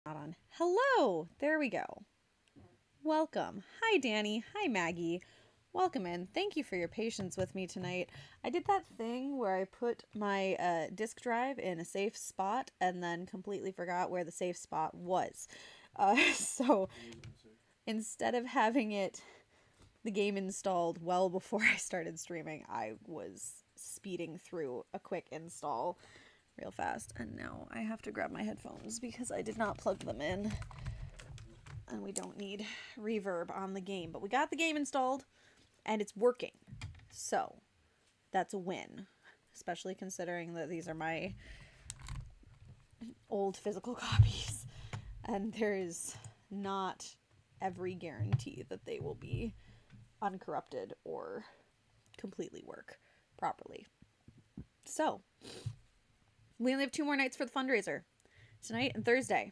Not on. Hello! There we go. Welcome. Hi, Danny. Hi, Maggie. Welcome in. Thank you for your patience with me tonight. I did that thing where I put my disk drive in a safe spot and then completely forgot where the safe spot was. So instead of having the game installed well before I started streaming, I was speeding through a quick install real fast. And now I have to grab my headphones because I did not plug them in. And we don't need reverb on the game. But we got the game installed, and it's working. So, that's a win. Especially considering that these are my old physical copies. And there is not every guarantee that they will be uncorrupted or completely work properly. So, we only have 2 more nights for the fundraiser. Tonight and Thursday.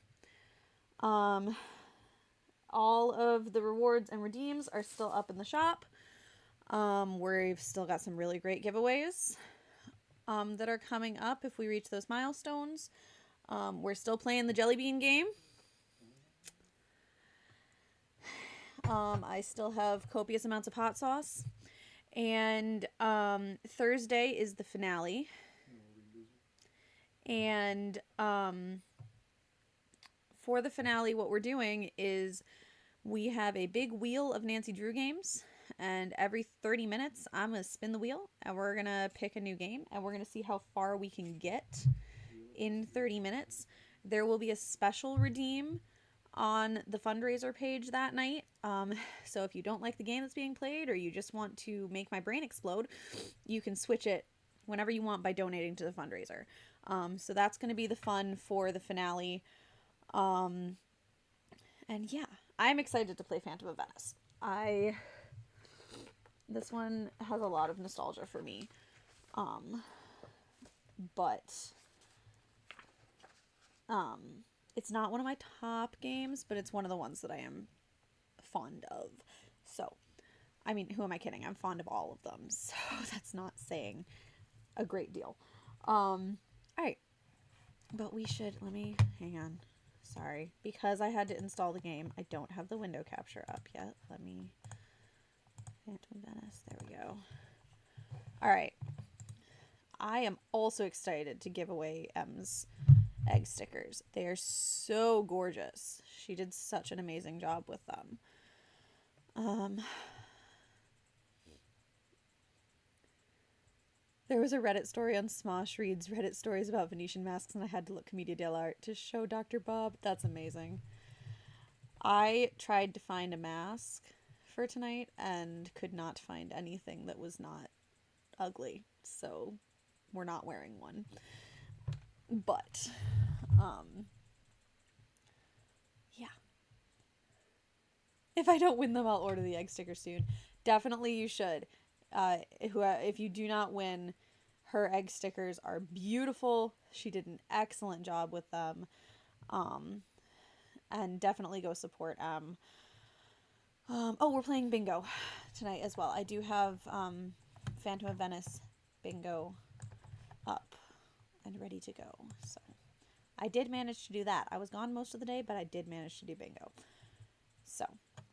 All of the rewards and redeems are still up in the shop. We've still got some really great giveaways that are coming up if we reach those milestones. We're still playing the Jelly Bean game. I still have copious amounts of hot sauce. And Thursday is the finale. And for the finale, what we're doing is we have a big wheel of Nancy Drew games, and every 30 minutes I'm going to spin the wheel, and we're going to pick a new game, and we're going to see how far we can get in 30 minutes. There will be a special redeem on the fundraiser page that night. So if you don't like the game that's being played, or you just want to make my brain explode, you can switch it whenever you want by donating to the fundraiser. So that's going to be the fun for the finale. And yeah, I'm excited to play Phantom of Venice. This one has a lot of nostalgia for me. But it's not one of my top games, but it's one of the ones that I am fond of. So, I mean, who am I kidding? I'm fond of all of them. So that's not saying a great deal. All right. But we should, hang on. Sorry, because I had to install the game, I don't have the window capture up yet. Phantom Venice, there we go. Alright. I am also excited to give away M's egg stickers. They are so gorgeous. She did such an amazing job with them. There was a Reddit story on Smosh Reads Reddit stories about Venetian masks, and I had to look Commedia dell'arte to show Dr. Bob. That's amazing. I tried to find a mask for tonight and could not find anything that was not ugly, so we're not wearing one. But, yeah. If I don't win them, I'll order the egg sticker soon. Definitely you should. If you do not win, her egg stickers are beautiful. She did an excellent job with them. And definitely go support M. We're playing bingo tonight as well. I do have Phantom of Venice bingo up and ready to go. So I did manage to do that. I was gone most of the day, but I did manage to do bingo. So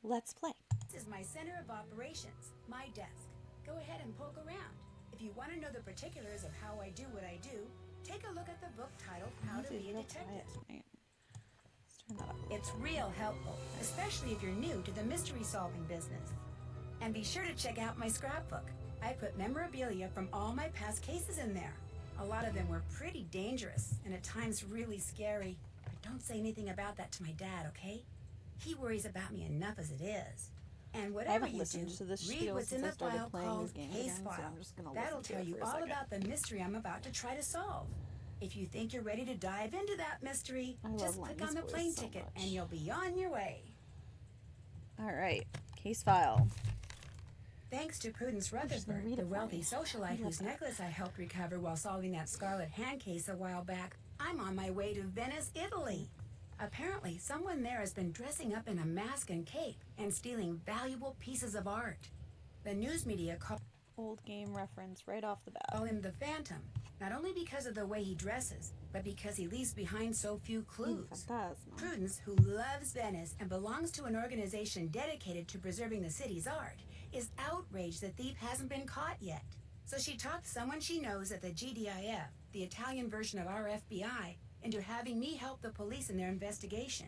let's play. This is my center of operations, my desk. Go ahead and poke around. If you want to know the particulars of how I do what I do, take a look at the book titled How to Be a Detective. Let's turn that up. It's real helpful, especially if you're new to the mystery solving business. And be sure to check out my scrapbook. I put memorabilia from all my past cases in there. A lot of them were pretty dangerous and at times really scary. But don't say anything about that to my dad, okay? He worries about me enough as it is. And whatever you do, read what's in the file called Case File. That'll tell you all about the mystery I'm about to try to solve. If you think you're ready to dive into that mystery, just click on the plane ticket and you'll be on your way. All right, Case File. Thanks to Prudence Rutherford, the wealthy socialite whose necklace I helped recover while solving that scarlet hand case a while back, I'm on my way to Venice, Italy. Apparently, someone there has been dressing up in a mask and cape and stealing valuable pieces of art. The news media call Old game reference right off the bat. him the Phantom, Not only because of the way he dresses, but because he leaves behind so few clues. Fantasma. Prudence, who loves Venice and belongs to an organization dedicated to preserving the city's art, is outraged the thief hasn't been caught yet. So she talked someone she knows at the GDIF, the Italian version of our FBI, into having me help the police in their investigation.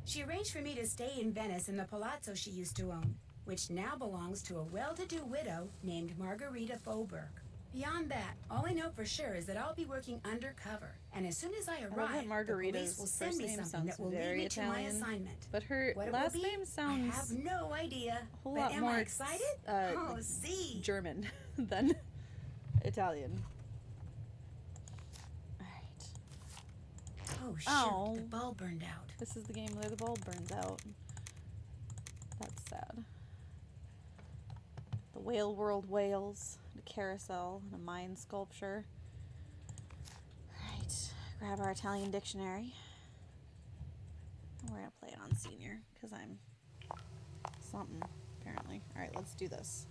She arranged for me to stay in Venice in the palazzo she used to own, which now belongs to a well-to-do widow named Margarita Faubourg. Beyond that, all I know for sure is that I'll be working undercover, and as soon as I I love arrive, that the Margarita's police will send first me name something sounds that will lead very me to my Italian, assignment. but her What it last will be, name I sounds have no idea. a whole But lot am more I excited? Oh, see. German than Italian. Alright. Oh, shoot, Oh. the bulb burned out. This is the game where the bulb burns out. That's sad. The Whale World Whales, a carousel, and a Mayan sculpture. Alright, grab our Italian dictionary. And we're gonna play it on senior, because I'm something, apparently. Alright, let's do this.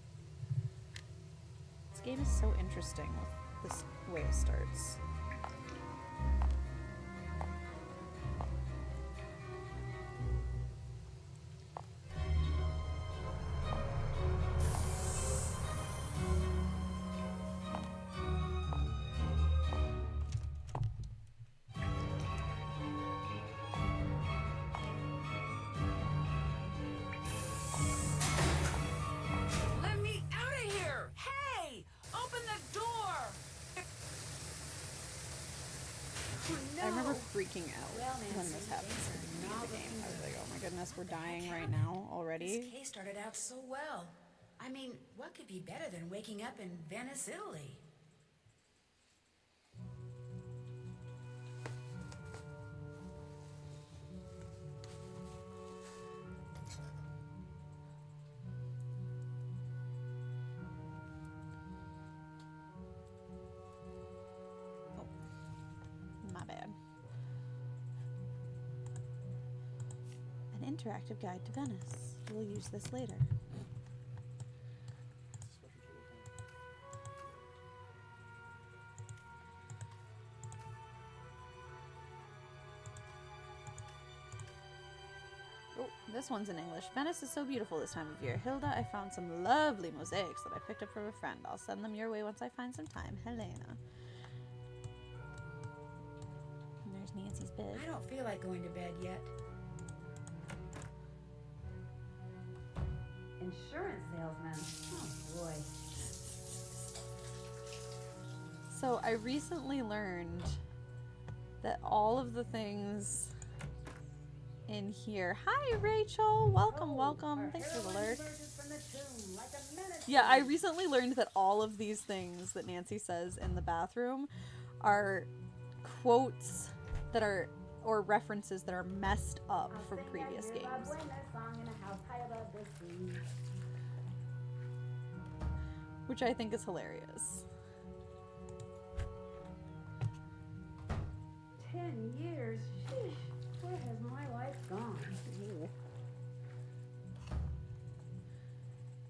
This game is so interesting with this way it starts. Let me out of here! Hey! Open the door! Oh, no. I remember freaking out Well, when Nancy, this happened things at the are beginning of the not game. looking I was like, good. oh my goodness, we're dying right happened? now already. This case started out so well. I mean, what could be better than waking up in Venice, Italy? My bad. An interactive guide to Venice. We'll use this later. Oh, this one's in English. Venice is so beautiful this time of year. Hilda, I found some lovely mosaics that I picked up from a friend. I'll send them your way once I find some time. Helena. And there's Nancy's bed. I don't feel like going to bed yet. Insurance salesman. Oh boy. So I recently learned that all of the things in here. Hi, Rachel. Welcome, welcome. Thanks for the alert. Yeah, I recently learned that all of these things that Nancy says in the bathroom are quotes that are, or references that are messed up from previous games. Which I think is hilarious. 10 years? Sheesh. Where has my life gone?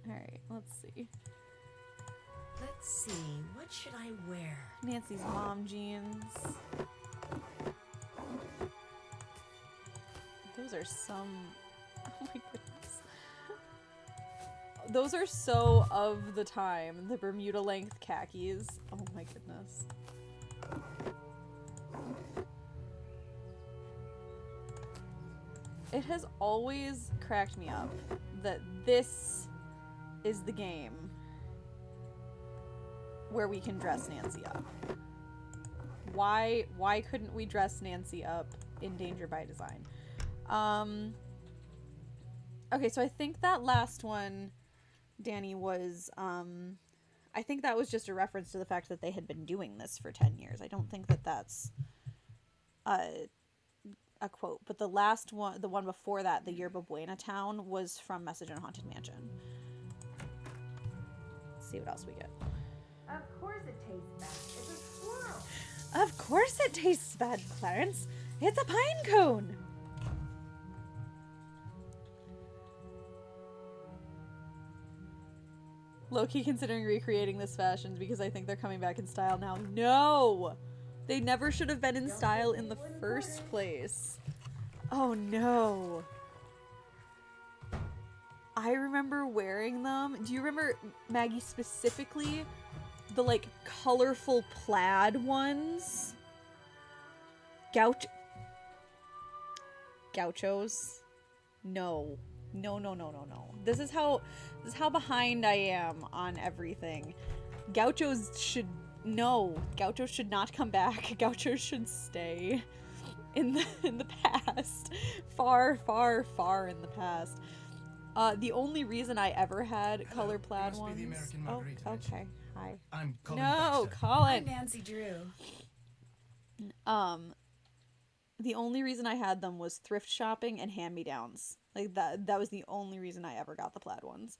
Alright, let's see. Let's see. What should I wear? Nancy's mom jeans. Those are some... Oh my goodness. Those are so of the time. The Bermuda length khakis. Oh my goodness. It has always cracked me up that this is the game where we can dress Nancy up. Why couldn't we dress Nancy up in Danger by Design? Okay, so I think that last one, Danny, was I think that was just a reference to the fact that they had been doing this for 10 years. I don't think that that's a quote, but the last one, the one before that, the Yerba Buena town, was from Message in a Haunted Mansion. Let's see what else we get. Of course it tastes bad. It's a squirrel. Of course it tastes bad, Clarence. It's a pine cone. low-key considering recreating this fashion because I think they're coming back in style now. No! They never should have been in style in the first place. Oh no. I remember wearing them. Do you remember, Maggie, specifically the like colorful plaid ones? Gauchos? No. No. This is how behind I am on everything. Gauchos should not come back. Gauchos should stay in the past. Far in the past. The only reason I ever had color plaid ones. Oh, okay. Hi. I'm Colin No, Baxter. Colin. I'm Nancy Drew. The only reason I had them was thrift shopping and hand-me-downs. Like that was the only reason I ever got the plaid ones.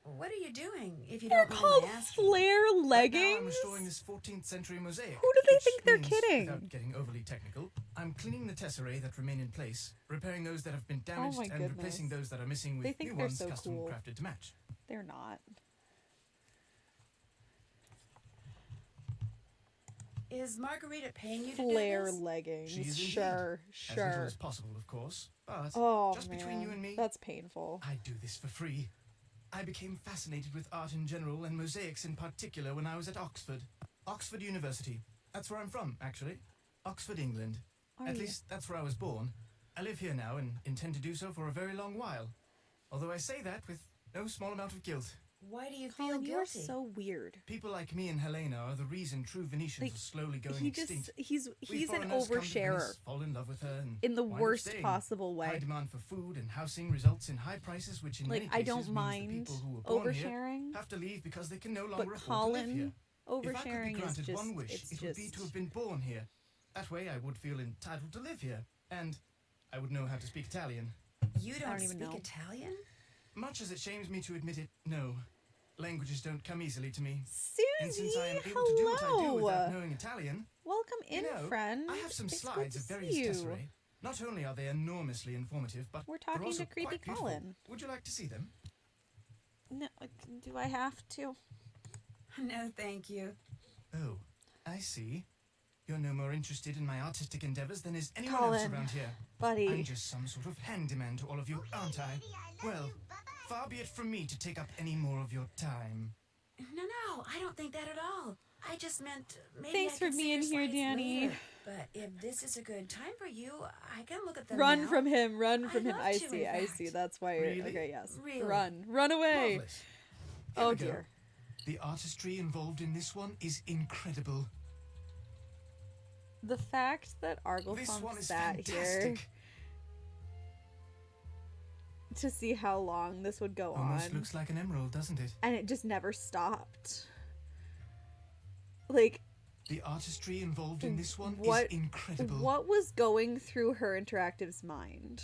What are you doing, if you They're don't called mind me asking? flare Right now I'm leggings. restoring this 14th century mosaic. Who do they which think they're means, kidding? Without getting overly technical, I'm cleaning the tesserae that remain in place, repairing those that have been damaged, my and goodness. replacing those that are missing They with think new they're ones so custom cool. crafted to match. They're not. Is Margarita paying you Flare to do this? leggings. She is Sure. As little as possible, of course, but Oh, just man. between you and me, That's painful. I do this for free. I became fascinated with art in general and mosaics in particular when I was at Oxford. Oxford University. That's where I'm from, actually. Oxford, England. At least that's where I was born. I live here now and intend to do so for a very long while. Although I say that with no small amount of guilt. Why do you feel Colin, you are guilty? so weird. People like me and Helena are the reason true Venetians Like, are slowly going He extinct. just he's We an foreigners come to oversharer Venice, fall in love with her, and in the wind up worst staying. possible High way. demand for food and housing results in high prices, which in Like, many I cases don't means the mind people who were born here oversharing, have to leave because they can no but longer afford to live here. Colin, If I could be oversharing is granted just one wish, it's it would be just to have been born here. That way I would feel entitled to live here, and I would know how to speak Italian. You I don't don't even speak know. Italian? Much as it shames me to admit it, no. Languages don't come easily to me. And Susie, since I am able to do what I do without hello. knowing Italian, Welcome in, you know, friend. I have some It's good slides to of see various you. tesserae. Not only are they enormously informative, but We're they're talking also to creepy quite beautiful. Colin. Would you like to see them? No, do I have to? No, thank you. Oh, I see. You're no more interested in my artistic endeavors than is anyone else Colin, around here. buddy. I'm just some sort of handyman to all of you, aren't I? Well, far be it from me to take up any more of your time. No, I don't think that at all. I just meant maybe Thanks I for could see being your here, slides Danny. later. But if this is a good time for you, I can look at them Run now. from him, run from I'd him. love I to, see, in I fact. see. That's why Really? okay, yes. Really? Run away. Marvelous. Here Oh we go. dear. The artistry involved in this one is incredible. The fact that This one Arglefunk is sat here fantastic. to see how long this would go Almost on, looks like an emerald, doesn't it? and it just never stopped. Like, The artistry involved in this one what is incredible. what was going through her interactive's mind?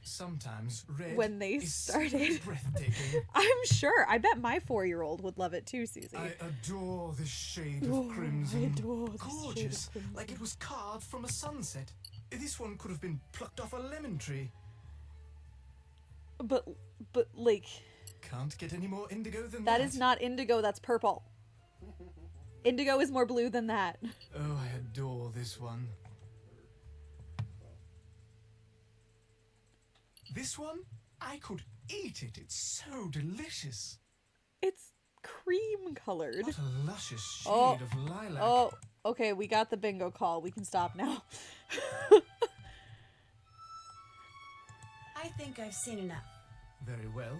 Sometimes red When they is started. simply breathtaking. I'm sure. I bet my 4-year-old would love it too, Susie. I adore this shade Oh, of I crimson. adore this shade of Gorgeous, crimson. like it was carved from a sunset. This one could have been plucked off a lemon tree. But like, Can't get any more indigo than that is not indigo, that's purple. Indigo is more blue than that. Oh, I adore this one. This one? I could eat it. It's so delicious. It's cream colored. What a luscious shade Oh, of lilac. Oh, okay, we got the bingo call. We can stop now. I think I've seen enough. Very well.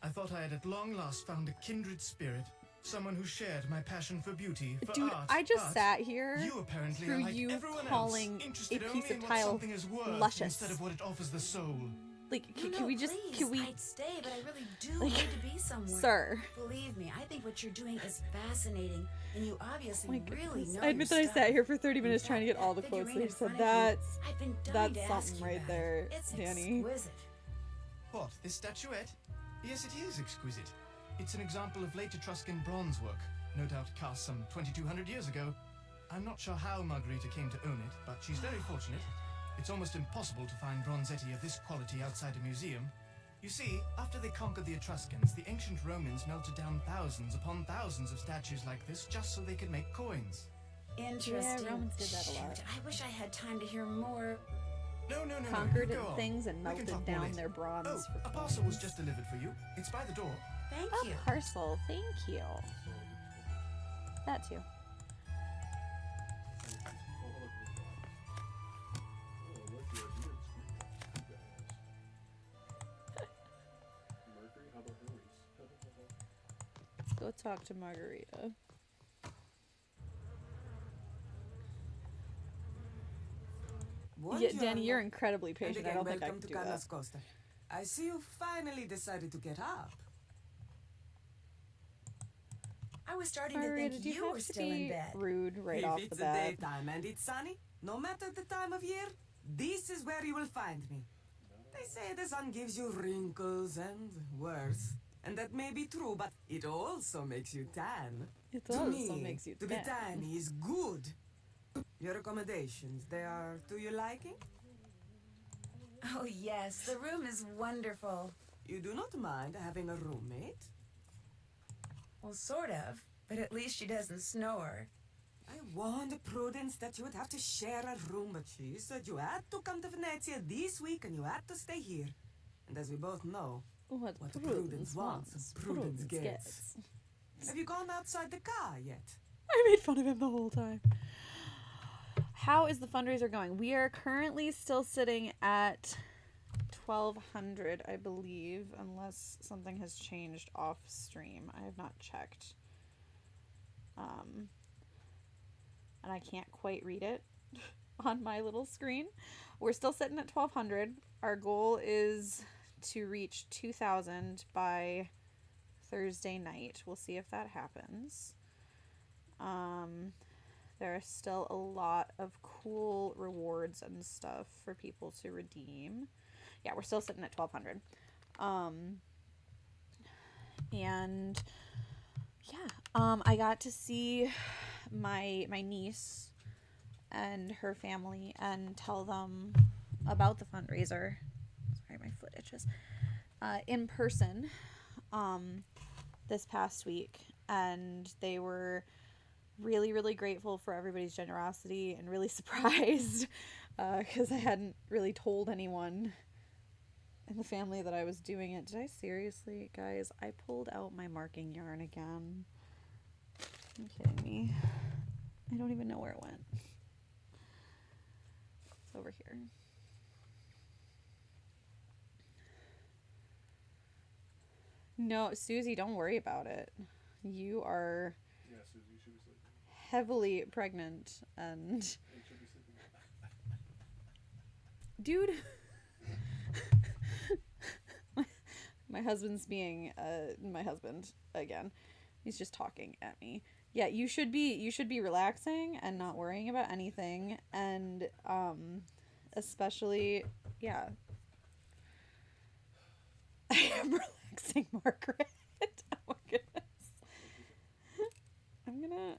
I thought I had at long last found a kindred spirit. Someone who shared my passion for beauty, for Dude, art. I just but sat here you apparently through are like you everyone calling else, a interested piece only of in what tile something is worth luscious. instead of what it offers the soul. Like, No, can we just, please, can we, I'd stay, but I really do Like, need to be somewhere. sir? Believe me, I think what you're doing is fascinating, and you obviously My really goodness. know I admit that your I stuff. sat here for 30 In minutes trying to get fact, all the that quotes that figurine he in said. front of you, That's I've been dying that's to ask something you right about there, it. It's Danny. exquisite. What, this statuette? Yes, it is exquisite. It's an example of late Etruscan bronze work, no doubt cast some 2,200 years ago. I'm not sure how Margherita came to own it, but she's very fortunate. It's almost impossible to find bronzetti of this quality outside a museum. You see, after they conquered the Etruscans, the ancient Romans melted down thousands upon thousands of statues like this just so they could make coins. Interesting. Yeah, Romans did that a lot. Shoot, I wish I had time to hear more. No. Conquered you go on. things and We can melted talk more down later. their bronze. Oh, for a parcel was coins. just delivered for you. It's by the door. Thank you. A parcel, thank you. That too. Let's go talk to Margarita. Yeah, Danny, you're incredibly patient. I don't think I can do that. Costa. I see you finally decided to get up. I was starting Margarita, to think do you you were have to still in be bed. rude right if off it's the the bat? daytime and it's sunny, no matter the time of year, this is where you will find me. They say the sun gives you wrinkles and worse. And that may be true, but it also makes you tan. It To also me, makes you to be tan. tan is good. Your accommodations, they are to your liking? Oh, yes, the room is wonderful. You do not mind having a roommate? Well, sort of, but at least she doesn't snore. I warned Prudence that you would have to share a room, but she said you had to come to Venezia this week and you had to stay here. And as we both know, What Prudence wants, Prudence gets. Have you gone outside the car yet? I made fun of him the whole time. How is the fundraiser going? We are currently still sitting at 1,200, I believe, unless something has changed off stream. I have not checked. And I can't quite read it on my little screen. We're still sitting at 1,200. Our goal is to reach 2,000 by Thursday night. We'll see if that happens. There are still a lot of cool rewards and stuff for people to redeem. Yeah, we're still sitting at 1,200. And yeah, I got to see my niece and her family and tell them about the fundraiser. Sorry, my foot itches. In person, this past week, and they were really, really grateful for everybody's generosity and really surprised because I hadn't really told anyone in the family that I was doing it. Did I seriously, guys? I pulled out my marking yarn again. Are you kidding me? I don't even know where it went. It's over here. No, Susie, don't worry about it. You are heavily pregnant and dude. My husband's being my husband again. He's just talking at me. Yeah, you should be relaxing and not worrying about anything, and especially, yeah. I am relaxing, Margaret. Oh my goodness. I'm gonna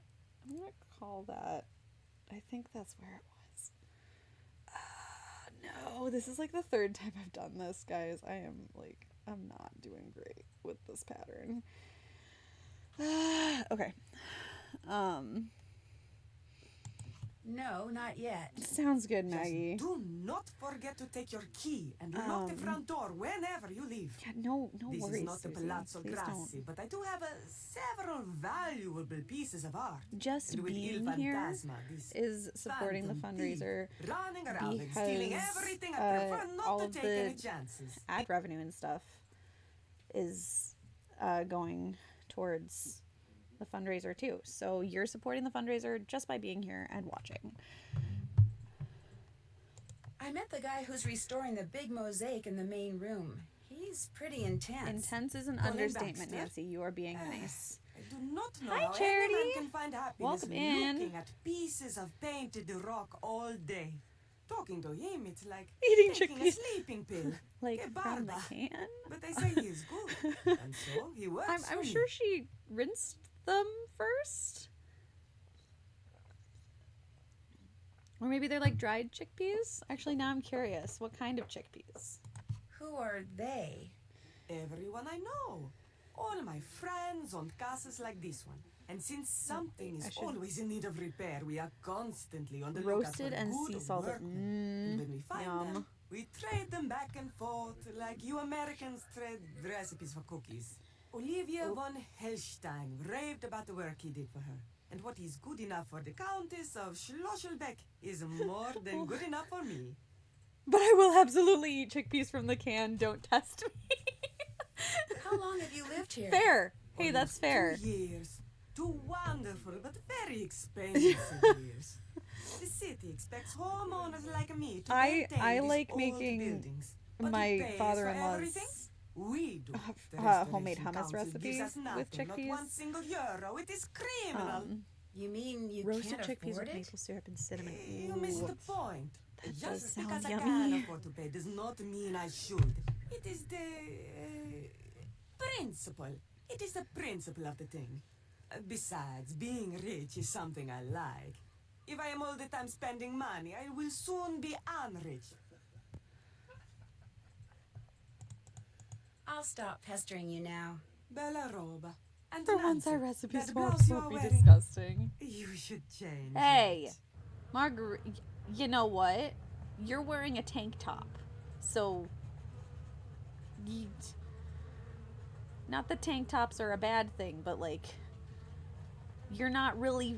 call that. I think that's where it was. No, this is like the third time I've done this, guys. I'm not doing great with this pattern. Okay. No, not yet. Sounds good, Maggie. Just do not forget to take your key and lock the front door whenever you leave. Yeah, no This worries, is not the Susie. Palazzo Please Grassi, don't. but I do have valuable pieces of art. Just And with being Il here Fantasma, this is supporting the phantom thief fundraiser running around and stealing because everything. I prefer all not of to take any the chances. ad revenue and stuff is going towards the fundraiser too. So you're supporting the fundraiser just by being here and watching. I met the guy who's restoring the big mosaic in the main room. He's pretty intense. Intense is an Colin understatement, Baxter? Nancy. You are being nice. I do not know Hi, how Charity. anyone can find happiness Welcome in. looking at pieces of painted rock all day. Talking to him, it's like Eating taking a chickpeas. sleeping pill. Like Que from the barba. can. But they say he is good, and so he works I'm for me. sure she rinsed them first. Or maybe they're like dried chickpeas. Actually, now I'm curious. What kind of chickpeas? Who are they? everyone I know. All my friends own castles like this one. And since something is always in need of repair, we are constantly on the lookout for Roasted and good sea salted. workmen. And when we find Yum. them, we trade them back and forth like you Americans trade recipes for cookies. Olivia von Hellstein raved about the work he did for her. And what is good enough for the Countess of Schlosselbeck is more than good enough for me. But I will absolutely eat chickpeas from the can. Don't test me. How long have you lived here? Fair. Hey, that's Almost fair. 2 years. 2 wonderful but very expensive years. The city expects homeowners like me to maintain I these like old making buildings. But my who pays for everything? father-in-law's We do. The homemade Restoration hummus Council gives recipes us with nothing, not chickpeas. 1 single euro. It is criminal. You mean you Roasted can't chickpeas afford with it? maple syrup and cinnamon. You missed Ooh. the point. That does Just sound because I yummy. can afford to pay does not mean I should. It is the principle. It is the principle of the thing. Besides, being rich is something I like. If I am all the time spending money, I will soon be unrich. I'll stop pestering you now. Bella roba. And For once, Nancy, our recipe that swaps blouse you won't are be wearing, disgusting. you should change Hey, it. Marguerite, you know what? You're wearing a tank top, so not that tank tops are a bad thing, but like you're not really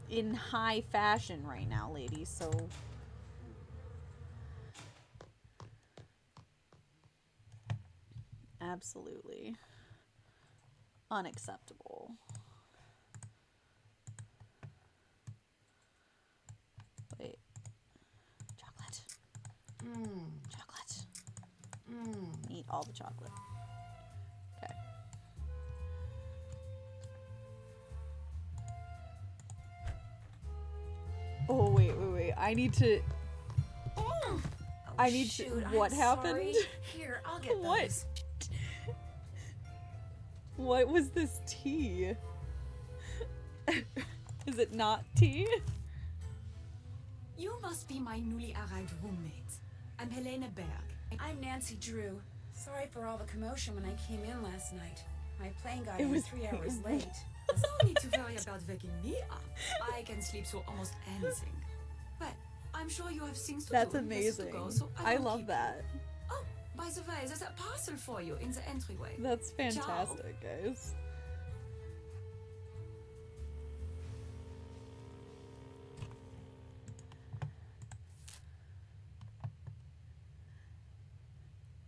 in high fashion right now, ladies. So absolutely unacceptable. Wait. Chocolate. Chocolate. Eat all the chocolate. Okay. Oh, wait. I need to... Oh, I need shoot, to... I'm What happened? sorry. Here, I'll get What? those. What was this tea? Is it not tea? You must be my newly arrived roommate. I'm Helene Berg. I'm Nancy Drew. Sorry for all the commotion when I came in last night. My plane got It in was 3 hours late. No need to worry about waking me up. I can sleep through almost anything. Well, I'm sure you have things to That's do and places to amazing. go, so I won't love keep that. you. Oh, by the way, there's a parcel for you in the entryway. That's fantastic, guys.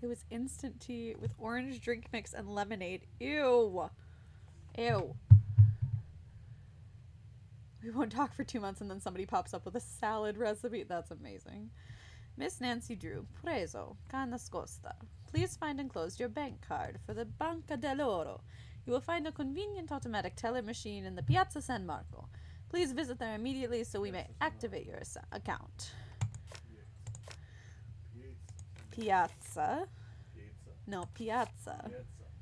It was instant tea with orange drink mix and lemonade. Ew. Ew. We won't talk for 2 months and then somebody pops up with a salad recipe. That's amazing. Miss Nancy Drew, preso, ca nascosta. Please find enclosed your bank card for the Banca dell'Oro. You will find a convenient automatic teller machine in the Piazza San Marco. Please visit there immediately so we may activate your account. Piazza. No, Piazza.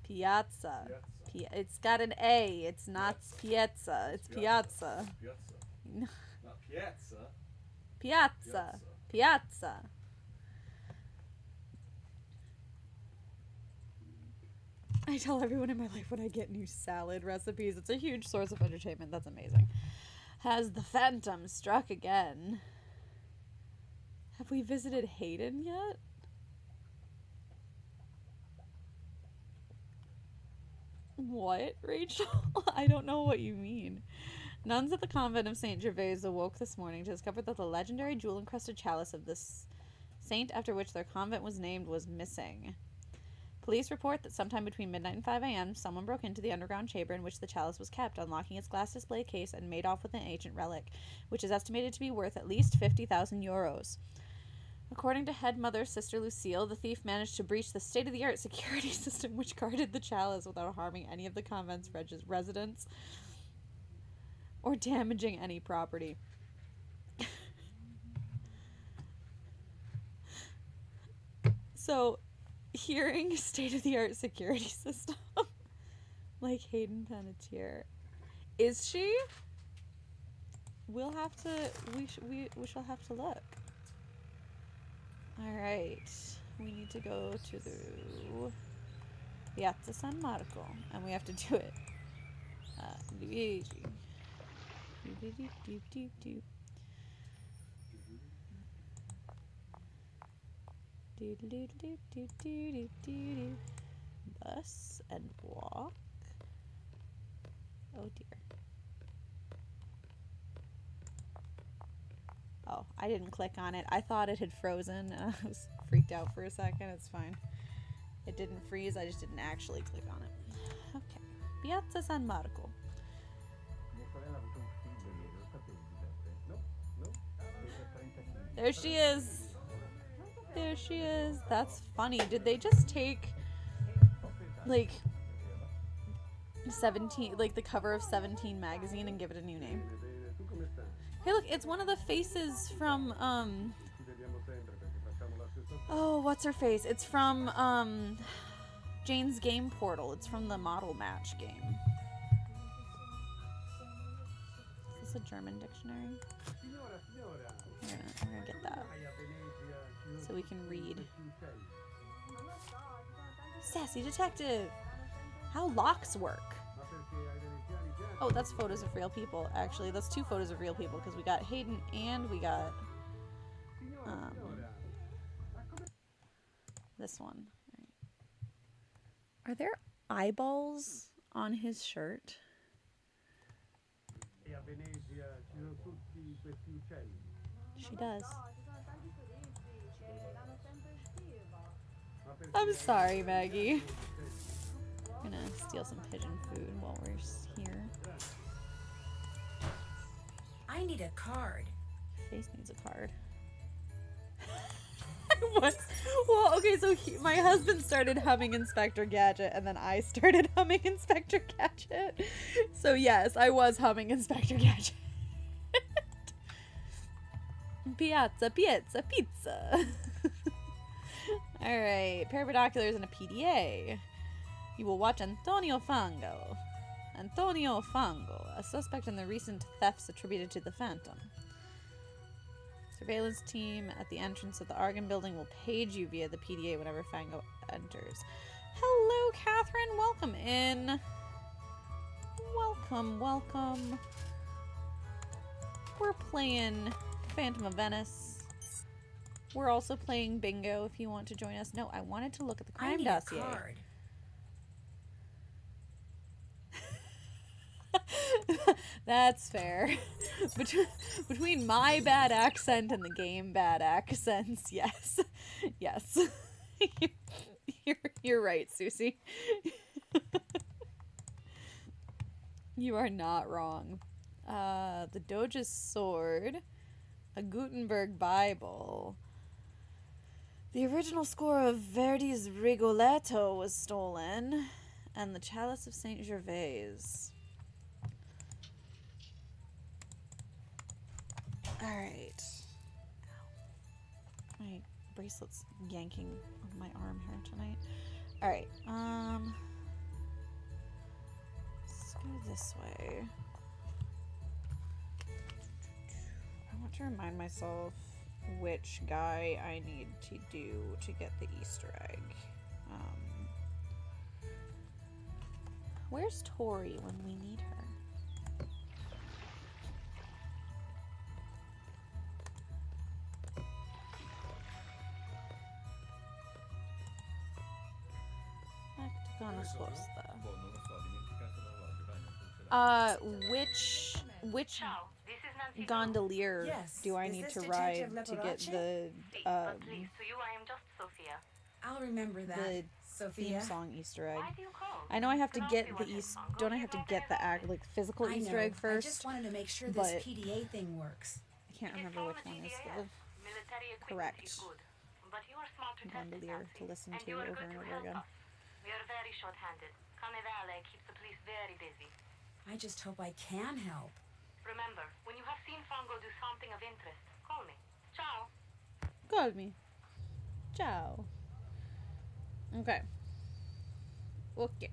Piazza. It's got an A. It's not Piazza. It's Piazza. Not Piazza. Piazza. Piazza. I tell everyone in my life when I get new salad recipes. It's a huge source of entertainment. That's amazing. Has the Phantom struck again? Have we visited Hayden yet? What, Rachel? I don't know what you mean. Nuns at the convent of St. Gervais awoke this morning to discover that the legendary jewel-encrusted chalice of this saint after which their convent was named was missing. Police report that sometime between midnight and 5 a.m., someone broke into the underground chamber in which the chalice was kept, unlocking its glass display case and made off with an ancient relic, which is estimated to be worth at least 50,000 euros. According to head mother Sister Lucille, the thief managed to breach the state-of-the-art security system which guarded the chalice without harming any of the convent's residents or damaging any property. So, hearing state-of-the-art security system like Hayden Panettiere, is she? We'll have to. We shall have to look. All right, we need to go to the Piazza San Marco. And we have to do it. Luigi. Do. Bus and walk. Oh dear. Oh, I didn't click on it. I thought it had frozen and I was freaked out for a second. It's fine. It didn't freeze, I just didn't actually click on it. Okay. Piazza San Marco. There she is. There she is. That's funny. Did they just take like 17, like the cover of 17 magazine and give it a new name? Hey, look, it's one of the faces from oh, what's her face? It's from Jane's Game Portal. It's from the Model Match game. Is this a German dictionary? We're gonna get that so we can read. Sassy detective. How locks work. Oh, that's photos of real people. Actually, that's 2 photos of real people because we got Hayden and we got this one. Right. Are there eyeballs on his shirt? She does. I'm sorry, Maggie. I'm gonna steal some pigeon food while we're here. I need a card. Face needs a card. What? Well, okay, so my husband started humming Inspector Gadget, and then I started humming Inspector Gadget. So yes, I was humming Inspector Gadget. Piazza, pizza, pizza. Alright, pair of binoculars and a PDA. You will watch Antonio Fango. Antonio Fango, a suspect in the recent thefts attributed to the Phantom. Surveillance team at the entrance of the Argon building will page you via the PDA whenever Fango enters. Hello, Catherine. Welcome in. Welcome, welcome. We're playing Phantom of Venice. We're also playing bingo if you want to join us. No, I wanted to look at the crime dossier. A card. That's fair. Between my bad accent and the game bad accents, yes. Yes. You're right, Susie. You are not wrong. The Doge's sword, a Gutenberg Bible. The original score of Verdi's Rigoletto was stolen, and the Chalice of Saint Gervais. Alright. My bracelet's yanking on my arm here tonight. Alright, let's go this way. I want to remind myself which guy I need to do to get the Easter egg. Where's Tori when we need her? Which gondolier do I need to ride to get the I'll remember that. the Sophia. theme song Easter egg? I know I have to get the don't I have to get the physical I Easter know. egg first? I just wanted to make sure this but PDA thing works. I can't remember which one is the correct gondolier to listen to over and over again. We are very short-handed. Carnivale keeps the police very busy. I just hope I can help. Remember, when you have seen Fango do something of interest, call me. Ciao. Call me. Ciao. Okay. Okay.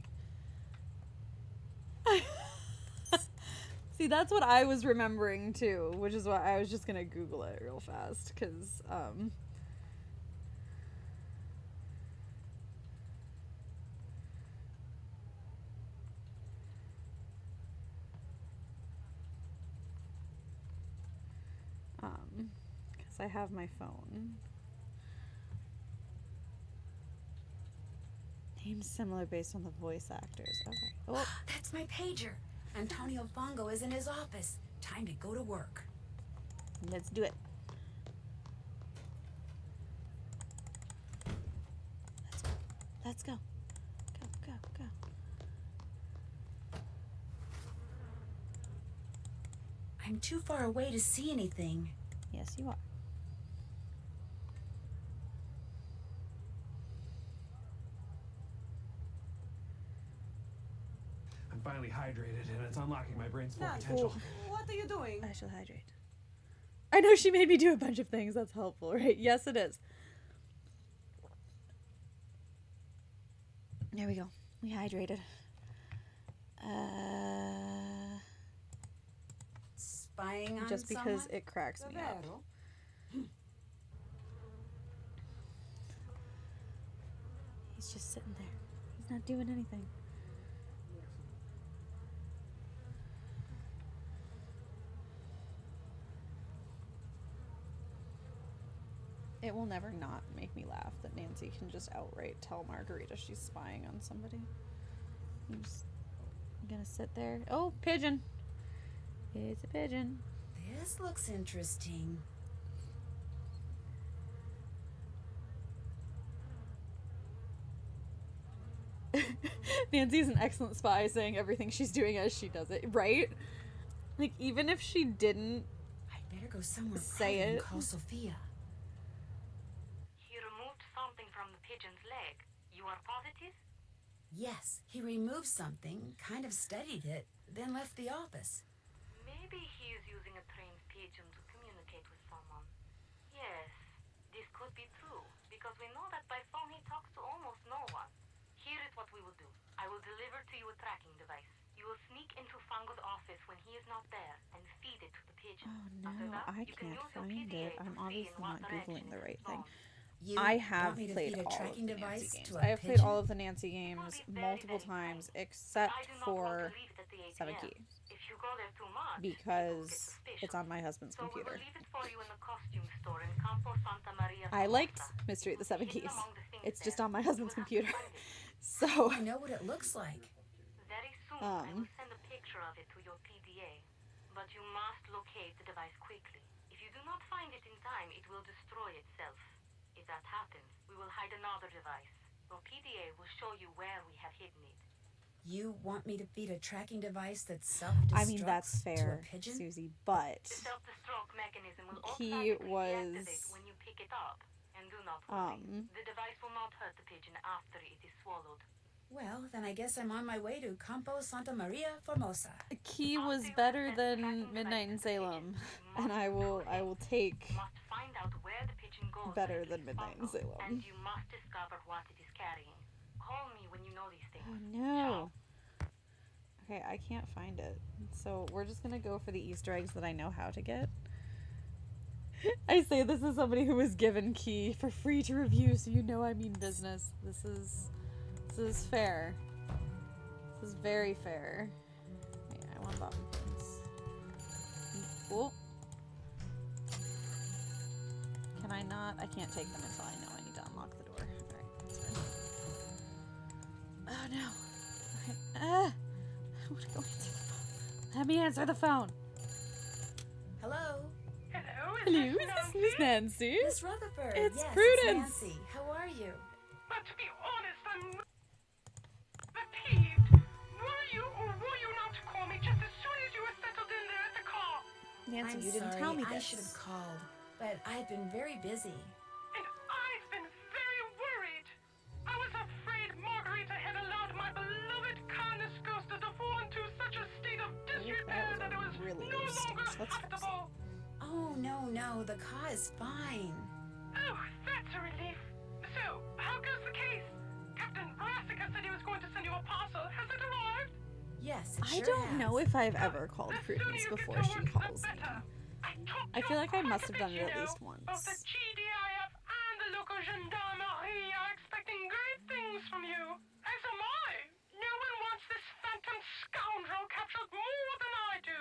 See, that's what I was remembering too, which is why I was just gonna Google it real fast, because Because I have my phone. Names similar based on the voice actors. Okay. Oh, That's my pager. Antonio Fongo is in his office. Time to go to work. let's do it. Let's go. Go, go, go. I'm too far away to see anything. Yes, you are. I'm finally hydrated, and it's unlocking my brain's full Now, potential. what are you doing? I shall hydrate. I know she made me do a bunch of things. That's helpful, right? Yes, it is. There we go. We hydrated. Spying on Just because someone? it cracks me up. Davvero? He's just sitting there. He's not doing anything. It will never not make me laugh that Nancy can just outright tell Margarita she's spying on somebody. I'm just gonna sit there. Oh, pigeon. It's a pigeon. This looks interesting. Nancy's an excellent spy, saying everything she's doing as she does it, right? Like, even if she didn't I'd better go somewhere say private and it. call Sophia. He removed something from the pigeon's leg. You are positive? Yes, he removed something, kind of studied it, then left the office. Maybe he is using a trained pigeon to communicate with someone. Yes, this could be true, because we know that by phone he talks to almost no one. Here is what we will do. I will deliver to you a tracking device. You will sneak into Fango's office when he is not there and feed it to the pigeon. Oh After no, that, I you can can't use your find PDA it. to I'm see obviously in what not direction Googling the it right is thing. gone. You I want have me to played feed a all of tracking the Nancy device games. to a I have played pigeon? all of the Nancy games multiple times, except I do not want for to leave it at the Seven ATM. Keys, If you go there too much, because suspicious. it's on my husband's So we will computer. leave it for you in the costume store in Campo Santa Maria. I liked Formosa. Mystery of the Seven Hidden Keys. among the things It's just there. on my You husband's will have to computer. find it. So, I know what it looks like. Very soon I will send a picture of it to your PDA. But you must locate the device quickly. If you do not find it in time, it will destroy itself. If that happens, we will hide another device. Your PDA will show you where we have hidden it. You want me to feed a tracking device that self-destructs I mean, that's to a fair, pigeon? Susie, but The self-destruct mechanism will he automatically was, deactivate when you pick it up. And do not worry, the device will not hurt the pigeon after it is swallowed. Well, then I guess I'm on my way to Campo Santa Maria, Formosa. Key was better than Midnight in Salem, and I will take You must find out where the pigeon goes better when than it is Midnight in followed, Salem. and you must discover what it is carrying. Call me when you know these things. Oh no. Okay, I can't find it. So we're just gonna go for the Easter eggs that I know how to get. I say this is somebody who was given Key for free to review, so you know I mean business. This is fair. This is very fair. Wait, I want bottom pins. Oh. Can I not? I can't take them until I know I need to unlock the door. Alright, that's fine. Oh no. Okay. I want to go answer the phone. Let me answer the phone. Hello? Hello, Hello, is this Miss Nancy? Miss Rutherford. It's yes, Prudence. It's Nancy. How are you? But to be honest, I'm peeved. Were you or were you not to call me just as soon as you were settled in there at the car? Nancy, I'm you didn't sorry, tell me I this. should have called, but I've been very busy. And I've been very worried. I was afraid Margarita had allowed my beloved kindness ghost to fall into such a state of disrepair that it was really no low longer stakes. Let's fix it. habitable. Oh, no, the car is fine. Oh, that's a relief. So, how goes the case? Captain Brassica said he was going to send you a parcel. Has it arrived? Yes, it I sure don't has. know if I've ever called The sooner Prudence you get before to she work, the calls me. better. I feel like I must have done it at You least know, once. Both the GDIF and the local gendarmerie are expecting great things from you. As am I. No one wants this phantom scoundrel captured more than I do.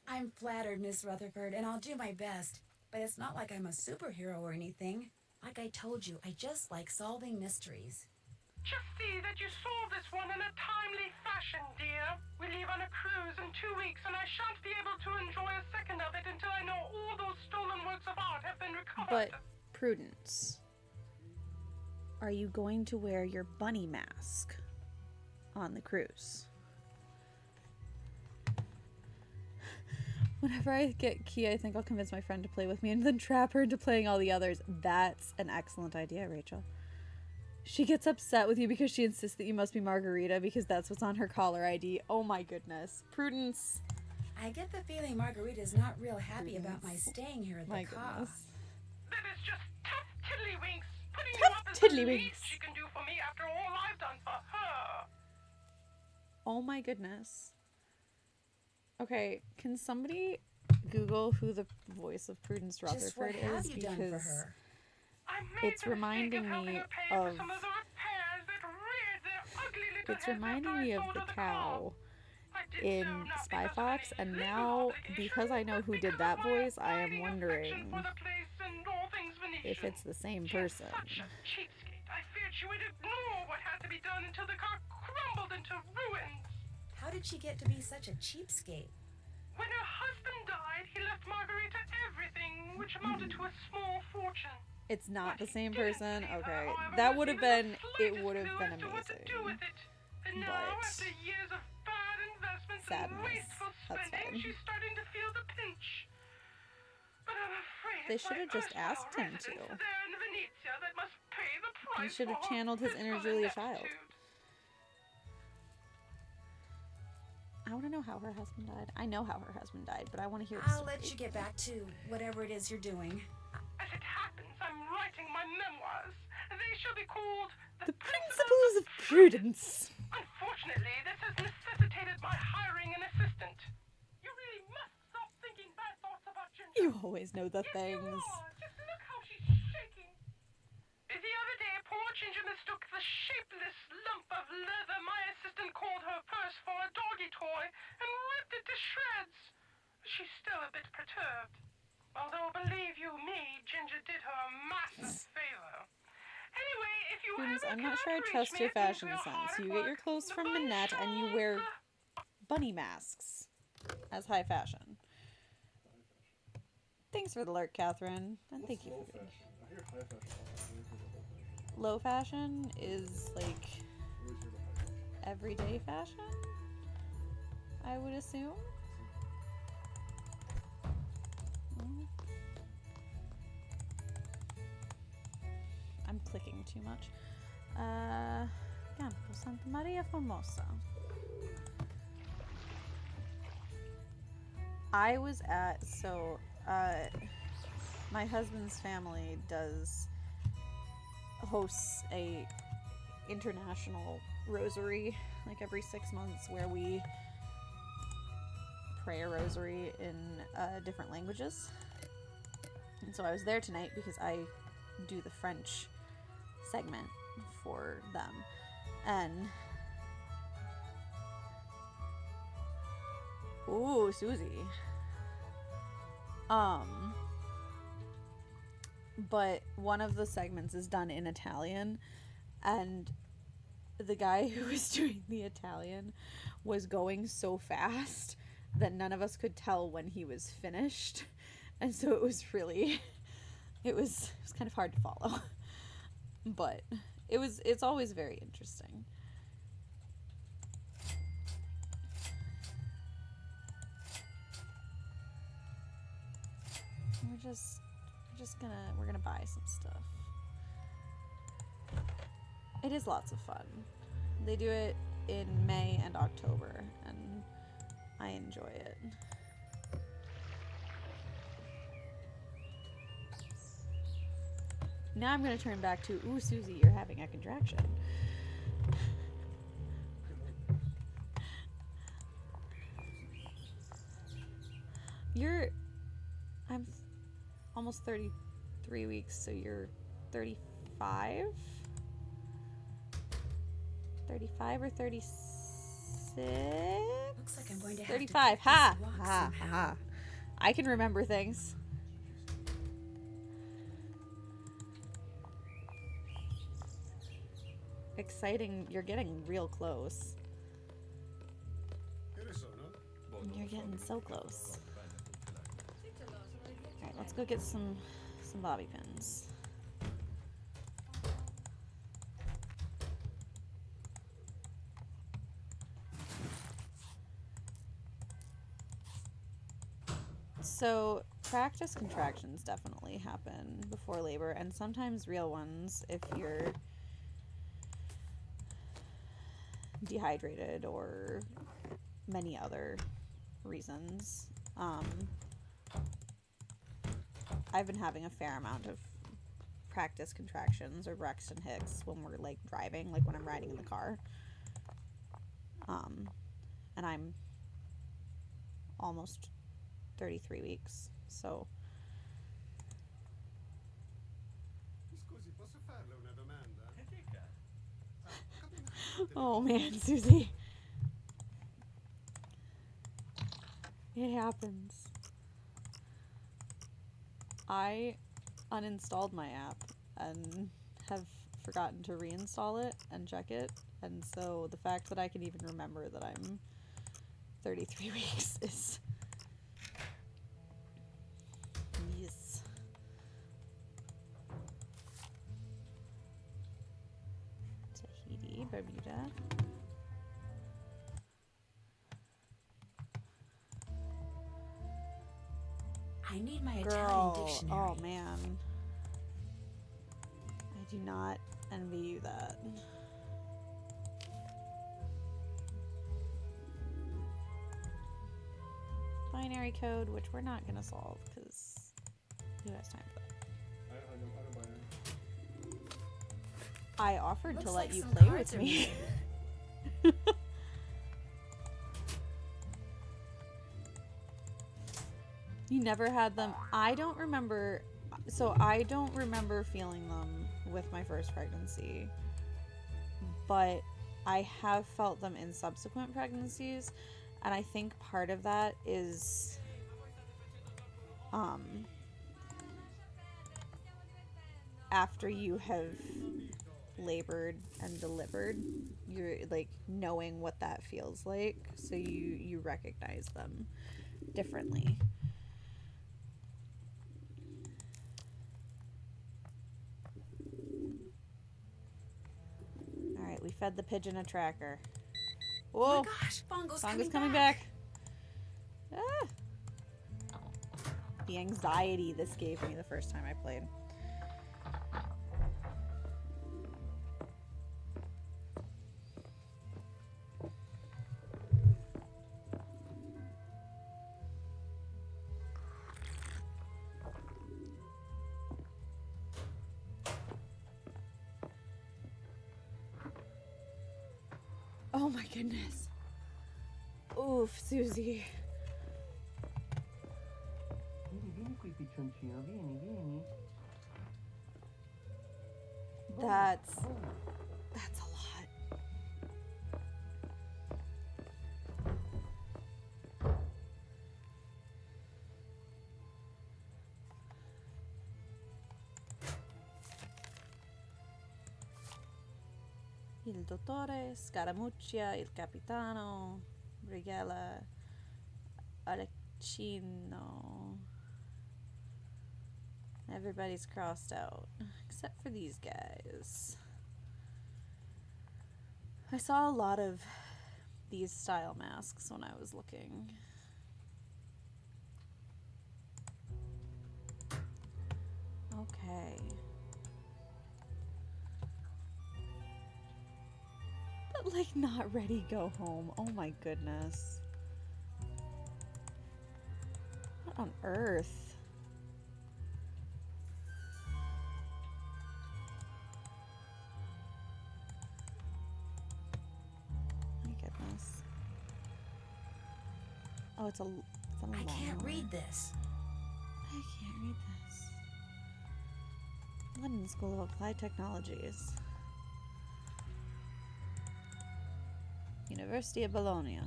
I'm flattered, Miss Rutherford, and I'll do my best. But it's not like I'm a superhero or anything. Like I told you, I just like solving mysteries. Just see that you solve this one in a timely fashion, dear. We leave on a cruise in 2 weeks, and I shan't be able to enjoy a second of it until I know all those stolen works of art have been recovered. But, Prudence, are you going to wear your bunny mask on the cruise? Whenever I get Key, I think I'll convince my friend to play with me and then trap her into playing all the others. That's an excellent idea, Rachel. She gets upset with you because she insists that you must be Margarita because that's what's on her caller ID. Oh my goodness. Prudence. I get the feeling Margarita's not real happy about my staying here at the My car. goodness. That is just tough tiddlywinks. Putting you Tough up is the tiddlywinks. least she can do for me after all I've done for her. Oh my goodness. Okay, can somebody Google who the voice of Prudence Just what Rutherford have is? you done for her? I made It's the mistake reminding of helping me her pay for of some of the repairs that reared their ugly little it's heads reminding after I me of sold the her car. cow I did in so not Spy because of Fox, any and legal now obligation, because I know but who did because that of my voice, I am abiding wondering affection for the place and all things Venetian. if it's the same She is person. such a cheapskate. I feared she would ignore what had to be done until the car crumbled into ruins. How did she get to be such a cheapskate? When her husband died, he left Margarita everything, which amounted to a small fortune. It's not What the he same didn't person. leave her, Okay, however, that was would have even been the it slightest would have clue been as to what to do amazing. with it. And now, But after years of bad investments and sadness. wasteful That's spending, fine. she's starting to feel the pinch. But I'm afraid They it's should my have just erstwhile asked him residence to. there in Venezia that must pay the He price should have for her channeled his inner fiscal Julia Child. ineptitude. I want to know how her husband died. I know how her husband died, but I want to hear the I'll story. let you get back to whatever it is you're doing. As it happens, I'm writing my memoirs. They shall be called The Principles of Prudence. Unfortunately, this has necessitated my hiring an assistant. You really must stop thinking bad thoughts about Ginger. You always know the Yes, things. you are. Just look how she's shaking. The other day, poor Ginger mistook the shapeless lump of leather my assistant called her purse for a doggy toy and ripped it to shreds. She's still a bit perturbed. Although, believe you me, Ginger did her a massive favor. Anyway, if you Prudence, ever I'm not cannot sure I reach trust me, your it means fashion we're sense. hard at You get your work. clothes The from bunny Minette and you wear shows. bunny masks as high fashion. Thanks for the alert, Catherine. And thank you for being I hear high fashion all the time. low fashion is like everyday fashion, I would assume. I'm clicking too much. Campo Santa Maria Formosa. I was at, my husband's family hosts a international rosary like every 6 months where we pray a rosary in different languages. And so I was there tonight because I do the French segment for them. And ooh, Susie. But one of the segments is done in Italian, and the guy who was doing the Italian was going so fast that none of us could tell when he was finished. And so it was really it was kind of hard to follow. But it's always very interesting. We're gonna buy some stuff. It is lots of fun. They do it in May and October, and I enjoy it. Now I'm gonna turn back to, ooh, Susie, you're having a contraction. I'm almost 33 weeks, so you're 35? 35 or 36? Looks like I'm going to have 35. to Ha! take this walk Ha! somehow. Ha! I can remember things. exciting. You're getting real close. You're getting so close. Alright, let's go get some bobby pins. So, practice contractions definitely happen before labor, and sometimes real ones if you're dehydrated or many other reasons. I've been having a fair amount of practice contractions or Braxton Hicks when we're like driving, like when I'm riding in the car. And I'm almost 33 weeks, so. Oh man, Susie. It happens. I uninstalled my app and have forgotten to reinstall it and check it, and so the fact that I can even remember that I'm 33 weeks is... Yes. Tahiti, Bermuda. I need my Italian Girl, dictionary. oh man. I do not envy you that. Binary code, which we're not gonna solve because who has time for that? I know binary. I offered Looks to let like you some play cards with are me. You never had them. I don't remember. So I don't remember feeling them with my first pregnancy, but I have felt them in subsequent pregnancies, and I think part of that is after you have labored and delivered, you're like knowing what that feels like, so you recognize them differently. Alright, we fed the pigeon a tracker. Whoa! Oh my gosh, Bongo's coming back. Ah. The anxiety this gave me the first time I played. Oh my goodness. Oof, Susie. Vieni qui, piccioncino, vieni. That's a lot. Il dottore, Scaramuccia, il capitano, Brigella, Alecchino. Everybody's crossed out, except for these guys. I saw a lot of these style masks when I was looking. Okay. But like not ready, go home. Oh my goodness. What on earth? My goodness. Oh, it's a long I can't one. read this. I can't read this. London School of Applied Technologies. University of Bologna.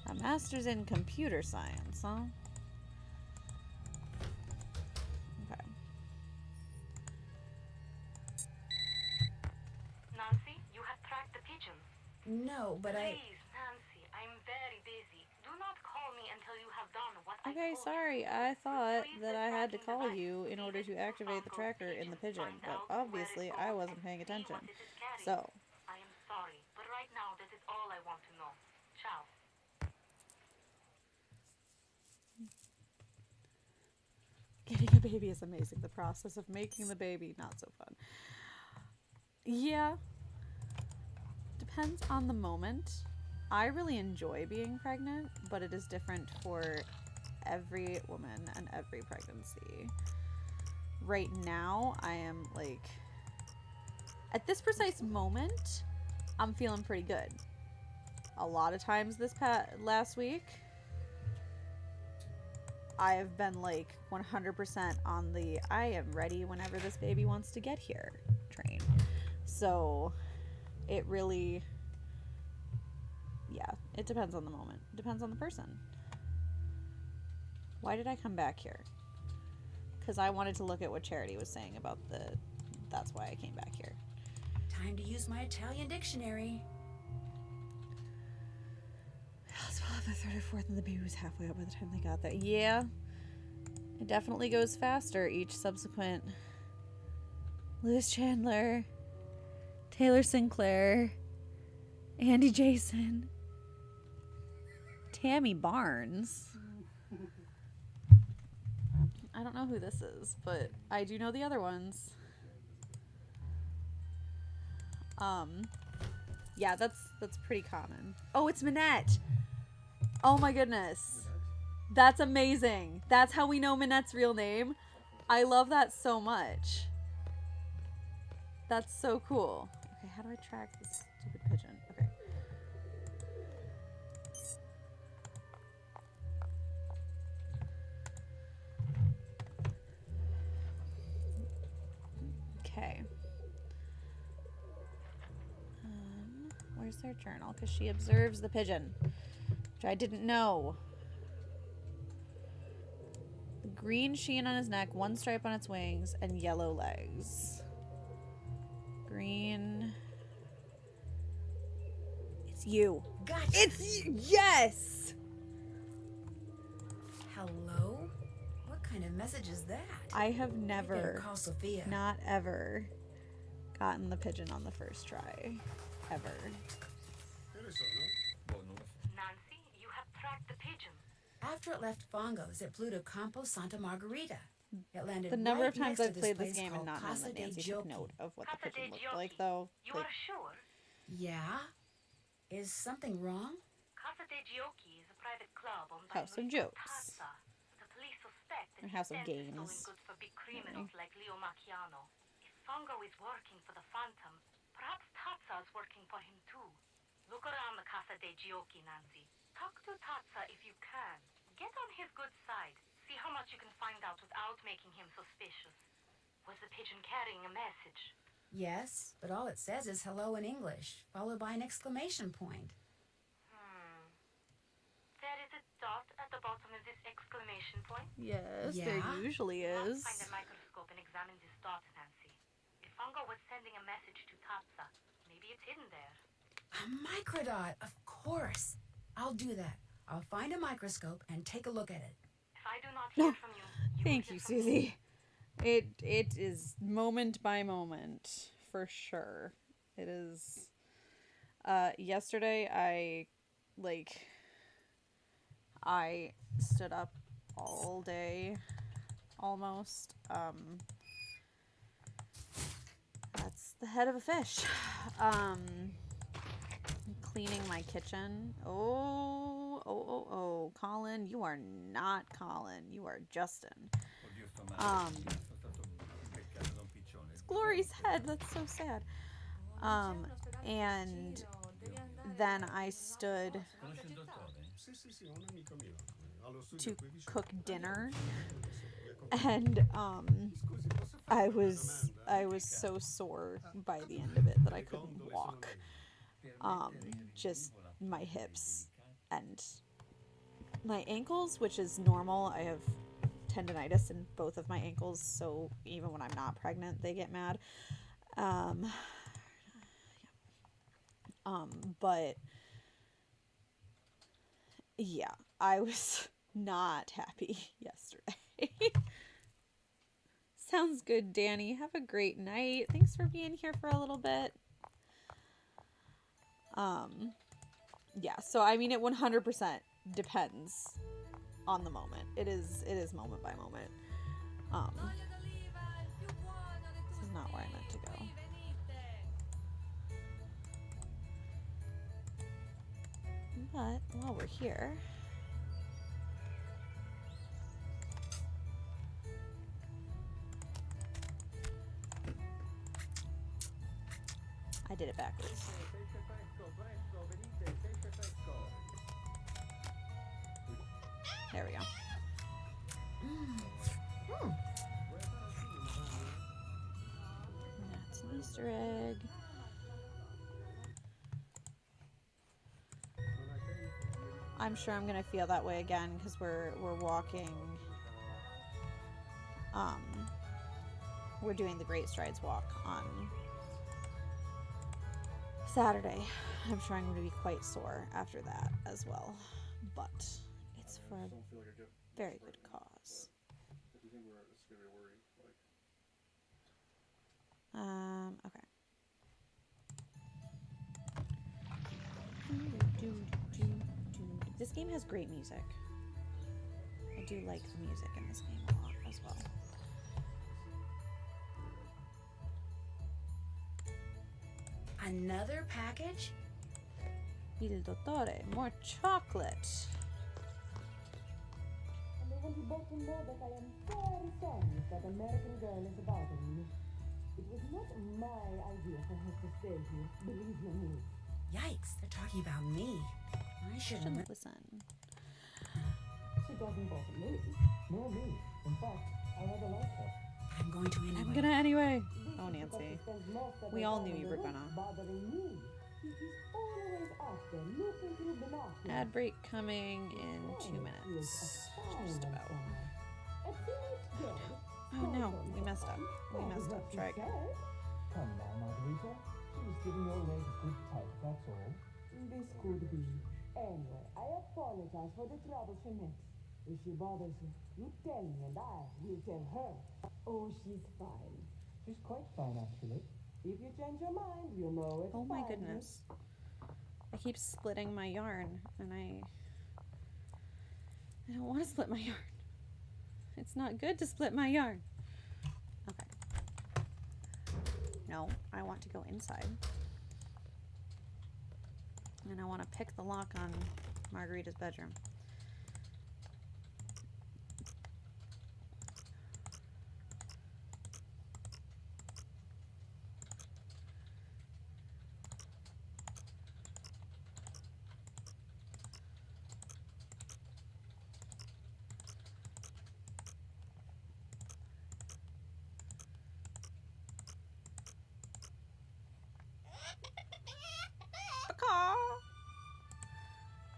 A master's in computer science, huh? Non No, but Please, Nancy, I'm very busy. Do not call me until you have done what I Okay, told sorry. you. I thought Retrieve that the I had to tracking call device. you in order Feed to it activate the Fongo's tracker in the pigeon, Find but out where it obviously I goes wasn't and paying see attention. what it is carrying. So, I am sorry, but right now that is all I want to know. Ciao. getting a baby is amazing. The process of making the baby, not so fun. Yeah, depends on the moment. I really enjoy being pregnant, but it is different for every woman and every pregnancy. Right now, I am like, at this precise moment, I'm feeling pretty good. A lot of times this last week, I have been like 100% on the I am ready whenever this baby wants to get here train. So it really, yeah, it depends on the moment. It depends on the person. Why did I come back here? Because I wanted to look at what Charity was saying about that's why I came back here. time to use my Italian dictionary. It was the third or fourth, and the baby was halfway up by the time they got there. Yeah, it definitely goes faster each subsequent. Lewis Chandler, Taylor Sinclair, Andy Jason, Tammy Barnes. I don't know who this is, but I do know the other ones. Yeah, that's pretty common. Oh, it's Minette. Oh my goodness. That's amazing. That's how we know Minette's real name. I love that so much. That's so cool. Okay, how do I track this stupid pigeon? Okay. Okay. Where's their journal? Because she observes the pigeon, which I didn't know. Green sheen on his neck, one stripe on its wings, and yellow legs. Green. It's you. Gotcha. It's you. Yes. Hello? What kind of message is that? I have I better never, call Sophia. not ever, gotten the pigeon on the first try. Ever. Nancy, you have tracked the pigeon. After it left Fongo's, it flew to Campo Santa Margarita. It landed The number right of times next to I've played this place game and called not known Casa that dei Nancy took Giochi. note of what the Casa pigeon dei looked like, Giochi. though. You Like, are sure? Yeah? Is something wrong? Casa dei Giochi is a private club owned by House of Enrico Jokes. Tazza. The police suspect that Or his House of tent is stolen Games. goods for big criminals like Leo Macchiano. If Fongo is working for the Phantom, perhaps Tazza is working for him too. Look around the Casa dei Giochi, Nancy. Talk to Tazza if you can. Get on his good side. See how much you can find out without making him suspicious. Was the pigeon carrying a message? Yes, but all it says is hello in English, followed by an exclamation point. There is a dot at the bottom of this exclamation point. yes, Yeah? there usually You is. must find a microscope and examine this dot, Nancy. If Fongo was sending a message to Tazza, maybe it's hidden there. A microdot, of course. I'll do that. I'll find a microscope and take a look at it. If I do not hear from you, you Thank will you, hear from me. Susie. It is moment by moment, for sure. It is. Yesterday I stood up all day, almost. That's the head of a fish. Cleaning my kitchen. Oh, Colin, you are not Colin. You are Justin. It's Glory's head. That's so sad. And then I stood to cook dinner, and I was so sore by the end of it that I couldn't walk. Just my hips and my ankles, which is normal. I have tendonitis in both of my ankles, so even when I'm not pregnant, they get mad. But yeah, I was not happy yesterday. Sounds good, Danny. Have a great night. Thanks for being here for a little bit. Yeah, so I mean, it 100% depends on the moment. It is moment by moment. This is not where I meant to go. But while we're here, I did it backwards. There we go. That's an Easter egg. I'm sure I'm gonna feel that way again because we're walking. We're doing the Great Strides walk on Saturday. I'm sure I'm going to be quite sore after that as well, but it's for a very good cause. If you think it's gonna be a worry, Okay. This game has great music. I do like the music in this game a lot as well. Another package? Il Dottore, more chocolate. And I want you both to know that I am very sorry if that American girl is bothering me. It was not my idea for her to stay here, believe me. Yikes, they're talking about me. I shouldn't listen. She doesn't bother me, nor me. In fact, I rather like her. I'm going to anyway. I'm gonna anyway. Oh, Nancy. We all knew you were gonna. Ad break coming in 2 minutes. Just about. Oh no, we messed up. Try again. Come now, Margarita. She was giving your leg a good tug, that's all. This could be. Anyway, I apologize for the trouble she makes. If she bothers you, you tell me and I will tell her. Oh, she's fine. She's quite fine, actually. If you change your mind, you know it's Oh my fine. goodness. I keep splitting my yarn and I don't want to split my yarn. It's not good to split my yarn. Okay. No, I want to go inside. And I want to pick the lock on Margarita's bedroom.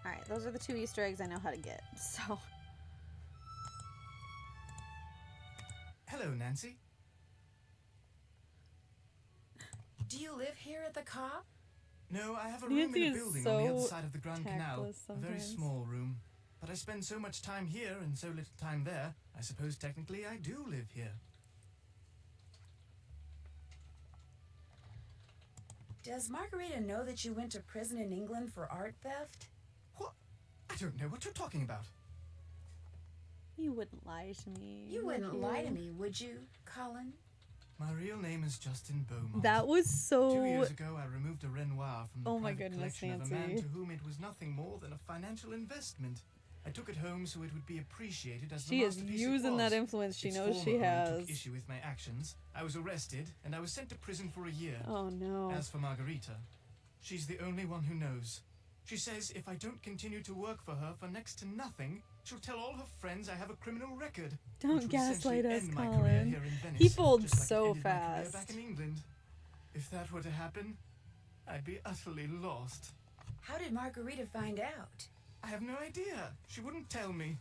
Alright, those are the 2 Easter eggs I know how to get, so. Hello, Nancy. Do you live here at the COP? No, I have a room Nancy in a is building on the other so side of the Grand Canal. tactless A very sometimes. small room. But I spend so much time here and so little time there, I suppose technically I do live here. Does Margarita know that you went to prison in England for art theft? What? I don't know what you're talking about. You wouldn't lie to me. You would wouldn't lie to me, would you, Colin? My real name is Justin Beaumont. That was 2 so. years ago, I removed a Renoir from the Oh my private goodness, collection of a man Nancy. to whom it was nothing more than a financial investment. I took it home so it would be appreciated as She the is masterpiece using it was. that influence she Its knows she former owner has. took issue with my actions. I was arrested and I was sent to prison for a year. Oh no. As for Margarita, she's the only one who knows. She says if I don't continue to work for her for next to nothing, she'll tell all her friends I have a criminal record. Don't which would gaslight essentially us, end my career Colin. here in Venice, He folds just like it so ended my career fast. back in England. If that were to happen, I'd be utterly lost. How did Margarita find out? I have no idea. She wouldn't tell me.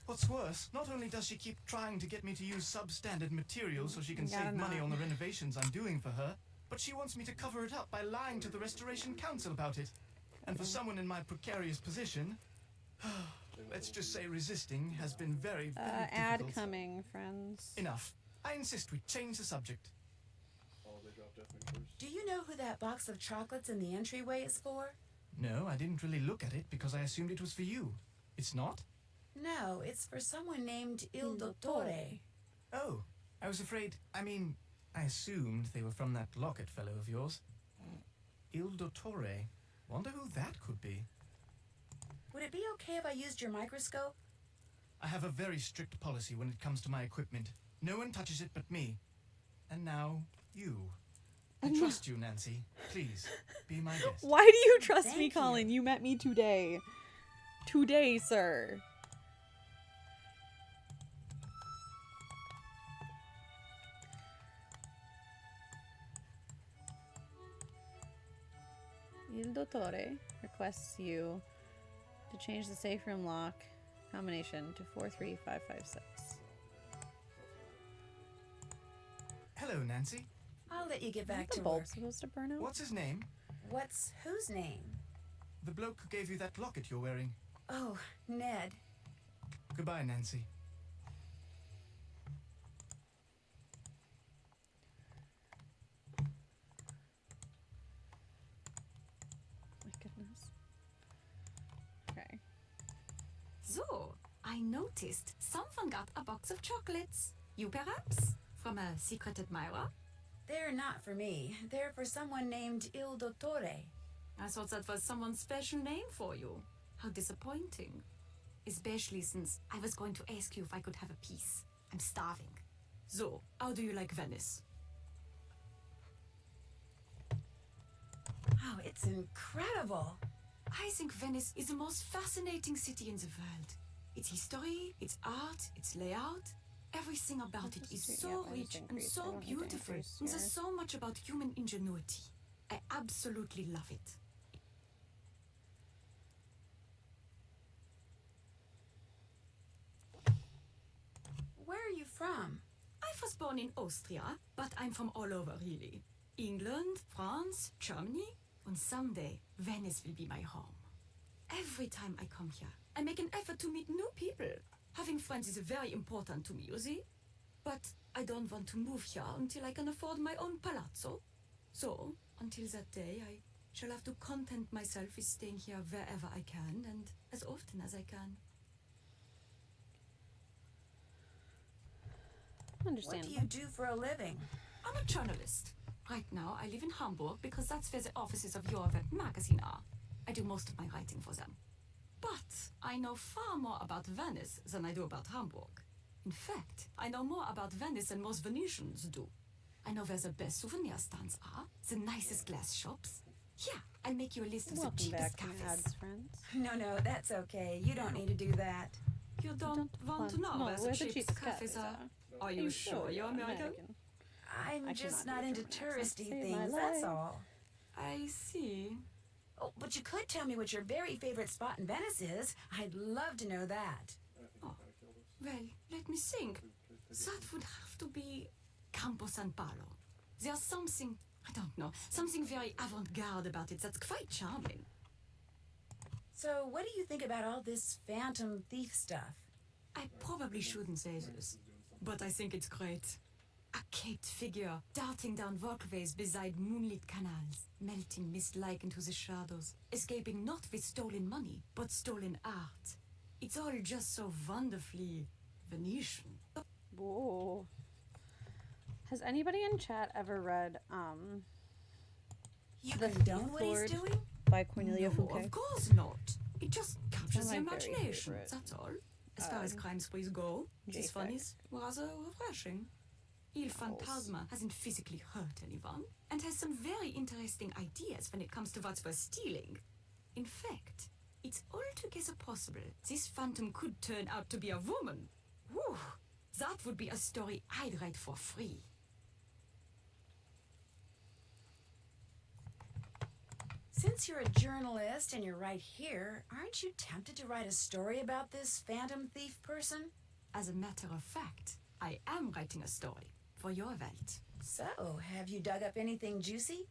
What's worse, not only does she keep trying to get me to use substandard materials so she can Gotta save money not. on the renovations I'm doing for her, but she wants me to cover it up by lying to the Restoration Council about it. And for someone in my precarious position, let's just say resisting has been very, very Ad difficult. coming, friends. Enough. I insist we change the subject. Oh, they dropped Deathwing first. Do you know who that box of chocolates in the entryway is for? No, I didn't really look at it because I assumed it was for you. It's not? No, it's for someone named Il Dottore. Oh, I was afraid, I assumed they were from that locket fellow of yours. Il Dottore. Wonder who that could be. Would it be okay if I used your microscope? I have a very strict policy when it comes to my equipment. No one touches it but me. And now, you. I trust you, Nancy. Please, be my guest. Why do you trust me, Thank you. Colin? You met me today. Today, sir. Il Dottore requests you to change the safe room lock combination to 43556. Hello, Nancy. I'll let you get back The to bulb work. supposed to burn out? What's his name? What's whose name? The bloke who gave you that locket you're wearing. Oh, Ned. Goodbye, Nancy. My goodness. Okay. So, I noticed someone got a box of chocolates. You perhaps? From a secret admirer? They're not for me. They're for someone named Il Dottore. I thought that was someone's special name for you. How disappointing. Especially since I was going to ask you if I could have a piece. I'm starving. So, how do you like Venice? Oh, it's incredible. I think Venice is the most fascinating city in the world. Its history, its art, its layout, everything about it is so rich and so beautiful. And there's so much about human ingenuity. I absolutely love it. Where are you from? I was born in Austria, but I'm from all over, really. England, France, Germany, and someday Venice will be my home. Every time I come here, I make an effort to meet new people. Having friends is very important to me, you see? But I don't want to move here until I can afford my own palazzo. So, until that day, I shall have to content myself with staying here wherever I can and as often as I can. What Understandable. do you do for a living? I'm a journalist. Right now, I live in Hamburg because that's where the offices of Your Web magazine are. I do most of my writing for them. But I know far more about Venice than I do about Hamburg. In fact, I know more about Venice than most Venetians do. I know where the best souvenir stands are, the nicest glass shops. Here, I'll make you a list of Welcome the cheapest back to cafes. ads, friends. No, that's okay. You don't need to do that. You don't want to know where the cheapest cafes are? Are you sure you're American? I'm I just cannot not do a into German accent to touristy save my things, that's life. all. I see. Oh, but you could tell me what your very favorite spot in Venice is. I'd love to know that. Well, let me think. That would have to be Campo San Paolo. There's something, I don't know, something very avant-garde about it that's quite charming. So, what do you think about all this phantom thief stuff? I probably shouldn't say this, but I think it's great. A caped figure darting down walkways beside moonlit canals, melting mist-like into the shadows, escaping not with stolen money, but stolen art. It's all just so wonderfully Venetian. Whoa. Has anybody in chat ever read You The condone what he's Lord doing? by Cornelia No, Fouquet? of course not. It just captures the One of my very imagination, favorite, that's all. As far as crime sprees go, this one JPEG. is rather refreshing. Il Fantasma hasn't physically hurt anyone, and has some very interesting ideas when it comes to what's worth stealing. In fact, it's altogether possible this phantom could turn out to be a woman. Whew, that would be a story I'd write for free. Since you're a journalist and you're right here, aren't you tempted to write a story about this phantom thief person? As a matter of fact, I am writing a story for your Welt. So, have you dug up anything juicy?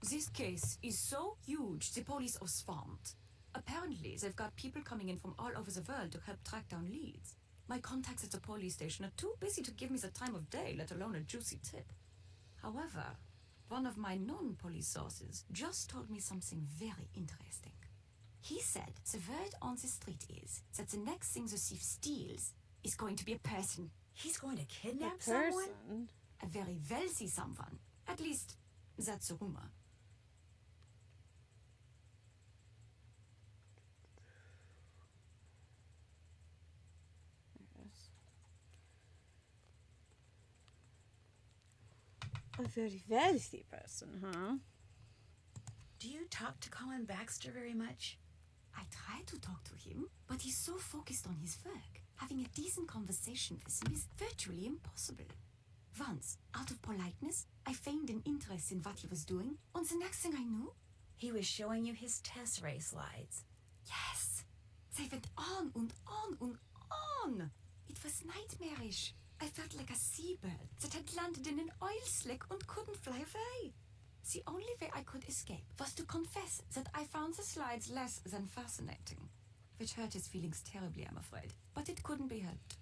This case is so huge, the police are swamped. Apparently, they've got people coming in from all over the world to help track down leads. My contacts at the police station are too busy to give me the time of day, let alone a juicy tip. However, one of my non-police sources just told me something very interesting. He said the word on the street is that the next thing the thief steals is going to be a person. He's going to kidnap A someone? person? A very wealthy someone. At least, that's the rumor. A very wealthy person, huh? Do you talk to Colin Baxter very much? I try to talk to him, but he's so focused on his work. Having a decent conversation with him is virtually impossible. Once, out of politeness, I feigned an interest in what he was doing, and the next thing I knew, He was showing you his test ray slides. yes, they went on and on and on. It was nightmarish. I felt like a seabird that had landed in an oil slick and couldn't fly away. The only way I could escape was to confess that I found the slides less than fascinating, which hurt his feelings terribly, I'm afraid, but it couldn't be helped.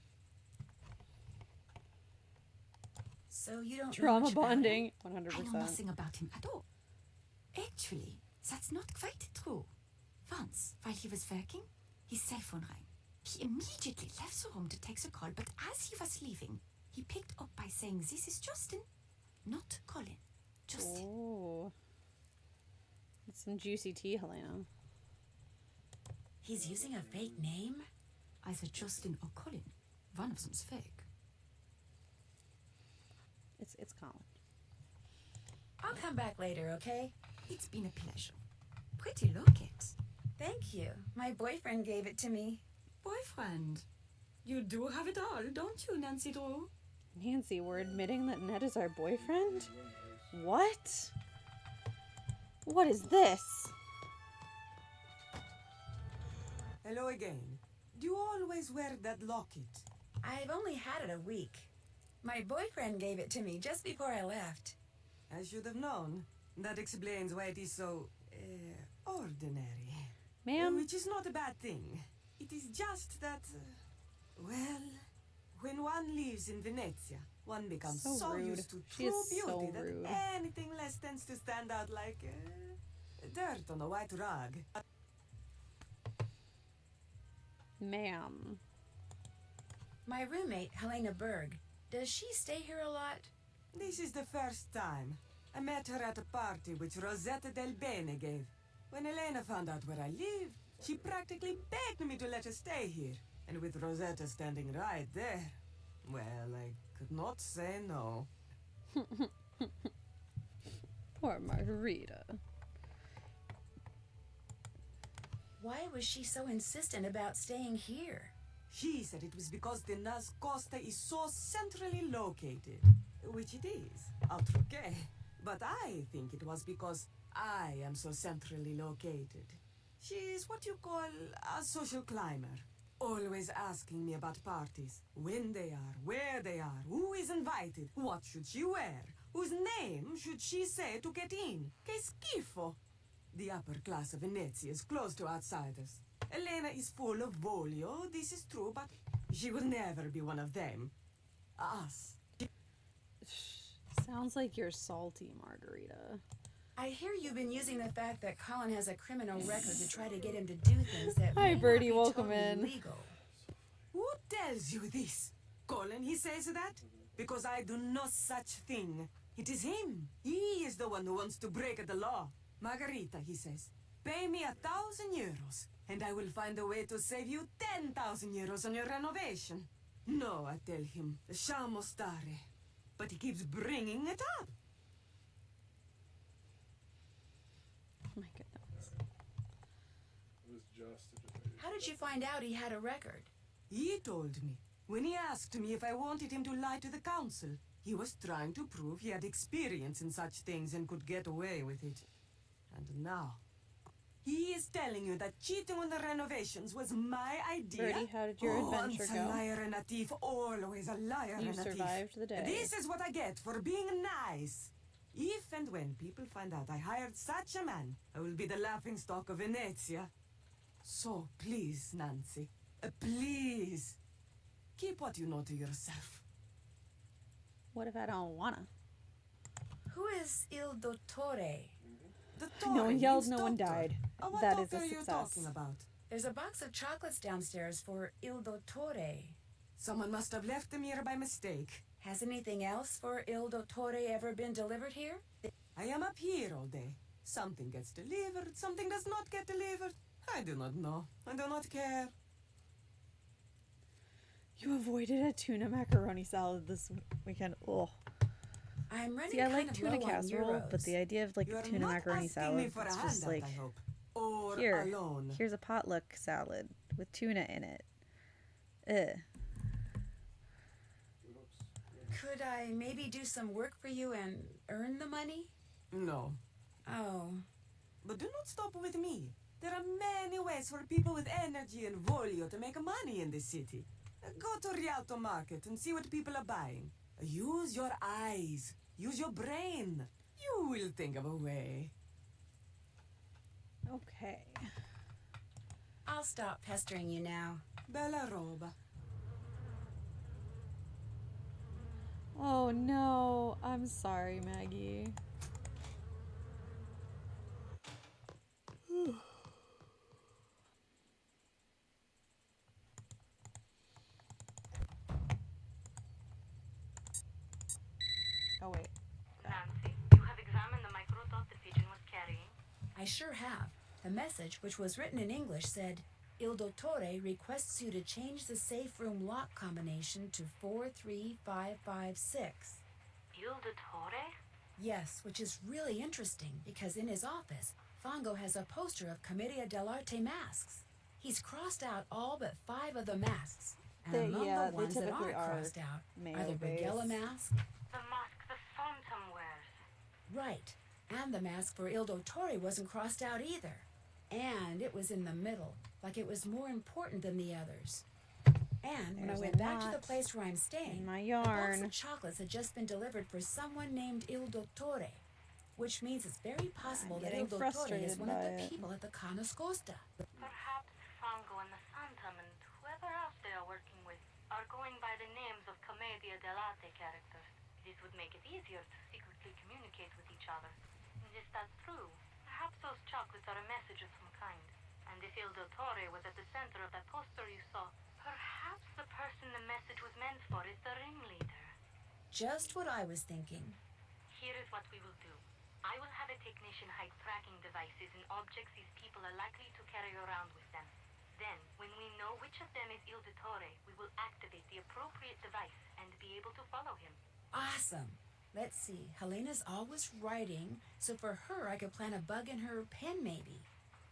So you don't know Trauma much about him? bonding, I know 100%. nothing about him at all. Actually, that's not quite true. Once, while he was working, his cell phone rang. He immediately left the room to take the call, but as he was leaving, he picked up by saying, "This is Justin, not Colin. Justin." Oh. That's some juicy tea, Helena. He's using a fake name? Either Justin or Colin. One of them's fake. It's Colin. I'll come back later, okay? It's been a pleasure. Pretty locket. Thank you. My boyfriend gave it to me. Boyfriend. You do have it all, don't you, Nancy Drew? Nancy, we're admitting that Ned is our boyfriend? What? What is this? Hello again. Do you always wear that locket? I've only had it a week. My boyfriend gave it to me just before I left. I should have known. That explains why it is so, ordinary. Ma'am? Which is not a bad thing. It is just that, well, when one lives in Venezia, one becomes So so rude. used to She true is so beauty that rude. anything less tends to stand out like dirt on a white rug. Ma'am. My roommate, Helena Berg, does she stay here a lot? This is the first time. I met her at a party which Rosetta Del Bene gave. When Elena found out where I lived, she practically begged me to let her stay here. And with Rosetta standing right there, well, I could not say no. Poor Margarita. Why was she so insistent about staying here? She said it was because the Nas Costa is so centrally located, which it is, altruque. But I think it was because I am so centrally located. She's what you call a social climber, always asking me about parties, when they are, where they are, who is invited, what should she wear, whose name should she say to get in. Che schifo! The upper class of Venezia is closed to outsiders. Elena is full of voglio, this is true, but she will never be one of them. Us. Sounds like you're salty, Margarita. I hear you've been using the fact that Colin has a criminal record to try to get him to do things that Hi, may not Birdie, be welcome totally in. legal. Who tells you this? Colin, he says that? Because I do no such thing. It is him. He is the one who wants to break the law. Margarita, he says, pay me 1,000 euros, and I will find a way to save you 10,000 euros on your renovation. No, I tell him, lasciamo stare. But he keeps bringing it up. Oh my goodness. It was just a debate. How did you find out he had a record? He told me. When he asked me if I wanted him to lie to the council, he was trying to prove he had experience in such things and could get away with it. And now, He is telling you that cheating on the renovations was my idea? Birdie, how did your adventure Once go? a liar and a thief, always a liar You and a thief. survived the day. This is what I get for being nice. If and when people find out I hired such a man, I will be the laughingstock of Venezia. So please, Nancy, please, keep what you know to yourself. What if I don't wanna? Who is Il Dottore? The No one yelled, means no one doctor. died. What That is doctor a are you success. talking about? There's a box of chocolates downstairs for Il Dottore. Someone must have left them here by mistake. Has anything else for Il Dottore ever been delivered here? I am up here all day. Something gets delivered, something does not get delivered. I do not know. I do not care. You avoided a tuna macaroni salad this weekend. Oh. I'm running See, I kind like of tuna low on casserole, euros. but the idea of like You a are tuna not macaroni asking salad, me for a it's just handout, like, I hope. Or here, alone. here's a potluck salad with tuna in it. Ugh. Could I maybe do some work for you and earn the money? No. Oh. But do not stop with me. There are many ways for people with energy and volio to make money in this city. Go to Rialto Market and see what people are buying. Use your eyes. Use your brain. You will think of a way. Okay. I'll stop pestering you now. Bella roba. Oh no, I'm sorry, Maggie. Oh wait. Nancy, you have examined the microdot the pigeon was carrying? I sure have. The message, which was written in English, said, Il Dottore requests you to change the safe room lock combination to 43556. Il Dottore? Yes, which is really interesting because in his office, Fongo has a poster of Commedia dell'arte masks. He's crossed out all but 5 of the masks. And among yeah, the ones they that typically aren't are crossed out are the male-based. Brigella mask, The mask the Phantom wears. right, and the mask for Il Dottore wasn't crossed out either. And it was in the middle, like it was more important than the others. And when There's I a went back to the knot place where I'm staying, in my a box yarn. of chocolates had just been delivered for someone named Il Dottore, which means it's very possible that Il getting Dottore is frustrated one of by the it. people at the Conoscosta. Perhaps Fango and the Phantom and whoever else they are working with are going by the names of Commedia dell'arte characters. This would make it easier to secretly communicate with each other. And is that true? Perhaps those chocolates are a message of some kind. And if Il Dottore was at the center of that poster you saw, perhaps the person the message was meant for is the ringleader. Just what I was thinking. Here is what we will do. I will have a technician hide tracking devices in objects these people are likely to carry around with them. Then, when we know which of them is Il Dottore, we will activate the appropriate device and be able to follow him. Awesome. Let's see. Helena's always writing, so for her I could plant a bug in her pen maybe.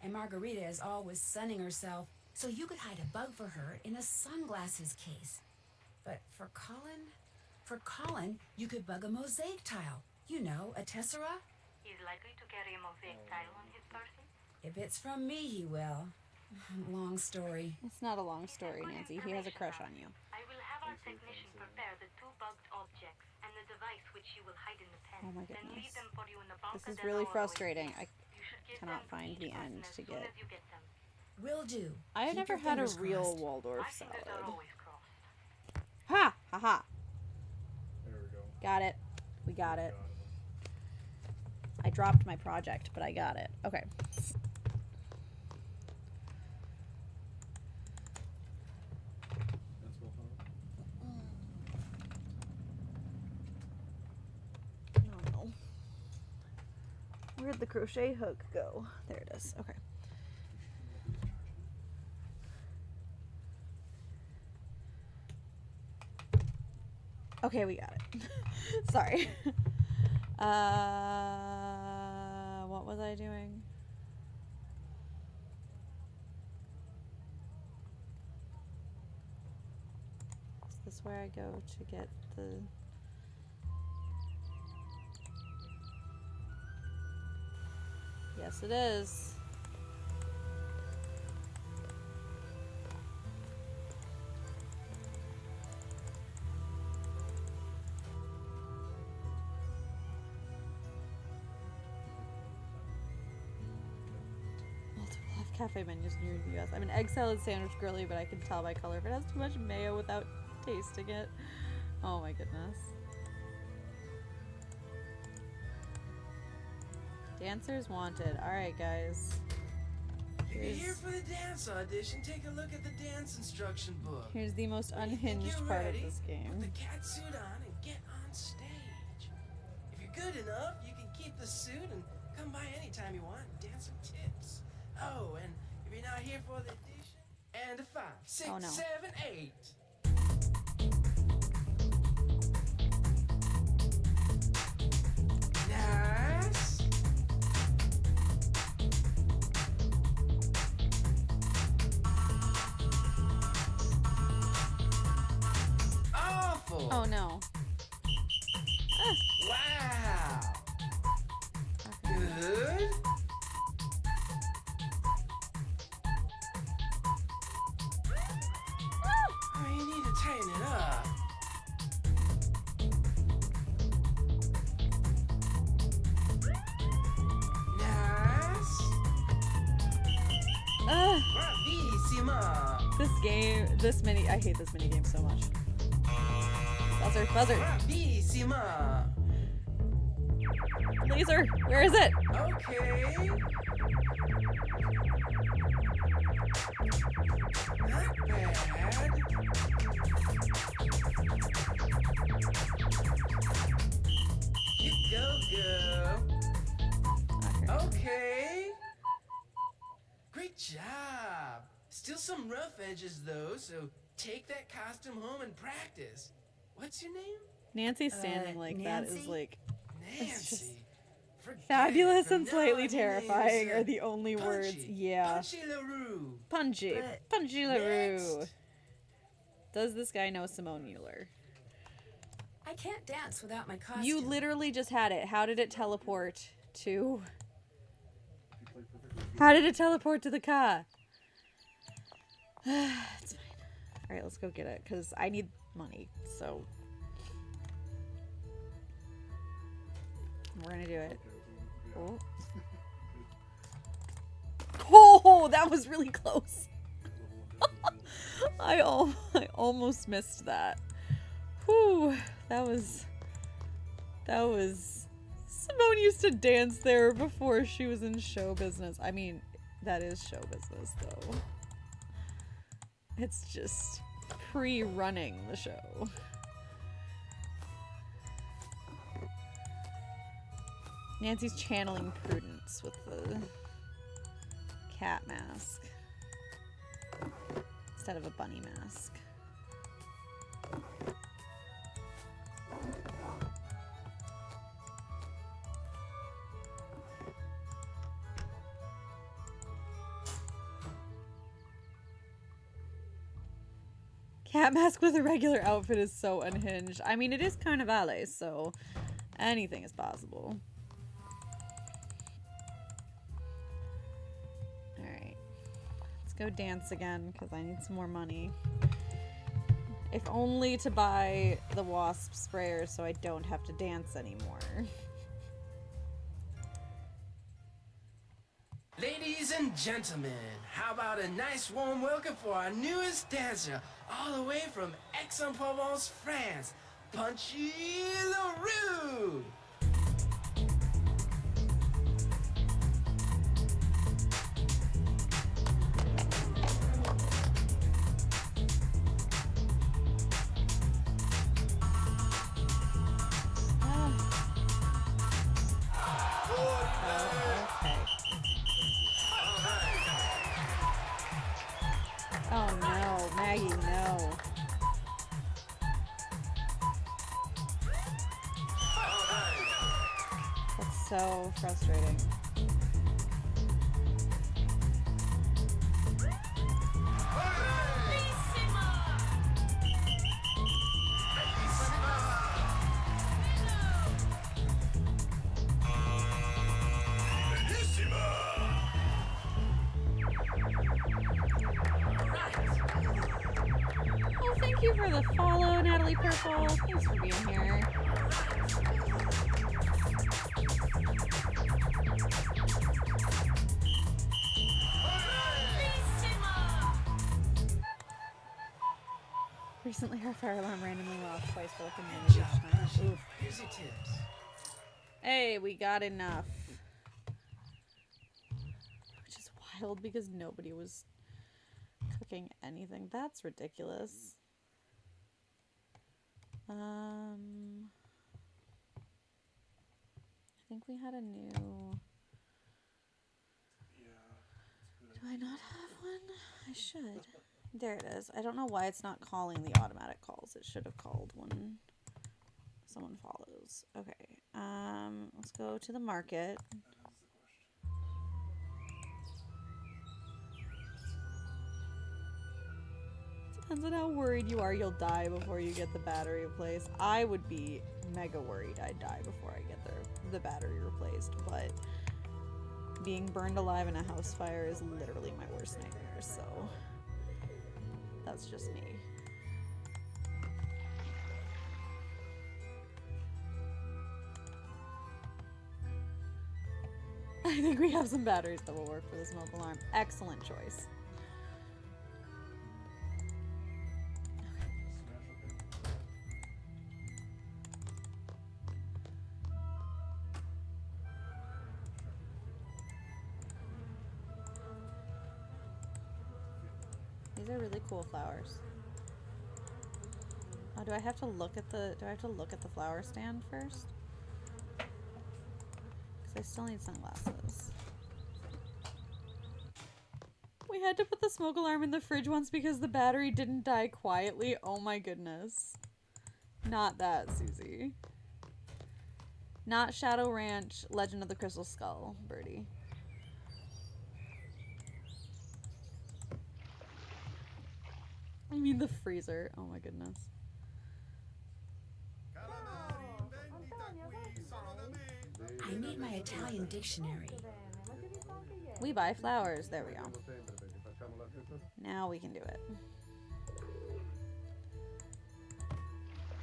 And Margarita is always sunning herself, so you could hide a bug for her in a sunglasses case. But for Colin, you could bug a mosaic tile. You know, a tessera. He is likely to carry a mosaic tile on his person. If it's from me, he will. Long story. It's not a long story, Nancy. He has a crush on you. I will have our technician prepare the 2 bugged objects and the device which you will hide in the pen. Oh my Then leave goodness. them for you in the Banca This is della really Oro frustrating. estate. I You should give cannot them find each the person end as to soon get. as you get them. Will do. I have Keep never your had a fingers real crossed. Waldorf My fingers are salad. always crossed. Ha! Ha ha! There we go. Got it. We got it. Got him. I dropped my project, but I got it. Okay. That's well thought. Oh no. Where'd the crochet hook go? There it is. Okay. Okay, we got it. Sorry. What was I doing? Is this where I go to get the... Yes, it is. cafe menus near the US. I'm an egg salad sandwich girly, but I can tell by color if it has too much mayo without tasting it. Oh my goodness. Dancers wanted. Alright, guys. You're here for the dance audition. Take a look at the dance instruction book. Here's the most When you think unhinged you're part of ready, this put game. the cat suit on and get on stage. If you're good enough, you can keep the suit and come by anytime you want and dance some tips. Oh, and if you're not here for the audition, and a 5, 6, Oh, no. 7, 8. Nice. Awful. Oh no. Wow. Good. Oh, you need to tighten it up. Nice. Bravissima. This game, I hate this mini game so much. Buzzer, buzzer. Bravissima. Laser, where is it? Okay. Not bad. You go, girl. Okay. Great job. Still some rough edges though, so take that costume home and practice. What's your name? Nancy standing like that is Nancy? like it's just Nancy. Forget fabulous it. From and now slightly on, your name terrifying is, are the only words. Punchy. Yeah. Punchy LaRue. Punchy. But Punchy LaRue. next. Does this guy know Simone Mueller? I can't dance without my costume. You literally just had it. How did it teleport to... How did it teleport to the car? It's fine. Alright, let's go get it, because I need money, so... We're gonna do it. Oh. Oh, that was really close. I almost missed that. Whew, that was... Simone used to dance there before she was in show business. I mean, that is show business, though. It's just pre-running the show. Nancy's channeling Prudence with the cat mask instead of a bunny mask. Cat mask with a regular outfit is so unhinged. I mean, it is Carnivale, so anything is possible. Alright. Let's go dance again, because I need some more money. If only to buy the wasp sprayer so I don't have to dance anymore. Ladies and gentlemen, how about a nice warm welcome for our newest dancer, all the way from Aix-en-Provence, France, Punchy LaRue! Oh no, Maggie, no. That's so frustrating. Oh, thank you for the follow, Natalie Purple. Thanks for being here. Recently, our fire alarm randomly went off twice for the Good community job, each time. Persian. Oof. Here's your tips. Hey, we got enough. Which is wild because nobody was cooking anything. That's ridiculous. I think we had a new... Do I not have one? I should. There it is. I don't know why it's not calling the automatic calls. It should have called when someone follows. Okay. Let's go to the market. Depends on how worried you are you'll die before you get the battery replaced. I would be mega worried I'd die before I get the battery replaced, but being burned alive in a house fire is literally my worst nightmare, so that's just me. I think we have some batteries that will work for the smoke alarm. Excellent choice. These are really cool flowers. Oh, do I have to look at the flower stand first? Because I still need sunglasses. We had to put the smoke alarm in the fridge once because the battery didn't die quietly. Oh my goodness. Not that, Susie. Not Shadow Ranch, Legend of the Crystal Skull, Birdie. I mean the freezer. Oh my goodness. I need my Italian dictionary. We buy flowers. There we go. Now we can do it.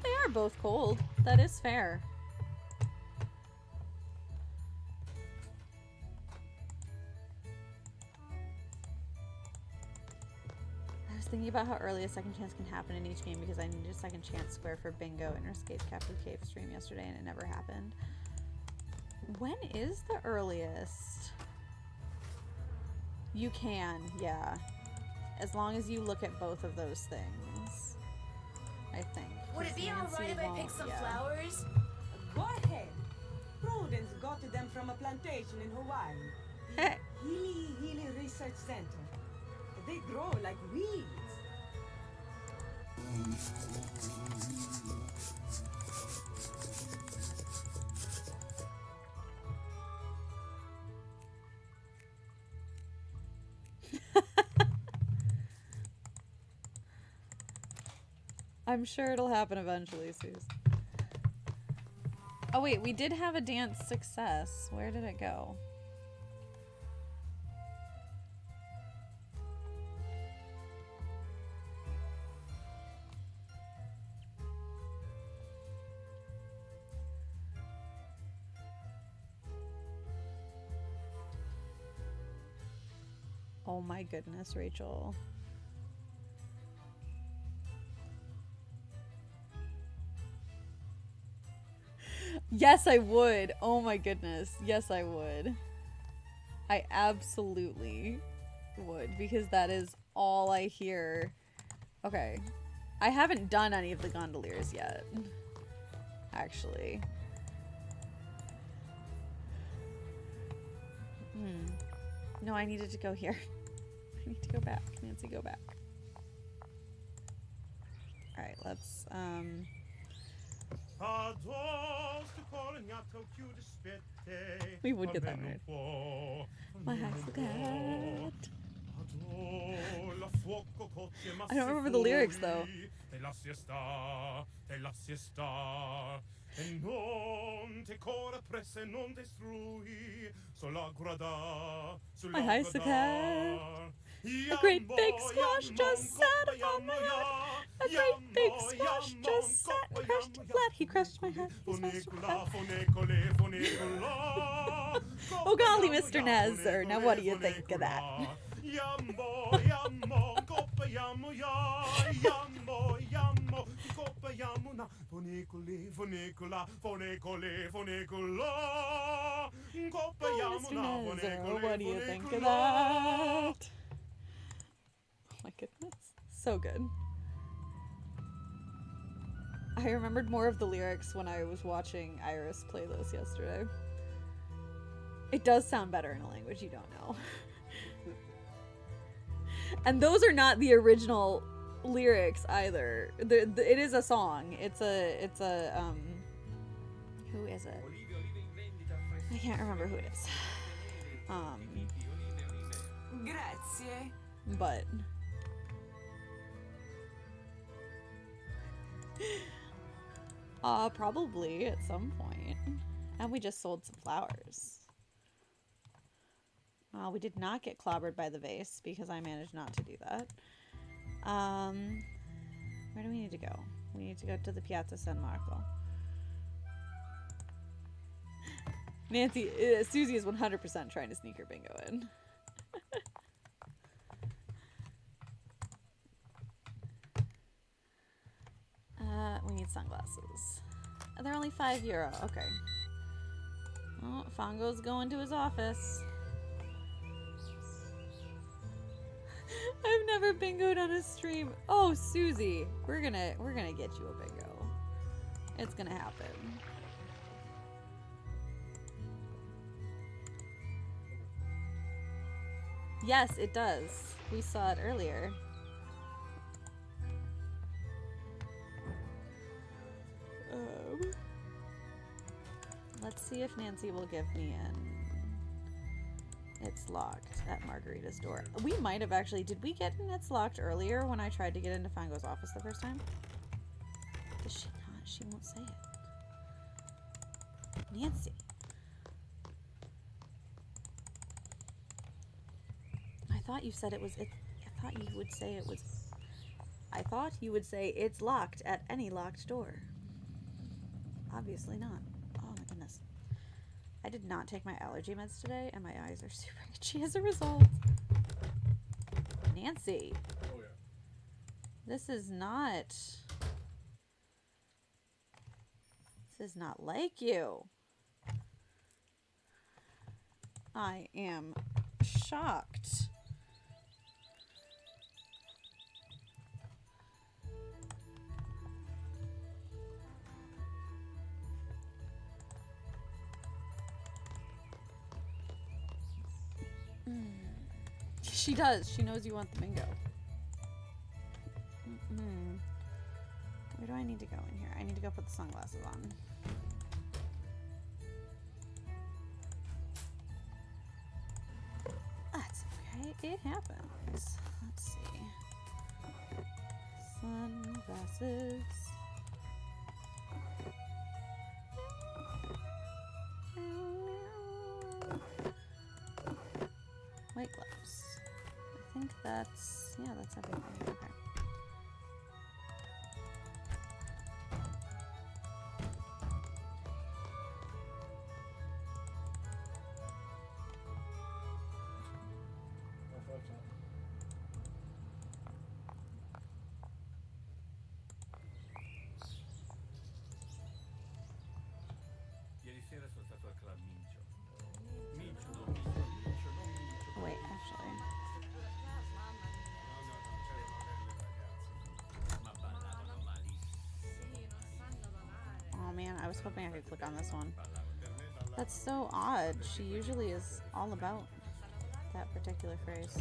They are both cold. That is fair. I was thinking about how early a second chance can happen in each game because I needed a second chance square for bingo in Escape Capital Cave stream yesterday and it never happened. When is the earliest? You can, yeah. As long as you look at both of those things, I think. Would it be alright if I picked some flowers? Go ahead. Prudence got them from a plantation in Hawaii. The Healy Research Center. They grow like weeds. I'm sure it'll happen eventually, Suze. Oh wait, we did have a dance success. Where did it go? Oh my goodness, Rachel. Yes, I would. Oh my goodness. Yes, I would. I absolutely would because that is all I hear. Okay. I haven't done any of the gondoliers yet. Actually. No, I needed to go here. I need to go back. Nancy, go back. Alright, let's, we would get that right. My heart's the cat. I don't remember the lyrics though. My heart's the cat. A great big squash just sat upon my heart. A great big squash just sat and crushed it flat. He crushed my heart. He's Mr. Flat. Oh golly, Mr. Nazar. Now what do you think of that? yamuna, funiculi, funicula, funiculi, funicula. Scopa Oh, Mr. yamuna, Nezzo, funiculi, what do you think of funicula. that? Oh my goodness. So good. I remembered more of the lyrics when I was watching Iris play this yesterday. It does sound better in a language you don't know. And those are not the original lyrics either. It is a song. It's a who is it? I can't remember who it is. Grazie. But probably at some point. And we just sold some flowers. We did not get clobbered by the vase because I managed not to do that. Where do we need to go? We need to go to the Piazza San Marco. Nancy, Susie is 100% trying to sneak her bingo in. We need sunglasses. They're only €5. Okay. Oh, Fongo's going to his office. I've never bingoed on a stream. Oh, Susie, we're gonna get you a bingo. It's gonna happen. Yes, it does. We saw it earlier. Let's see if Nancy will give me an... It's locked at Margarita's door. We might have actually... Did we get an It's Locked earlier when I tried to get into Fango's office the first time? Does she not? She won't say it. Nancy. I thought you said it was... I thought you would say it was... I thought you would say it's locked at any locked door. Obviously not. Oh my goodness. I did not take my allergy meds today, and my eyes are super itchy as a result. Nancy. Oh, yeah. This is not... This is not like you. I am shocked. She does. She knows you want the bingo. Where do I need to go in here? I need to go put the sunglasses on. That's okay. It happens. Let's see. Sunglasses. White gloves. I think that's... Yeah, that's everything. Okay. Wait, actually. Oh man, I was hoping I could click on this one. That's so odd. She usually is all about that particular phrase.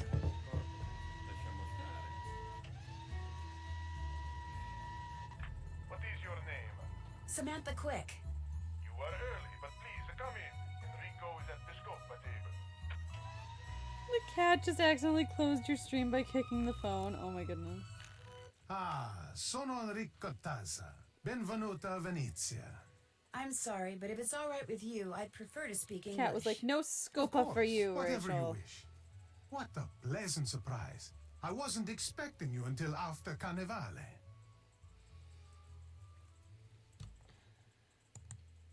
What is your name? Samantha Quick. You are early, but please come in. Enrico is at the Scopa table. The cat just accidentally closed your stream by kicking the phone. Oh my goodness. Ah, sono Enrico Tazza. Benvenuta a Venezia. I'm sorry, but if it's all right with you, I'd prefer to speak English. Cat was like, no Scopa for you, whatever Rachel. you wish. What a pleasant surprise. I wasn't expecting you until after Carnevale.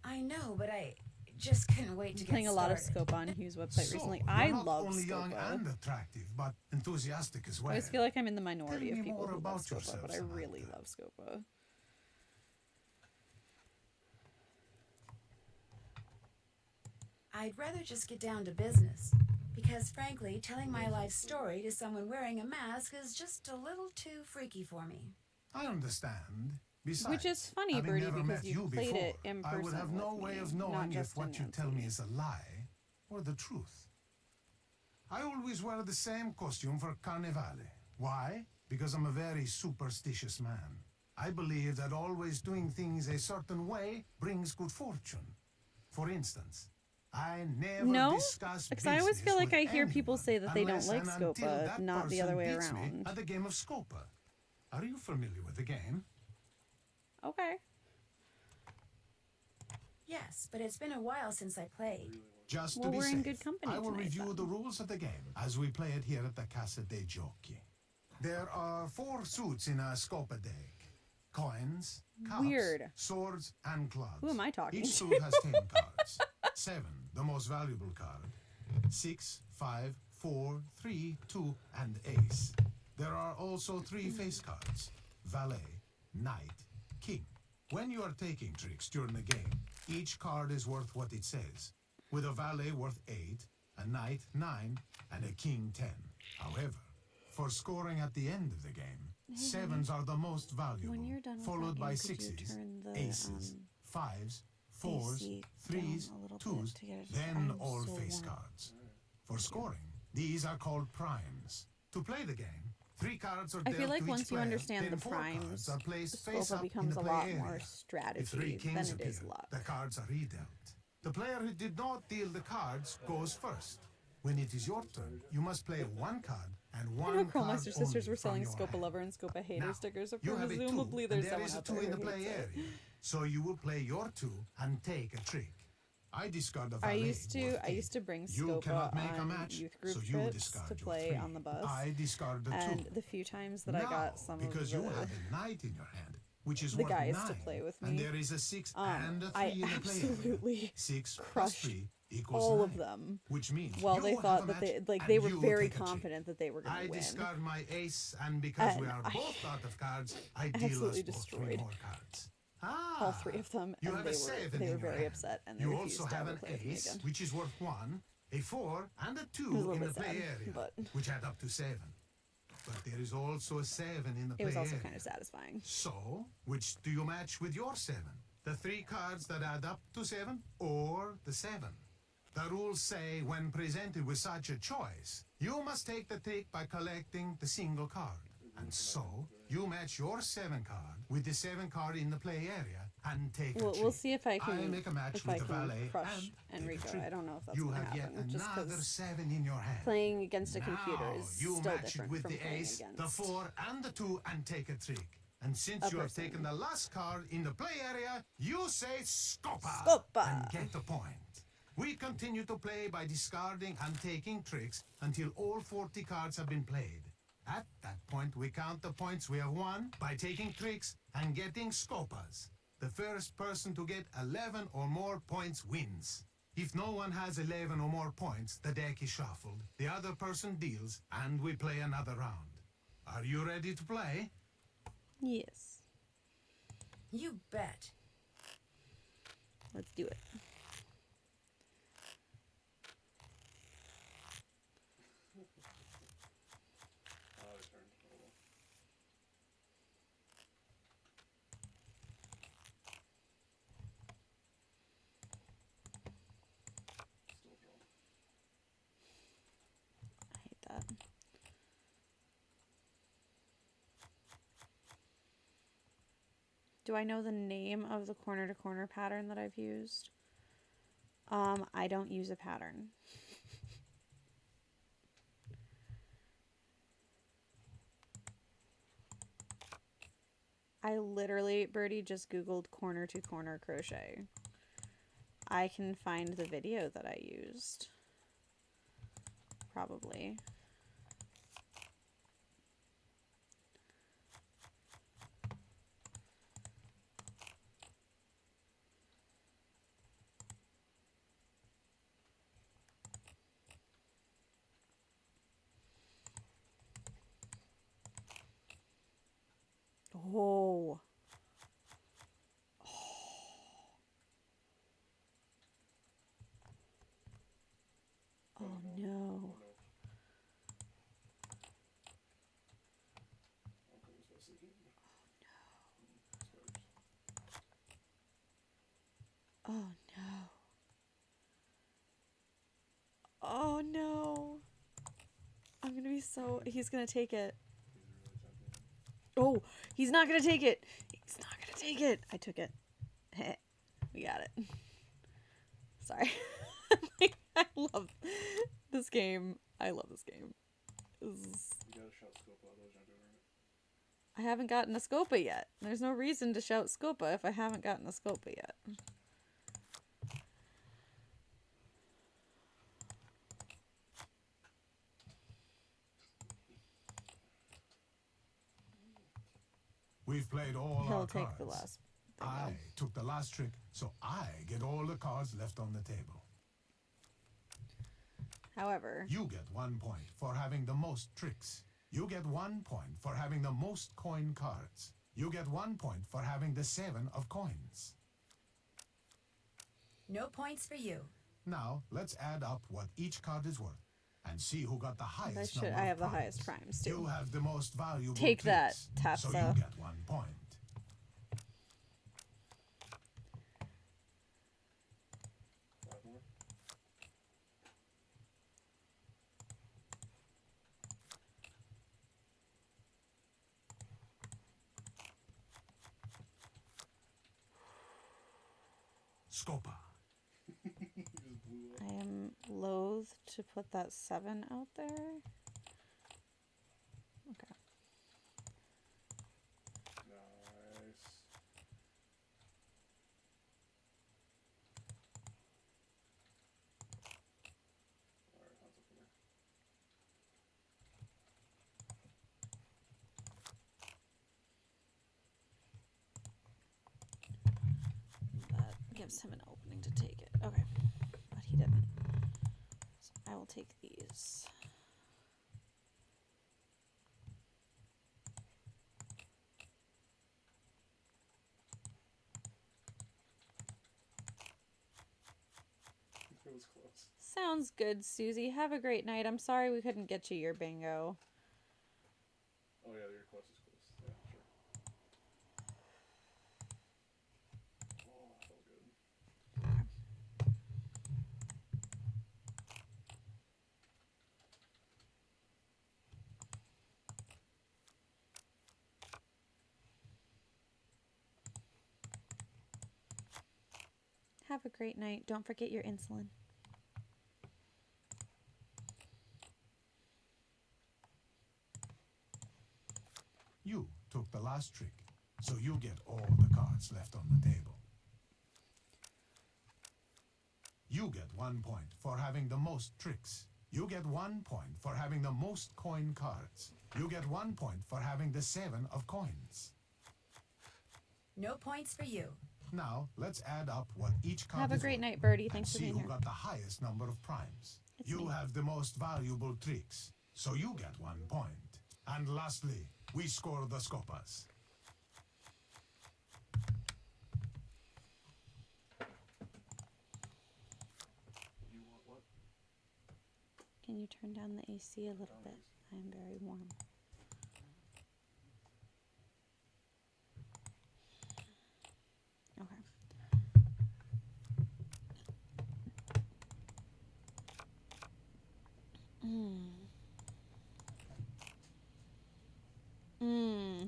I know, but I just couldn't wait to get Playing a lot of started. Scopa on Hugh's website So, recently. you're I not love only young Scopa. and attractive, but enthusiastic as I well. always feel like I'm in the minority Tell of me people more who love about Scopa, yourself, but I really Samantha. love Scopa. I'd rather just get down to business. Because frankly, telling my life story to someone wearing a mask is just a little too freaky for me. I understand. Besides, Which is funny, having Birdie, never because met you you played before, it in I would person have no with way me, of not knowing just if what in you tell me Nancy. is a lie or the truth. I always wear the same costume for Carnevale. Why? Because I'm a very superstitious man. I believe that always doing things a certain way brings good fortune. For instance, I never discuss because I always business feel like with I hear people anyone say that they don't unless like and until Scopa, that not the person other way beats me around. at the game of Scopa. Are you familiar with the game? Okay. Yes, but it's been a while since I played. Just Well, to be we're safe, in good company I will tonight, review then. the rules of the game as we play it here at the Casa dei Giochi. There are 4 suits in a Scopa deck. Coins, cups, Weird. swords, and clubs. Who am I talking Each to? suit has 10 cards. 7, the most valuable card. 6, 5, 4, 3, 2, and ace. There are also 3 face cards. Valet, knight, king. When you are taking tricks during the game, each card is worth what it says, with a valet worth 8, a knight 9, and a king 10. However, for scoring at the end of the game, 7s are the most valuable, When you're done with followed that by game, could you 6s, turn the, aces, 5s, 4s, AC 3s, down a little 2s, bit to get it- then I'm all so face warm. cards. For scoring, these are called primes. To play the game, 3 cards are I dealt feel like to once each you player, understand then the 4 primes, cards are placed face Scopa up in becomes the a play lot area. more If 3 strategy kings than it is appear, luck. the cards are redealt. The player who did not deal the cards goes first. When it is your turn, you must play 1 card and 1 I know card Curlmeister Sisters only were from selling your Scopa hand. Lover and Scopa Hater Now, stickers, so you have a 2, presumably and there's there someone is a out 2 there in the who play hates it. area. So you will play your 2 and take a trick. I discard a I valet used worth to bring 8. You Scopa cannot make a on match, youth group so you trips discard to your play 3. on the bus. I discard the 2. And the few times that I Now, got some of because the, you have a knight in your hand, which is the worth guys 9, to play with me, and there is a 6 and a 3 I in the play area. absolutely 6 plus crushed 3 equals all 9, of them. which means Well, you they have thought a that match they and were you very take a trick. confident that they were going I to win. discard my ace, and because we And are I both out of cards, I deal us absolutely both 3 destroyed more cards. all 3 of them, You and have they a 7 were in your very hand. upset, and they You refused also to have ever an play with me ace, again. which is worth 1, a 4, and a It was 2 a little in the bit play sad, area, but which add up to 7. But there is also a 7 in the play it was also area. kind of satisfying. So, which do you match with your 7? The 3 cards that add up to 7 or the 7? The rules say when presented with such a choice, you must take the trick by collecting the single card. And so, you match your 7 card with the 7 card in the play area and take a trick. We'll see if I can make a match if with I the can valet crush and Enrico. take a trick. I don't know if that's You going to have yet happen, just another because 7 in your hand. playing against a computer Now is you still match it different with from the playing ace, against the 4, and the 2 and take a trick. And since a you have person. taken the last card in the play area, you say Scopa, Scopa. and get the point. We continue to play by discarding and taking tricks until all 40 cards have been played. At that point, we count the points we have won by taking tricks and getting Scopas. The first person to get 11 or more points wins. If no one has 11 or more points, the deck is shuffled. The other person deals, and we play another round. Are you ready to play? Yes. You bet. Let's do it. I hate that. Do I know the name of the corner to corner pattern that I've used? I don't use a pattern. I literally, Birdie, just Googled corner to corner crochet. I can find the video that I used. Probably. Oh. Oh no. Oh no. I'm gonna be so... He's gonna take it. Oh, he's not gonna take it. He's not gonna take it. I took it. We got it. Sorry. I love this game. I love this game. You gotta shout Scopa, otherwise you're not doing it. I haven't gotten a Scopa yet. There's no reason to shout Scopa if I haven't gotten a Scopa yet. We've played all He'll our take cards. the last. I took the last trick, so I get all the cards left on the table. However, You get 1 point for having the most tricks. You get 1 point for having the most coin cards. You get 1 point for having the 7 of coins. No points for you. Now, let's add up what each card is worth and see who got the highest number I of have the primes. highest primes too. You have the most valuable Take that, tricks, so you Tazza. get 1 point. Scopa. I am loath to put that 7 out there. Okay. Nice. Alright, that's it for me. That gives him an opening to take it. Okay. But he didn't. So I will take these. It was close. Sounds good, Susie. Have a great night. I'm sorry we couldn't get you your bingo. Oh yeah, your close is close. Yeah, sure. Oh, that felt good. Have a great night. Don't forget your insulin. You took the last trick, so you get all the cards left on the table. You get 1 point for having the most tricks. You get 1 point for having the most coin cards. You get 1 point for having the 7 of coins. No points for you. Now, let's add up what each card Have a is great worth night, Birdie. and Thanks for see being who here. got the highest number of primes. It's You me. have the most valuable tricks, so you get 1 point. And lastly, we score the Scopas. You want what? Can you turn down the AC a little bit? I am very warm. Okay.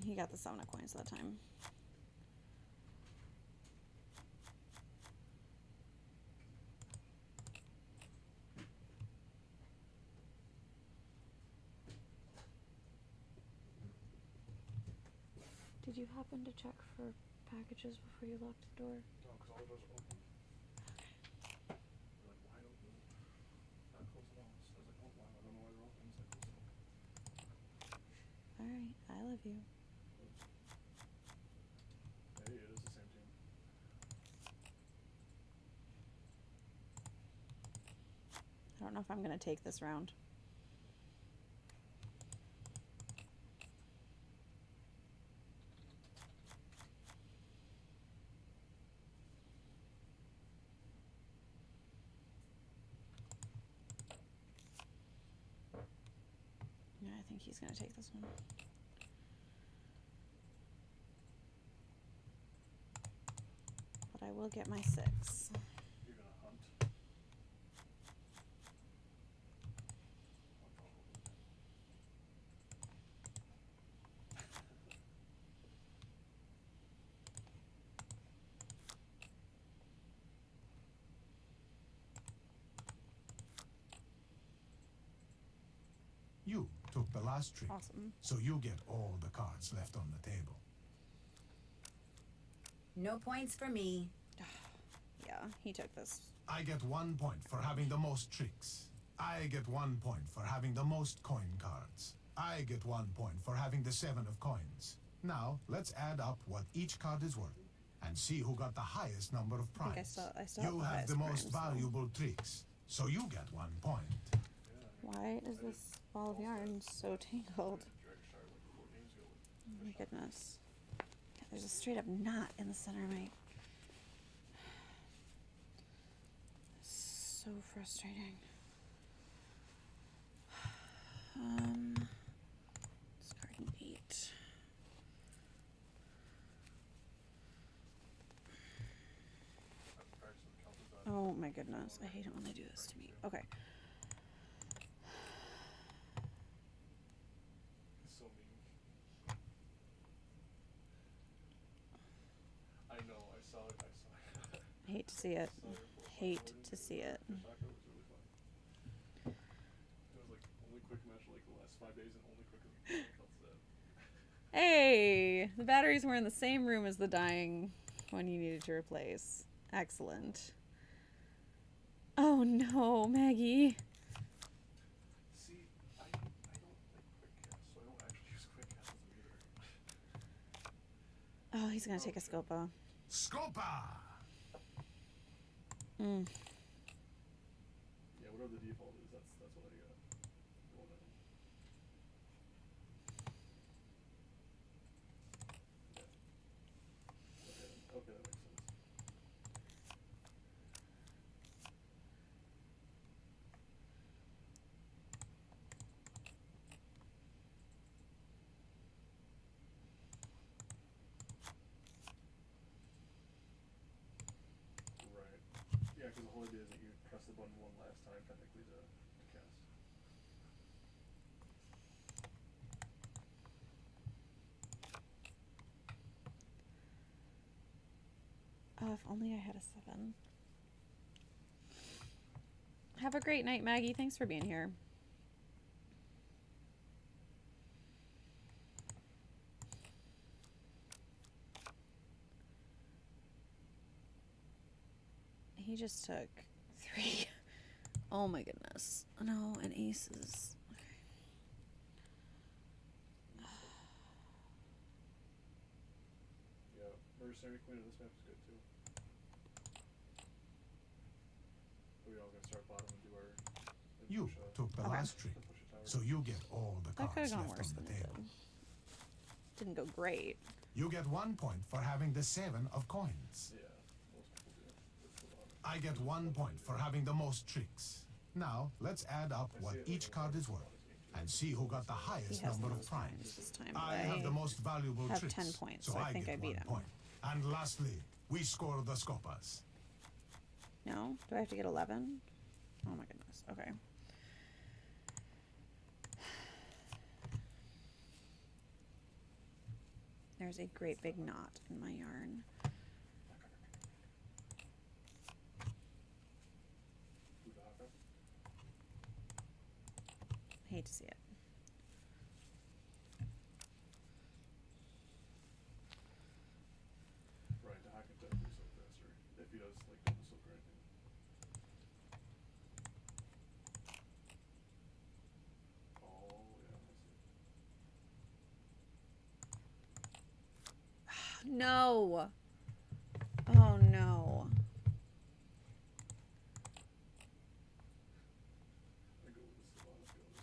He got the 7 of coins that time. Did you happen to check for packages before you locked the door? No, because all the doors are open. They're like wide open. Not closed at all. So I was like, oh wow, I don't know why they're open. It's like closed at all. Alright, I love you. Hey, it is the same team. I don't know if I'm going to take this round. Yeah, I think he's going to take this one. But I I will get my 6. You're gonna hunt. You took the last trick, Awesome. so you get all the cards left on the table. No points for me. Yeah, he took this. I get 1 point for having the most tricks. I get 1 point for having the most coin cards. I get 1 point for having the 7 of coins. Now, let's add up what each card is worth and see who got the highest number of I think primes. I still You have the most valuable tricks, so you get 1 point. Why is this ball of yarn so tangled? Oh my goodness. Yeah, there's a straight up knot in the center of my... So frustrating. Discard an 8. Oh my goodness. I hate it when they do this to me. Okay. It's so mean. I know, I saw it. I hate to see it. Hate to see it. It was really fun. It was like only quick match like the last 5 days and only quick as else said. Hey! The batteries were in the same room as the dying one you needed to replace. Excellent. Oh no, Maggie. See, I don't like quick casts, so I don't actually use quick casts either. Oh, he's gonna take a Scopa. Scopa! Mm. Yeah, whatever the default is, that's what I got. Going down. Yeah. Okay, that makes sense. Right. Yeah, because the whole idea is that you press the button one last time, technically, to cast. Oh, if only I had a 7. Have a great night, Maggie. Thanks for being here. He just took 3. Oh my goodness. No, and aces. Okay. Yeah, Mercenary Queen of this map is good too. Are we all gonna start bottom and do our... and You push a- took the Okay. last trick, push a tower? so you get all the That could have cards gone left worse on than the it table. did. Didn't go great. You get 1 point for having the 7 of coins. Yeah, most people do. That's the bottom. I get 1 point for having the most tricks. Now, let's add up what each card is worth and see who got the He highest has the number of most primes primes. this time. I have the most valuable have tricks, 10 points, so so I I think get I beat 1 him. point. And lastly, we score the Scopas. No? Do I have to get 11? Oh my goodness. Okay. There's a great big knot in my yarn. Do the Haka? I hate to see it. Right, the Haka definitely so faster. If he does like double silk or anything. Oh yeah, I see. No. Oh no. I go with the Sylvanas goes.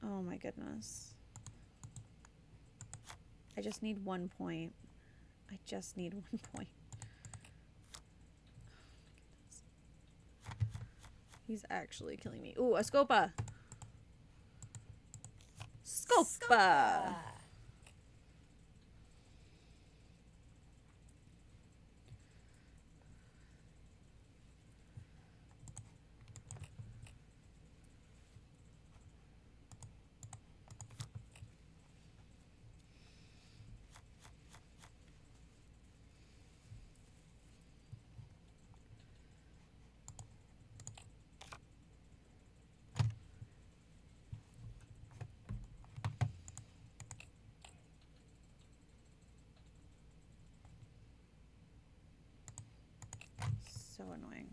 Oh my goodness. I just need 1 point. I just need 1 point. He's actually killing me. Ooh, a Scopa. Scopa. So annoying.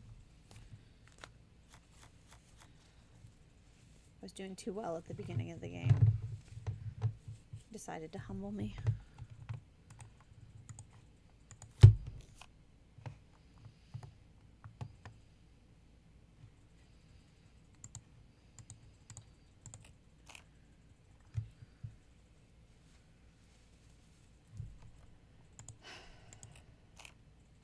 I was doing too well at the beginning of the game. Decided to humble me.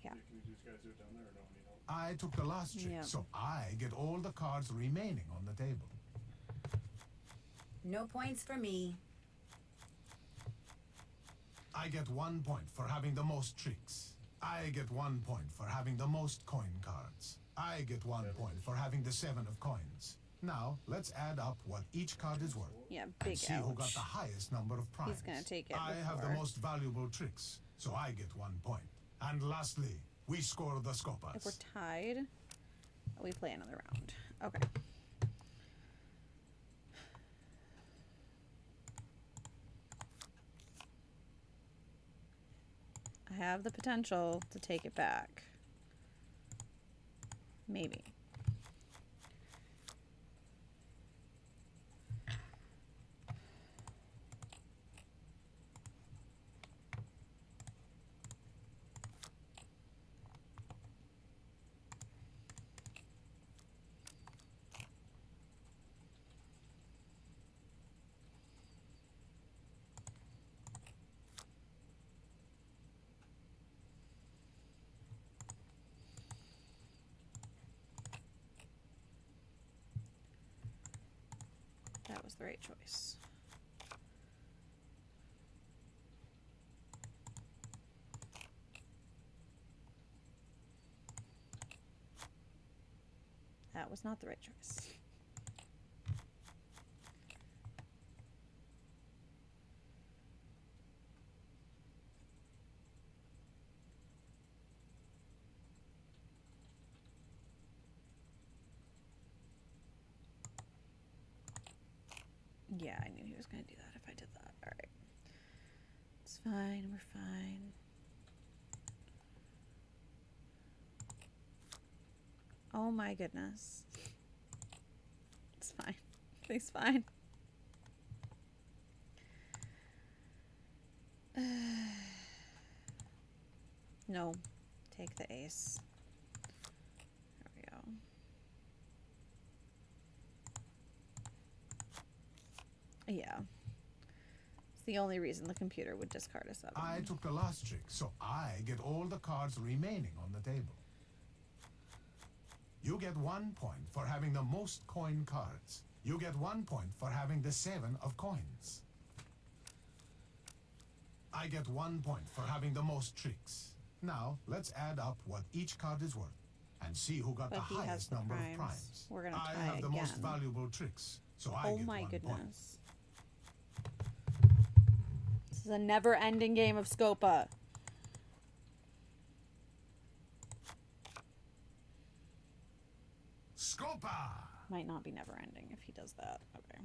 Yeah. Can you just guys do it down there or no? Need help? I took the last trick, Yeah. so I get all the cards remaining on the table. No points for me. I get 1 point for having the most tricks. I get 1 point for having the most coin cards. I get 1 point for having the 7 of coins. Now, let's add up what each card is worth. Yeah, And big see who got ouch. the highest number of primes. He's gonna take it I have the before. most valuable tricks, so I get 1 point. And lastly, we score the Scopas. If we're tied, we play another round. Okay. I have the potential to take it back. Maybe. That was the right choice. That was not the right choice. Yeah, I knew he was going to do that if I did that. All right. It's fine. We're fine. Oh my goodness. It's fine. It's fine. No. Take the ace. There we go. Yeah. It's the only reason the computer would discard a 7. I took the last trick, so I get all the cards remaining on the table. You get 1 point for having the most coin cards. You get 1 point for having the 7 of coins. I get 1 point for having the most tricks. Now, let's add up what each card is worth and see who got But the he has highest the number primes. of primes. We're gonna I try have the most again. valuable tricks, so I Oh get my 1 point. goodness. This is a never-ending game of Scopa. Scopa! Might not be never-ending if he does that. Okay.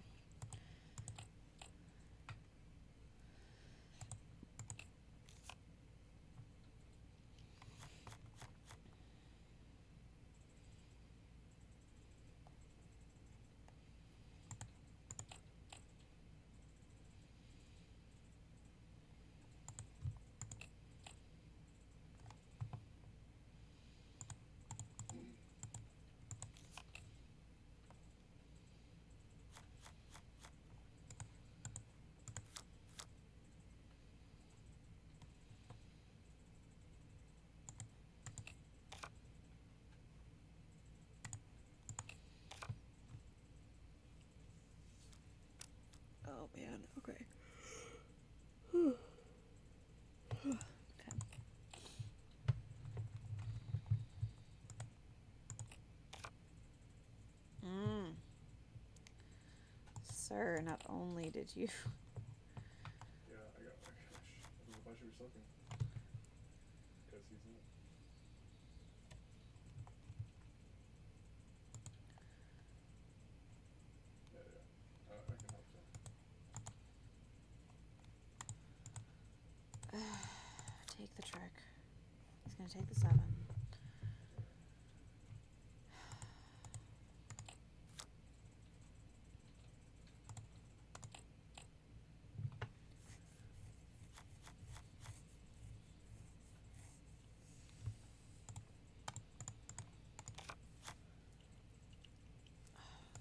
Oh man. Okay. Okay. Sir, not only did you Yeah, I got my gosh. I don't know if I should be soaking. Because he's not. Yeah. I can help too. take the trick. He's gonna take the 7.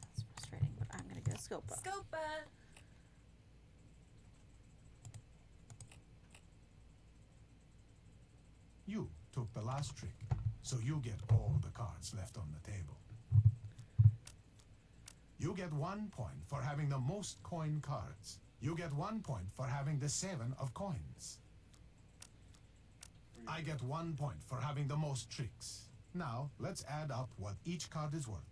That's frustrating, but I'm gonna go Scopa. Scopa! You took the last trick, so you get all the cards left on the table. You get 1 point for having the most coin cards. You get 1 point for having the 7 of coins. I get 1 point for having the most tricks. Now, let's add up what each card is worth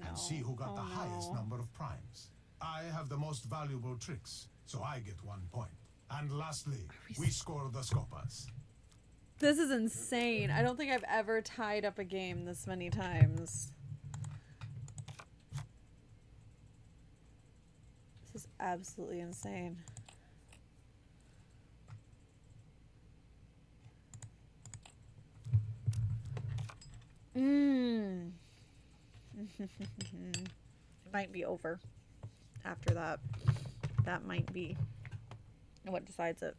and see who got the highest number of primes. I have the most valuable tricks, so I get 1 point. And lastly, we score the Scopas. This is insane. I don't think I've ever tied up a game this many times. This is absolutely insane. It might be over after that. That might be what decides it.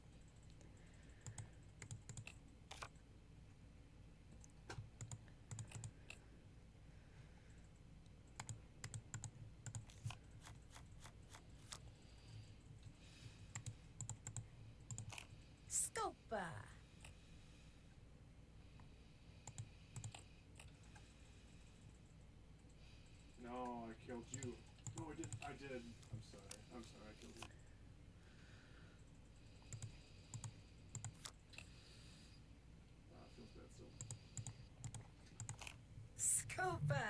Scopa! No, I killed you. No, I did. I did. I'm sorry. I'm sorry. I killed you. Feels bad still. Scopa!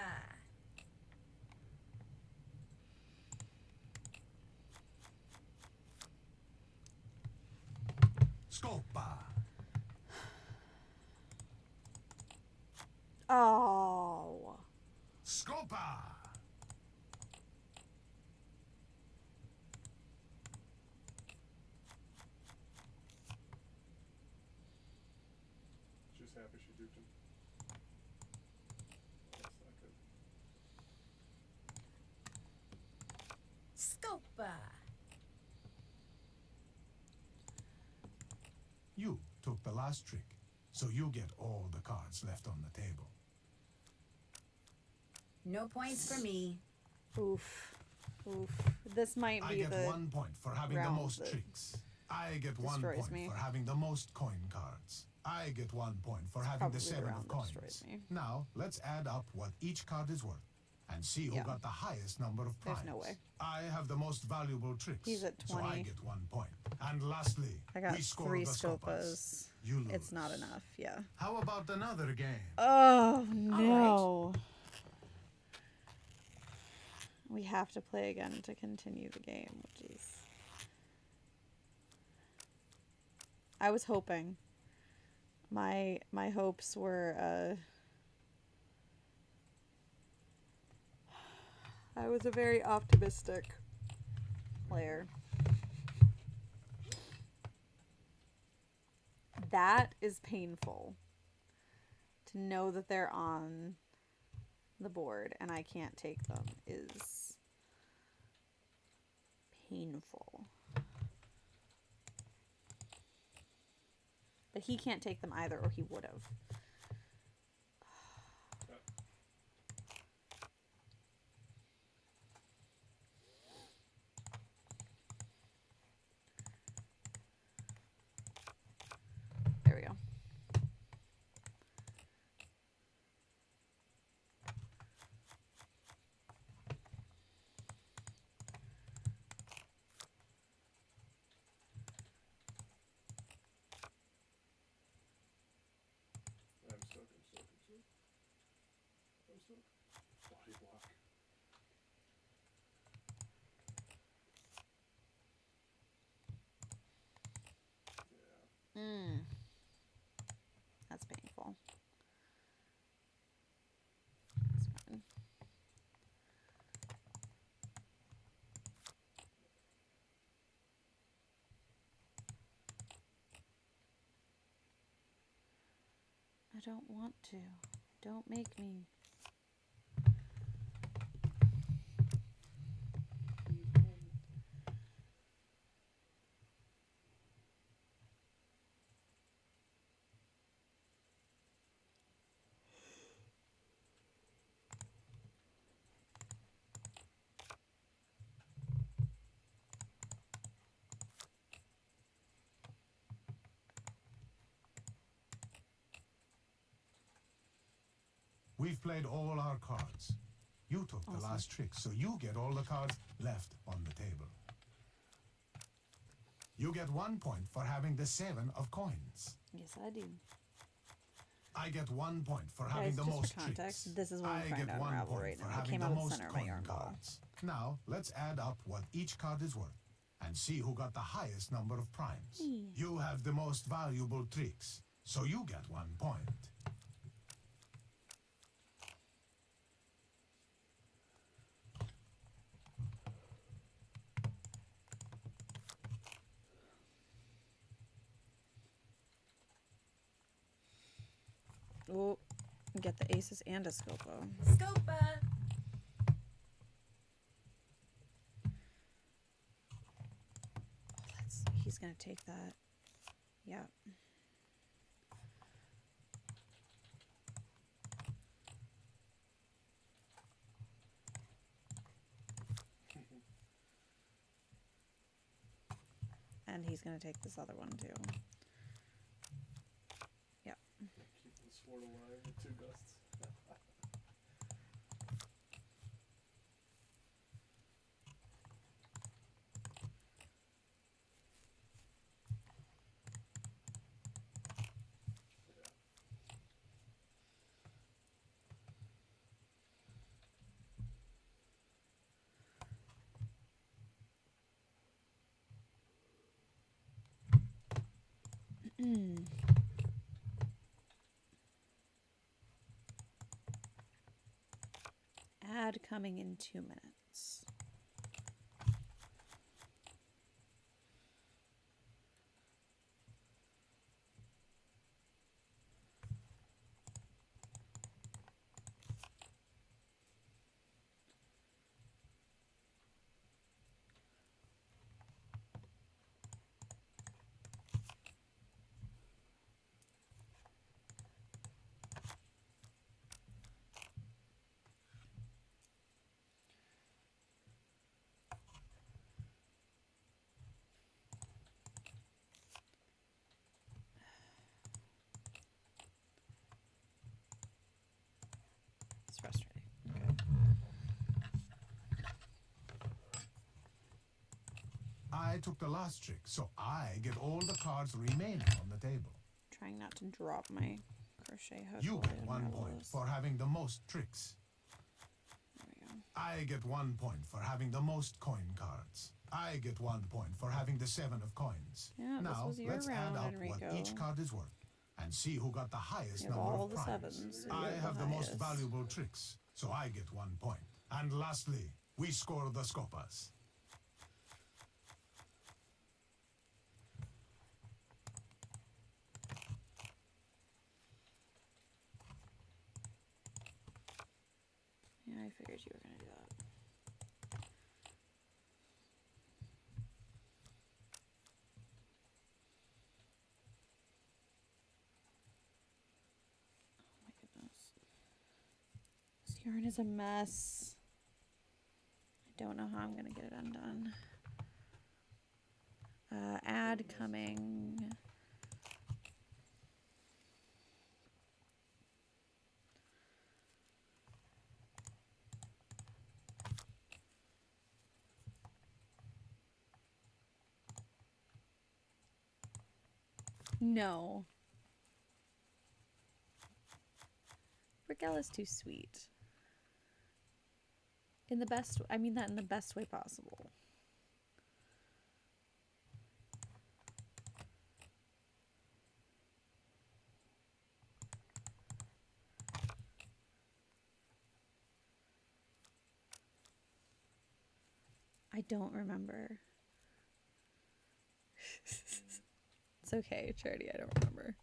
Scopa. Oh. Scopa. She's happy she duped him. Oh, that's not good. Scopa! You took the last trick, so you get all the cards left on the table. No points for me. Oof. Oof. This might be I get the 1 point for having the round most that tricks. I get 1 destroys point me. for having the most coin cards. I get 1 point for having probably the the 7 round of that coins. destroys me. Now, let's add up what each card is worth and see who Yeah. got the highest number of primes. There's no way. I have the most valuable tricks, He's at so I 20. get 1 point. And lastly, I got we score 3 the Scopas. Scopas. You lose. It's not enough, yeah. How about another game? Oh, no. We have to play again to continue the game, which is... I was hoping. My hopes were, I was a very optimistic player. That is painful. To know that they're on the board and I can't take them is painful. But he can't take them either, or he would have. There we go. don't want to. Don't make me. We've played all our cards. You took the last trick, so you get all the cards left on the table. You get 1 point for having the 7 of coins. Yes, I do. I get 1 point for having Guys, the just most for context, tricks. this is what I'm I trying get to 1 unravel point right for now. It having came the out of the most center of my coin yarn ball. cards. Now, let's add up what each card is worth and see who got the highest number of primes. You have the most valuable tricks, so you get 1 point. Oh, get the aces and a Scopa. Scopa! Oh, he's gonna take that. Yeah. And he's gonna take this other one too. Yep. Keep the sword alive with 2 gusts. Ad coming in 2 minutes. It's frustrating. Okay. I took the last trick, so I get all the cards remaining on the table. Trying not to drop my crochet hook. You while get I 1 unravel point this. for having the most tricks. There we go. I get 1 point for having the most coin cards. I get 1 point for having the 7 of coins. Yeah, this now, was your let's round, add up Enrico. what each card is worth and see who got the highest You have number all of the primes. sevens, so I you're have the most highest. valuable tricks, so I get 1 point. And lastly, we score the Scopas. Yeah, I figured you were gonna do that. Oh my goodness. This yarn is a mess. I don't know how I'm gonna get it undone. Ad coming. No. Brigelle's too sweet. In the best, I mean that in the best way possible. I don't remember. It's okay, Charity, I don't remember.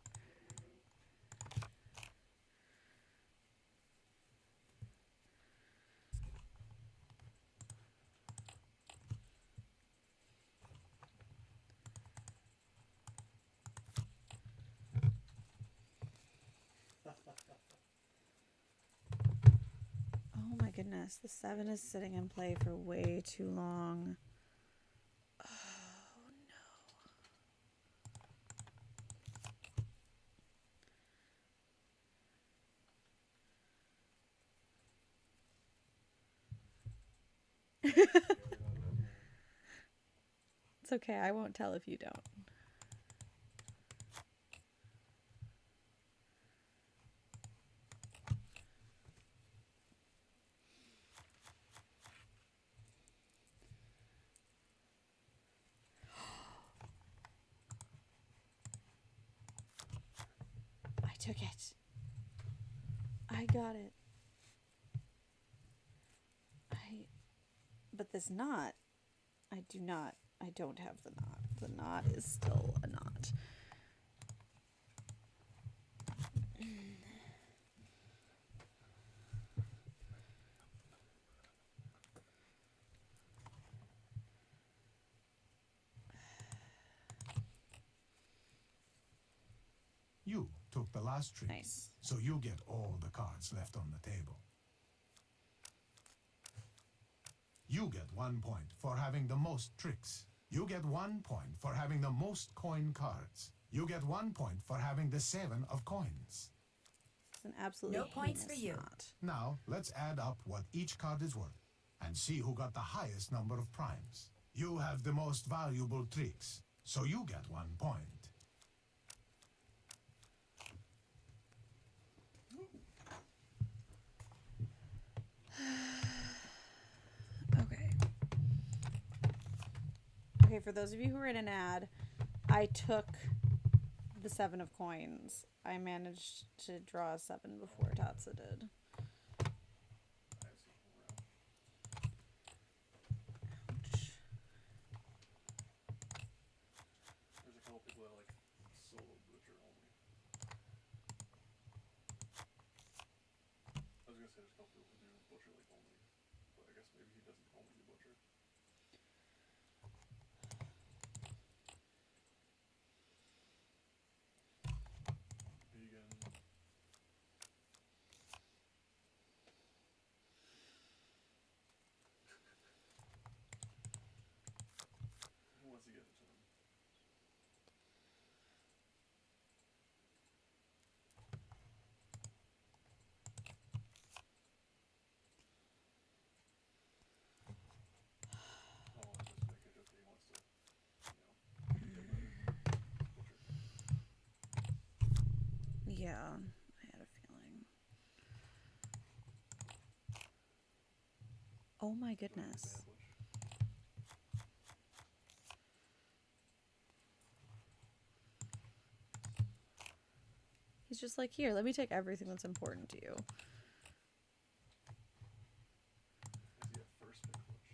goodness. The 7 is sitting in play for way too long. Oh, no. It's okay. I won't tell if you don't. I took it. I got it. But this knot, I don't have the knot. The knot is still a knot. You took the last trick. Nice. So you get all the cards left on the table. You get 1 point for having the most tricks. You get 1 point for having the most coin cards. You get 1 point for having the 7 of coins. It's an absolutely No points for you. knot. Now, let's add up what each card is worth and see who got the highest number of primes. You have the most valuable tricks, so you get 1 point. Okay, for those of you who are in an ad, I took the 7 of coins. I managed to draw a 7 before Tazza did. Ouch. There's a couple people that like solo butcher only. I was gonna say there's a couple people who do butcher like only, but I guess maybe he doesn't only do butcher. Vegan. Who wants to give it to him? Oh, I'll just make a joke that he wants to, get rid of butcher. Yeah, I had a feeling. Oh my goodness. He's just like, here, let me take everything that's important to you. Is he a first pick butch?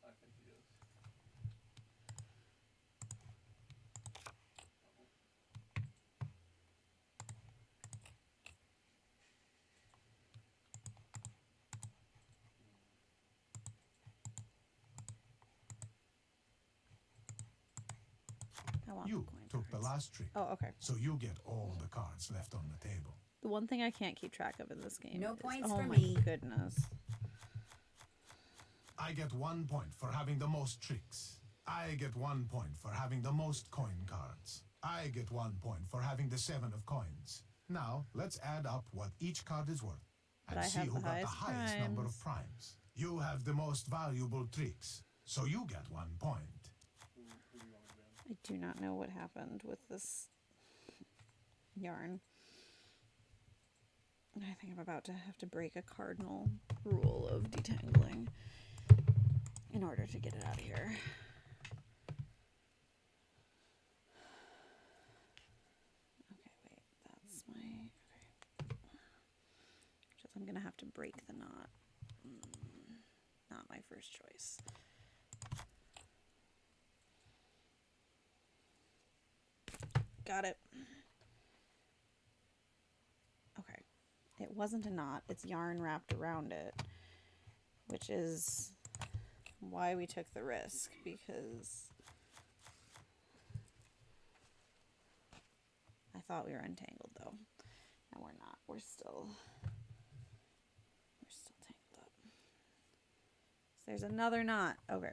I think he is. I want You the coin took the cards. last trick. Oh, okay. So you get all the cards left on the table. The one thing I can't keep track of in this game No is, points oh for my me. goodness. I get 1 point for having the most tricks. I get 1 point for having the most coin cards. I get 1 point for having the 7 of coins. Now, let's add up what each card is worth But and I see have who the got the highest highest number of primes. primes. You have the most valuable tricks, so you get 1 point. Who do you want to ban? I do not know what happened with this yarn. I think I'm about to have to break a cardinal rule of detangling in order to get it out of here. Okay, wait, that's my... Okay. Just, I'm going to have to break the knot. Not my first choice. Got it. Okay. It wasn't a knot. It's yarn wrapped around it, which is why we took the risk, because I thought we were untangled, though. And we're not. We're still tangled up. So there's another knot. Okay.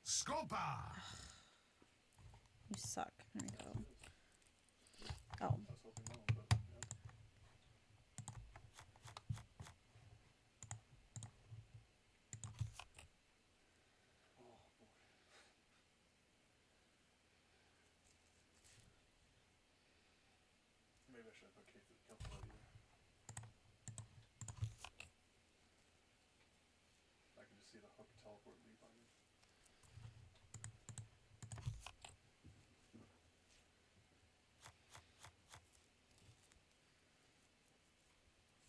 Scopa! You suck. There we go. Oh. I was hoping no, but yeah. Oh boy. Maybe I should have put calculator. I can just see the hook teleport leap on me.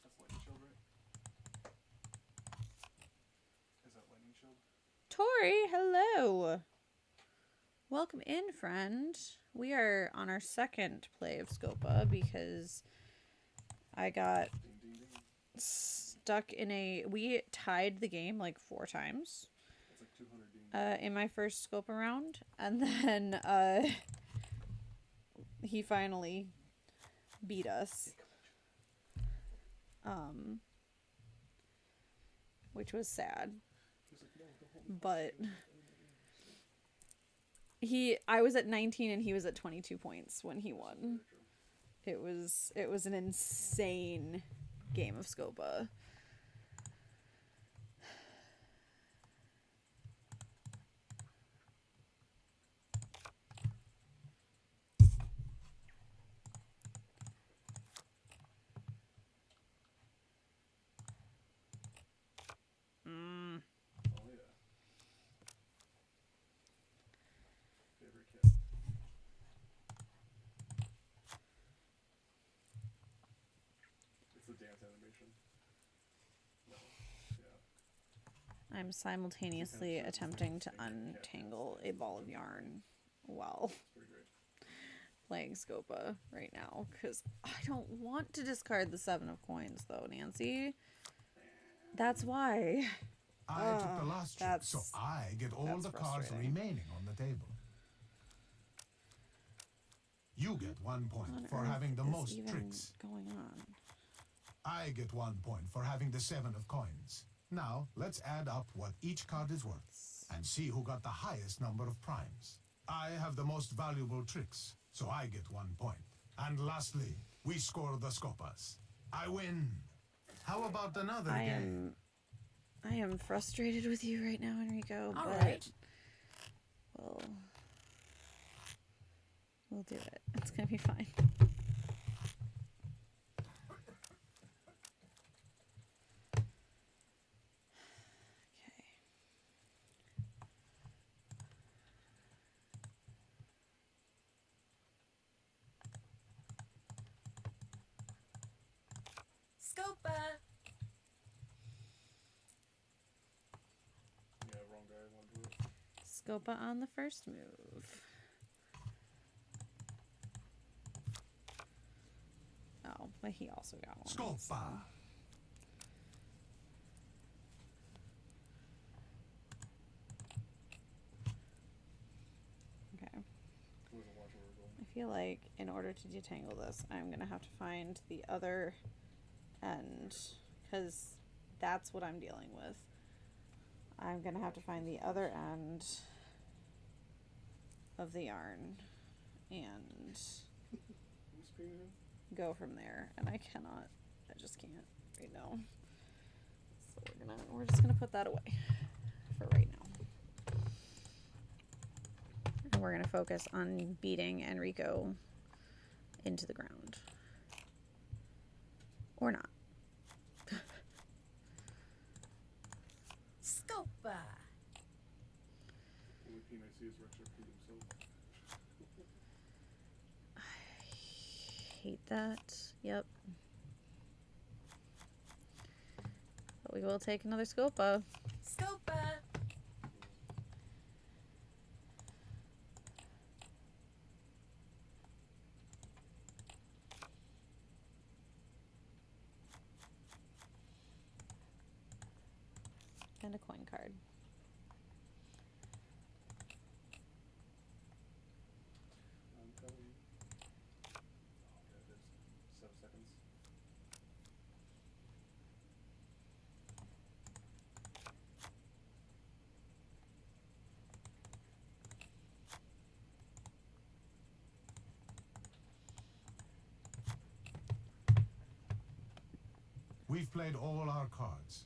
That's lightning shield, right? Is that lightning shield? Tori, hello. Welcome in, friend. We are on our second play of Scopa because I got stuck in a... We tied the game like 4 times. That's like 200 in my first Scopa round. And then he finally beat us. Which was sad. But... I was at 19 and he was at 22 points when he won. It was an insane game of Scopa. Oh yeah. Favorite kid. It's the dance animation. No. Yeah. I'm simultaneously attempting to untangle a ball of yarn while playing Scopa right now because I don't want to discard the 7 of coins though, Nancy. That's why. I took the last trick, so I get all the cards remaining on the table. You get 1 point for having the most tricks. Going on. I get 1 point for having the 7 of coins. Now, let's add up what each card is worth and see who got the highest number of primes. I have the most valuable tricks, so I get 1 point. And lastly, we score the Scopas. I win. How about another game? I am frustrated with you right now, Enrico. All but right. We'll do it. It's gonna be fine. Scopa. Yeah, wrong guy. I want to do it. Scopa on the first move. Oh, but he also got one. Scopa. Okay. Wasn't watching where we're going. I feel like in order to detangle this, I'm gonna have to find the other end because that's what I'm dealing with. I'm gonna have to find the other end of the yarn and go from there, and I just can't right now. So we're just gonna put that away for right now, and we're gonna focus on beating Enrico into the ground, or not. Scopa. Only team I see is Rex or Pete himself. I hate that. Yep. But we will take another Scopa. Scopa. and a coin card. I'm coming. Oh, there it is. 7 seconds. We've played all our cards.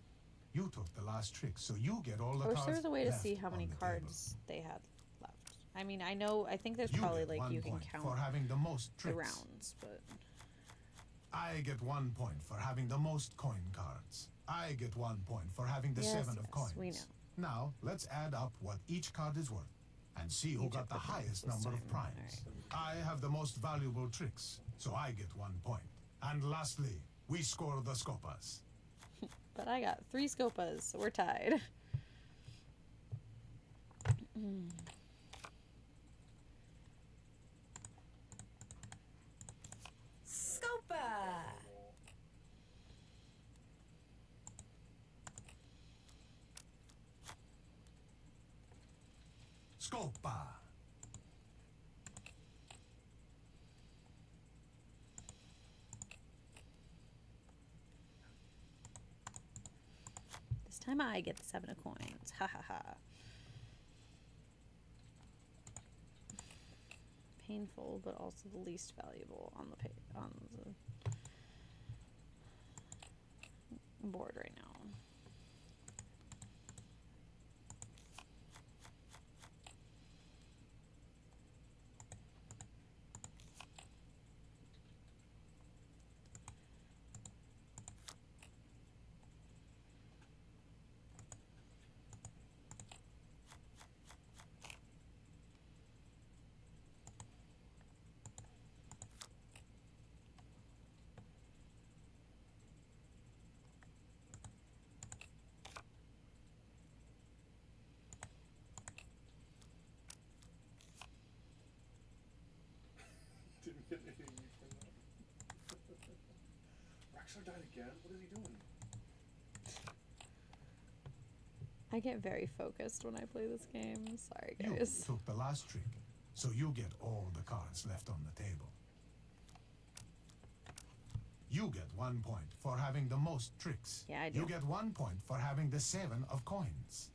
You took the last trick, so you get all the I wish cards there was a way to left see how on many the cards they had left. I mean, I think there's table. You probably get like 1 you can point count for having the most the tricks. rounds, but I get 1 point for having the most coin cards. I get 1 point for having the Yes, 7 of yes, coins. we know. Now, let's add up what each card is worth and see who You got took the the points highest this number of time. primes. I have the most valuable tricks, so I get 1 point. And lastly, we score the Scopas. but I got 3 Scopas, so we're tied. Scopa! Scopa. This time I get the 7 of coins. Ha ha ha. Painful, but also the least valuable on the board right now. Didn't get anything from that. Rexler died again? What is he doing? I get very focused when I play this game. Sorry, You guys. took the last trick, so you get all the cards left on the table. You get 1 point for having the most tricks. Yeah, I do. You get 1 point for having the 7 of coins.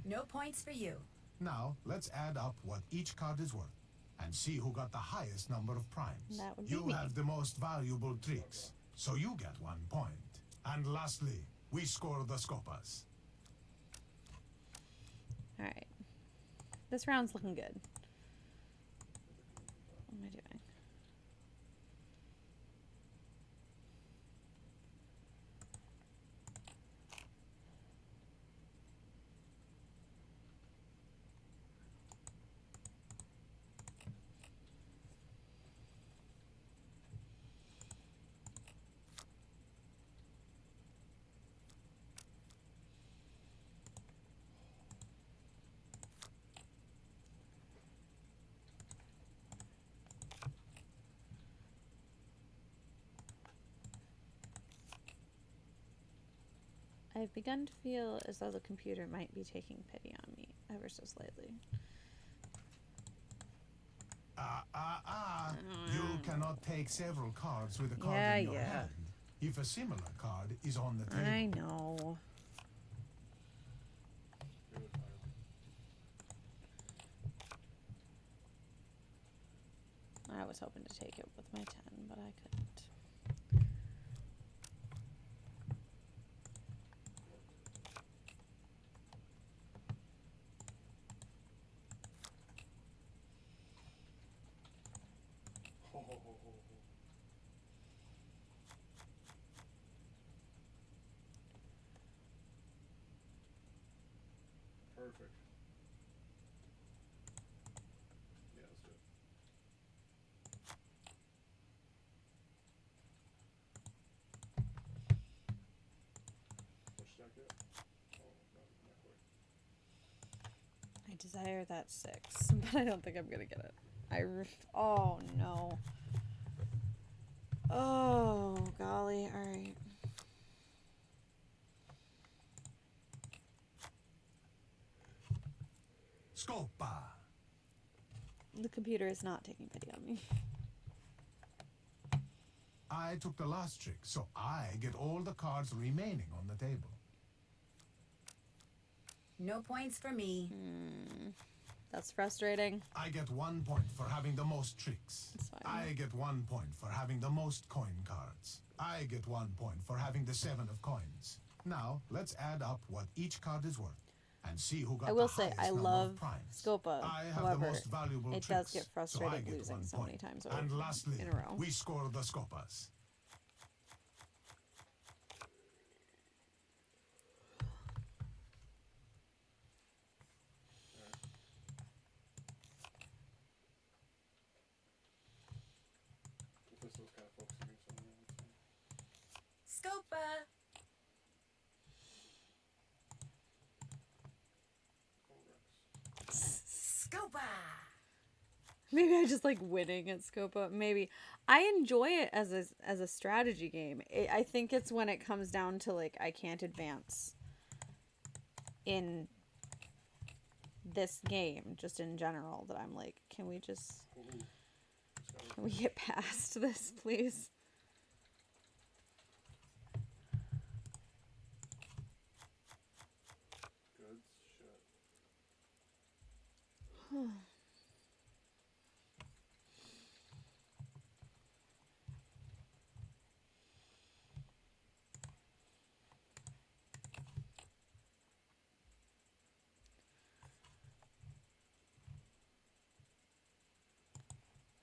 No points for you. Now, let's add up what each card is worth and see who got the highest number of primes. That would be You me. have the most valuable tricks, so you get 1 point. And lastly, we score the Scopas. All right. This round's looking good. What am I doing? I've begun to feel as though the computer might be taking pity on me ever so slightly. You cannot take several cards with a card in your hand if a similar card is on the table. I know. I was hoping to take it with my 10, but I couldn't. Perfect. Yeah, let's do it. What should I get? Oh, not quite. I desire that 6, but I don't think I'm gonna get it. Oh no. Oh golly, alright. Scopa. The computer is not taking pity on me. I took the last trick, so I get all the cards remaining on the table. No points for me. That's frustrating. I get 1 point for having the most tricks. That's fine. I get 1 point for having the most coin cards. I get 1 point for having the 7 of coins. Now, let's add up what each card is worth and see who got I will the say, highest I number love of primes. Scopa. I have However, the most valuable it tricks, does get so I frustrating get losing 1 so many point. times And lastly, in a row. we score the Scopas. This was kind of focusing me on something else. Scopa! Scopa! Maybe I just like winning at Scopa. Maybe I enjoy it as a strategy game. I think it's when it comes down to like I can't advance in this game, just in general, that I'm like, can we get past this, please? Good shit.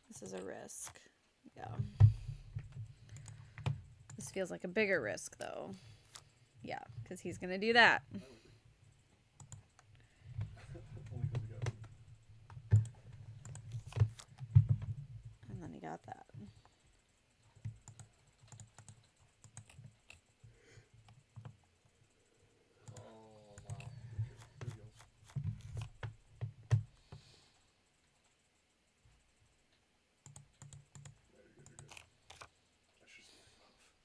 This is a risk. Yeah. This feels like a bigger risk, though. Yeah, because he's going to do that. Only because you got And then he got that. Oh, wow. Good deals. Yeah, you're good, you're good. I should slack off.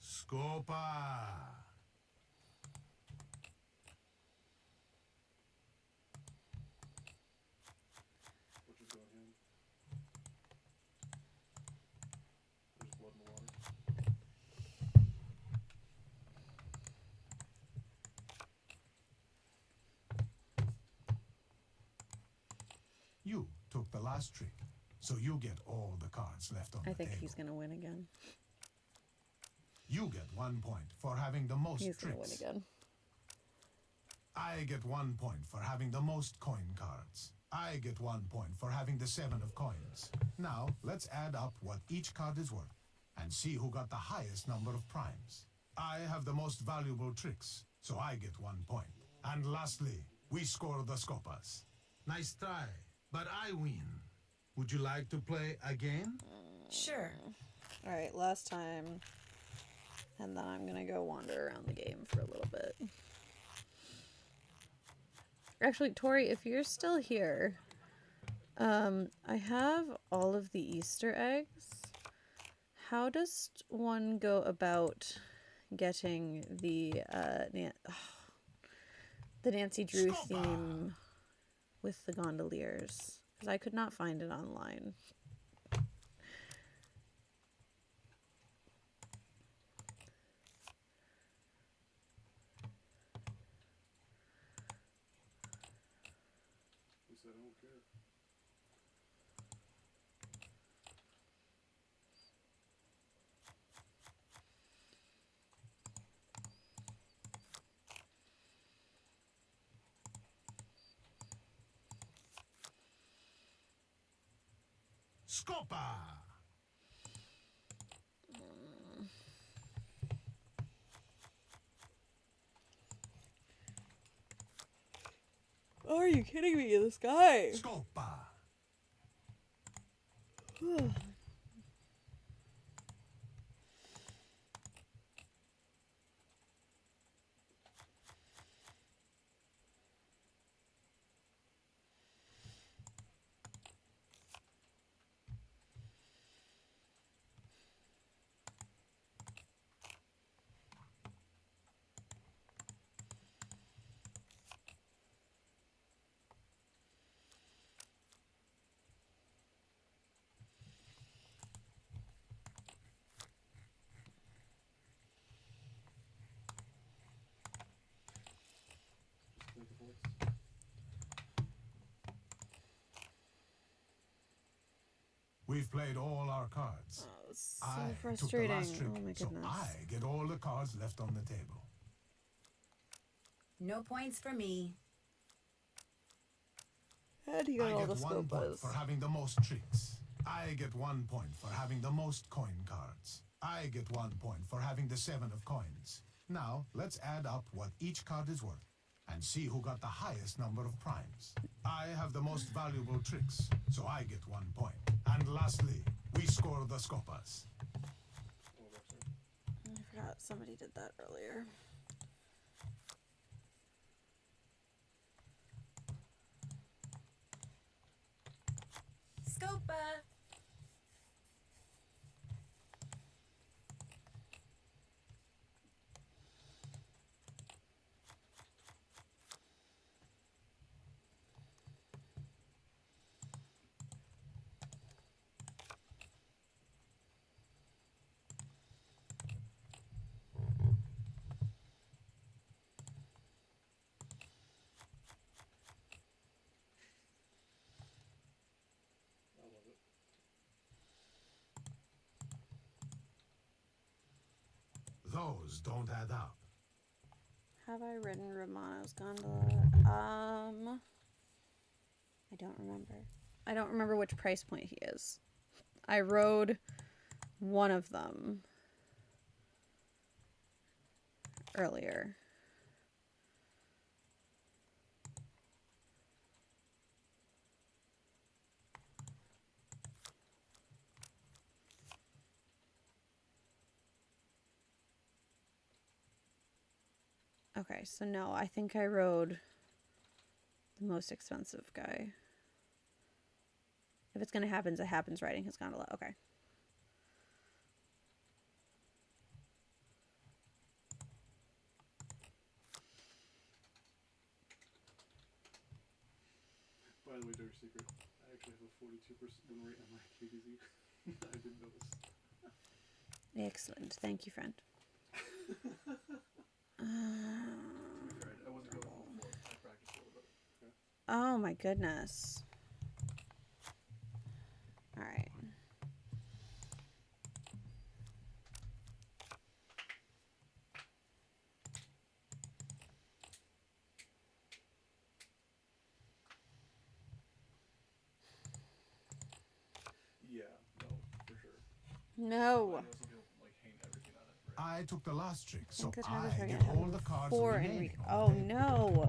Scopa. What you doing here? There's blood in the water. You took the last trick, so you get all the cards left on I the think table. he's going to win again. You get 1 point for having the most He's going to win tricks. again. I get 1 point for having the most coin cards. I get 1 point for having the 7 of coins. Now, let's add up what each card is worth and see who got the highest number of primes. I have the most valuable tricks, so I get 1 point. And lastly, we score the Scopas. Nice try, but I win. Would you like to play again? Sure. All right, last time. And then I'm going to go wander around the game for a little bit. Actually, Tori, if you're still here, I have all of the Easter eggs. How does one go about getting the Nancy Drew theme with the gondoliers? Because I could not find it online. He said, I don't care. Scopa! Oh, are you kidding me? This guy. Scopa! points. We've played all our cards. Oh, so I frustrating. took the last trick, Oh my so goodness. I get all the cards left on the table. No points for me. How do you get I all get the 1 point Scopas? for having the most tricks. I get 1 point for having the most coin cards. I get 1 point for having the 7 of coins. Now, let's add up what each card is worth and see who got the highest number of primes. I have the most valuable tricks, so I get 1 point. And lastly, we score the Scopas. I forgot somebody did that earlier. Scopa! I love it. Those don't add up. Have I ridden Romano's gondola? I don't remember. I don't remember which price point he is. I rode one of them earlier. Okay, so no, I think I rode the most expensive guy. If it's gonna happen, it happens riding his gondola. Okay. By the way, dirty secret. I actually have a 42% win rate on my KDZ. I didn't notice. Excellent. Thank you, friend. I wasn't going on before. I practiced a little bit. Okay. Oh my goodness. All right. Yeah, no, for sure. No. I wasn't gonna, like, hang everything on it, right? I took the last trick, so the I targets are get gonna all have the cards four remaining Enrico. on Oh the table. no.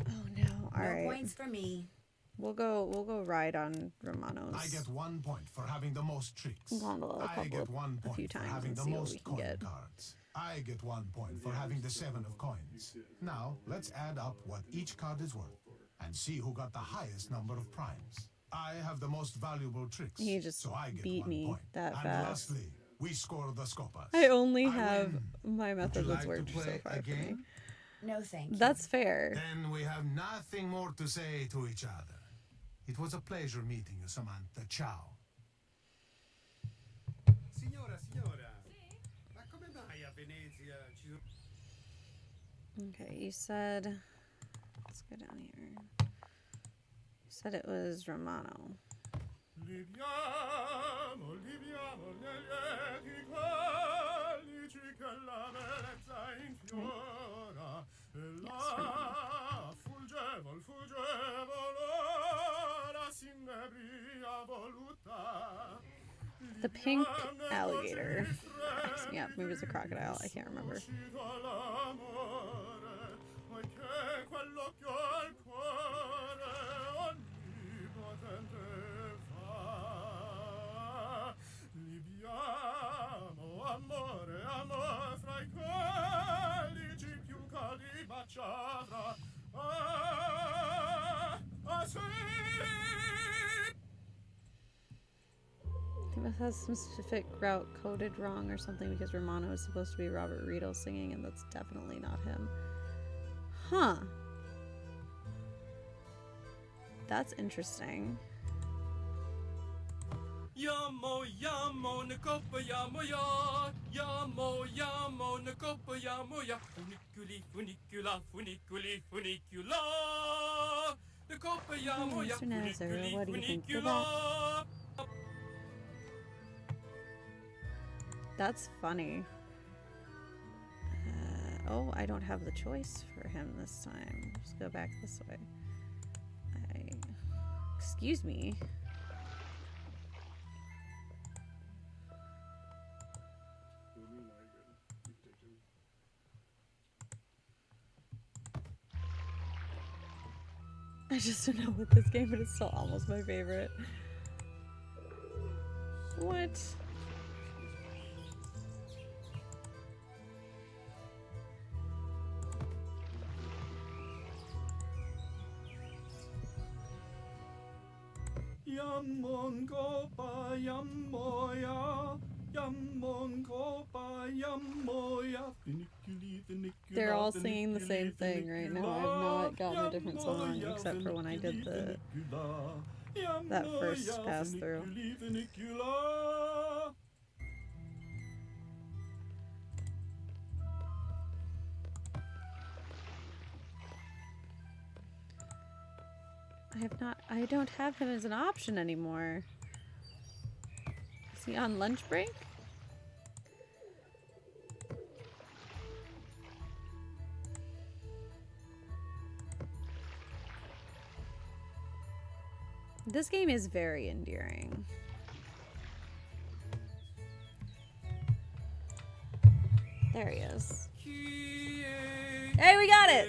Oh no. All No right. points for me. We'll go ride on Romano's I get 1 point for having the most tricks. gondola I get 1 a few point for times having and the see what we most can coin get. cards. I get 1 point for having the 7 of coins. Now, let's add up what each card is worth and see who got the highest number of primes. I have the most valuable tricks, He just so I get beat 1 me point. that and fast. lastly, we score the Scopas. I only I have win. my method Would you that's like to worked so play far for me. again? No, thank you. That's fair. Then we have nothing more to say to each other. It was a pleasure meeting you, Samantha. Ciao. Signora, ma come mai a Venezia ci sono... Okay, you said, let's go down here. You said it was Romano. Liviamo, liviamo negli lieti calici che la bellezza infiora e là fulgevol ora s'inebria voluta. The pink alligator cracks me up. Maybe it's a crocodile. I can't remember. Uscito all'amore, poiché quell'occhio al cuore onnipotente fa. Libiamo, amore, amore, fra i calici più caldi baciavrà. Sì. I think this has some specific route coded wrong or something because Romano is supposed to be Robert Riedel singing, and that's definitely not him. Huh. That's interesting. Yamo, yamo, nakopa, yamo, ya. Yamo, yamo, nakopa, yamo, ya. Funiculi, funicula, funiculi, funicula. Nakopa, yamo, ya. Mr. Nazar, Funiculi, what do you think of funicula. That's funny. Oh, I don't have the choice for him this time. Let's go back this way. Excuse me. I just don't know with this game, but it's still almost my favorite. What? Yammon kopa yammoya, yammon kopa yammoya. They're all singing the same thing right now. I've not gotten a different song except for when I did that first pass through. I don't have him as an option anymore. Is he on lunch break? This game is very endearing. There he is. Hey, we got it!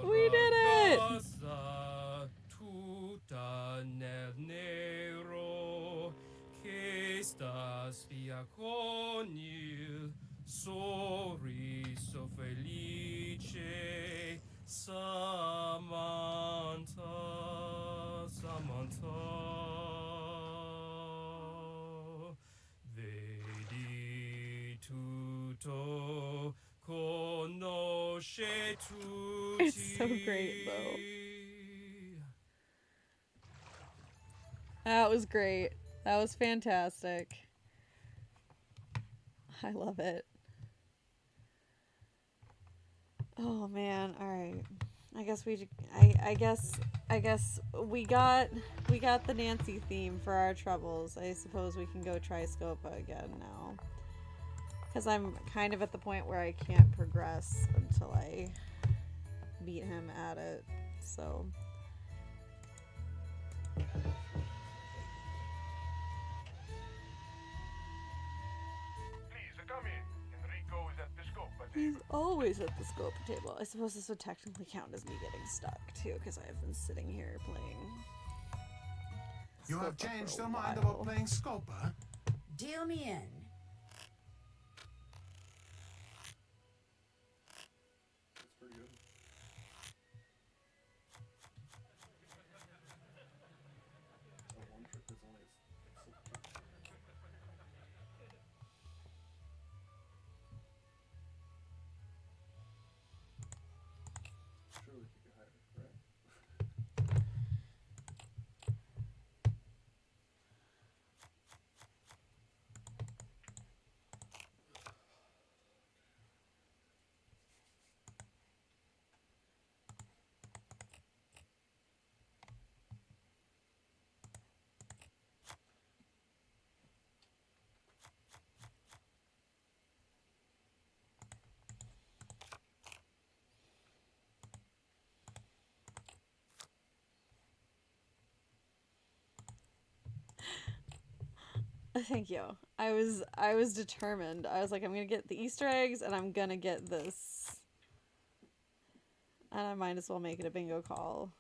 We did it! Sorriso felice, Samantha, Samantha. Vedi tutto, conosce tutti. It's so great, though. That was great. That was fantastic. I love it. Oh man, all right. I guess we got the Nancy theme for our troubles. I suppose we can go try Scopa again now. Cuz I'm kind of at the point where I can't progress until I beat him at it. So Come in. Enrico is at the Scopa he's always at the Scopa table. I suppose this would technically count as me getting stuck too, because I've been sitting here playing. You have changed your mind about playing Scopa? Deal me in. That's pretty good. One trick that's only surely kick it higher, right? Thank you. I was determined. I was like, I'm gonna get the Easter eggs and I'm gonna get this. And I might as well make it a bingo call.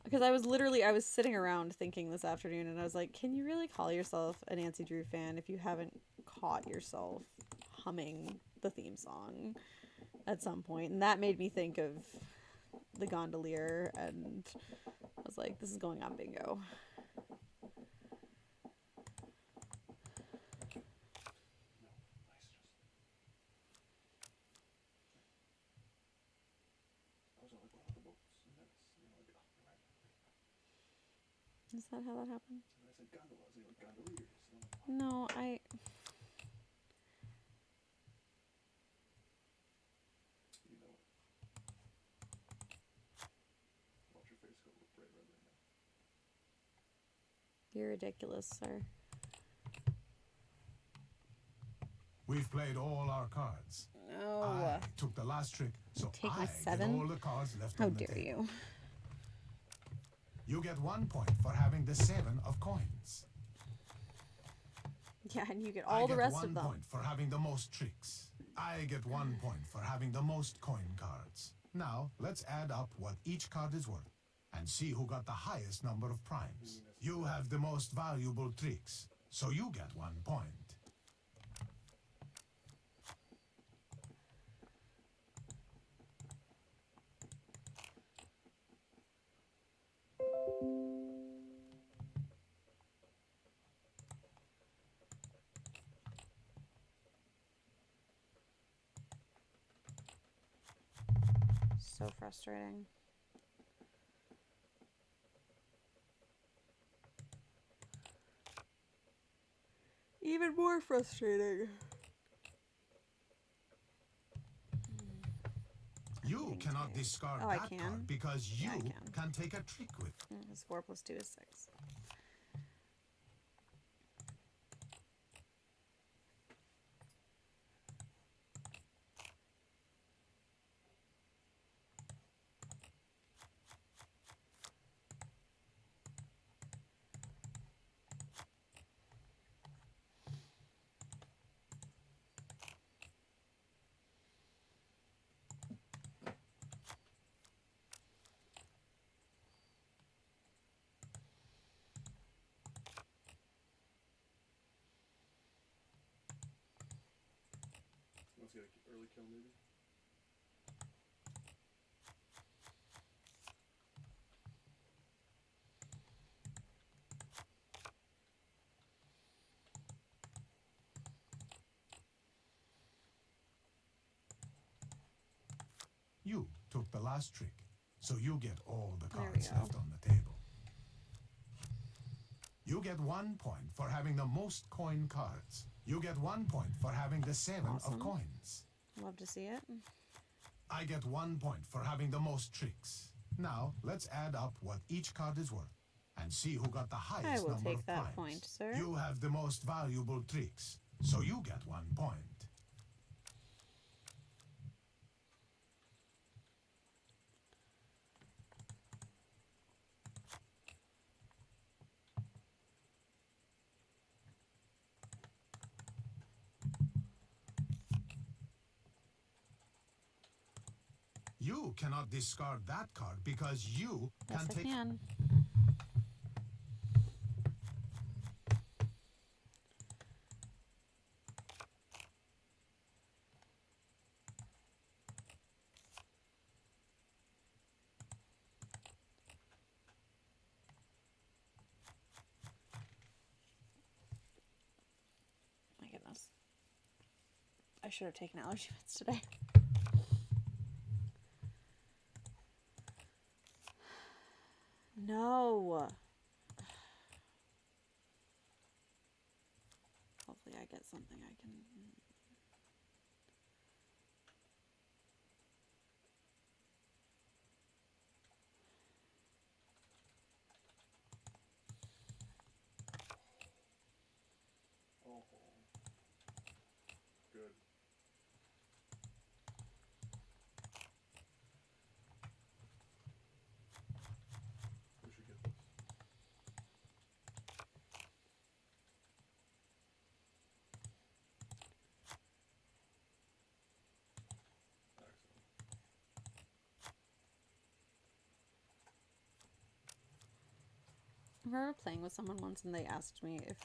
Because I was sitting around thinking this afternoon and I was like, can you really call yourself a Nancy Drew fan if you haven't caught yourself humming the theme song at some point? And that made me think of the Gondolier, and I was like, this is going on bingo. Is that how that happened? And I said gondola. I was like, gondoliers. No, You know it. Watch your face go bright red right now. You're ridiculous, sir. We've played all our cards. No. I took the last trick, so Take I my get 7? all the cards left How on the dare table. you? You get 1 point for having the 7 of coins. Yeah, and you get all the rest of them. I get 1 point for having the most tricks. I get 1 point for having the most coin cards. Now, let's add up what each card is worth and see who got the highest number of primes. You have the most valuable tricks, so you get 1 point. So frustrating. Even more frustrating. You cannot discard Oh, I that can? card because you Yeah, I can take a trick with. It's 4 plus 2 is 6. Let's get an early kill maybe. You took the last trick, so you get all the There we cards go. left on the table. You get 1 point for having the most coin cards. You get 1 point for having the 7 Awesome. of coins. Love to see it. I get 1 point for having the most tricks. Now, let's add up what each card is worth and see who got the highest I will number take of that primes. point, sir. You have the most valuable tricks, so you get 1 point. You cannot discard that card because you Yes, can I take... can. My goodness. I should have taken allergy meds today. No. Hopefully I get something I can... Oh. Good. We should get this. Excellent. I remember playing with someone once and they asked me if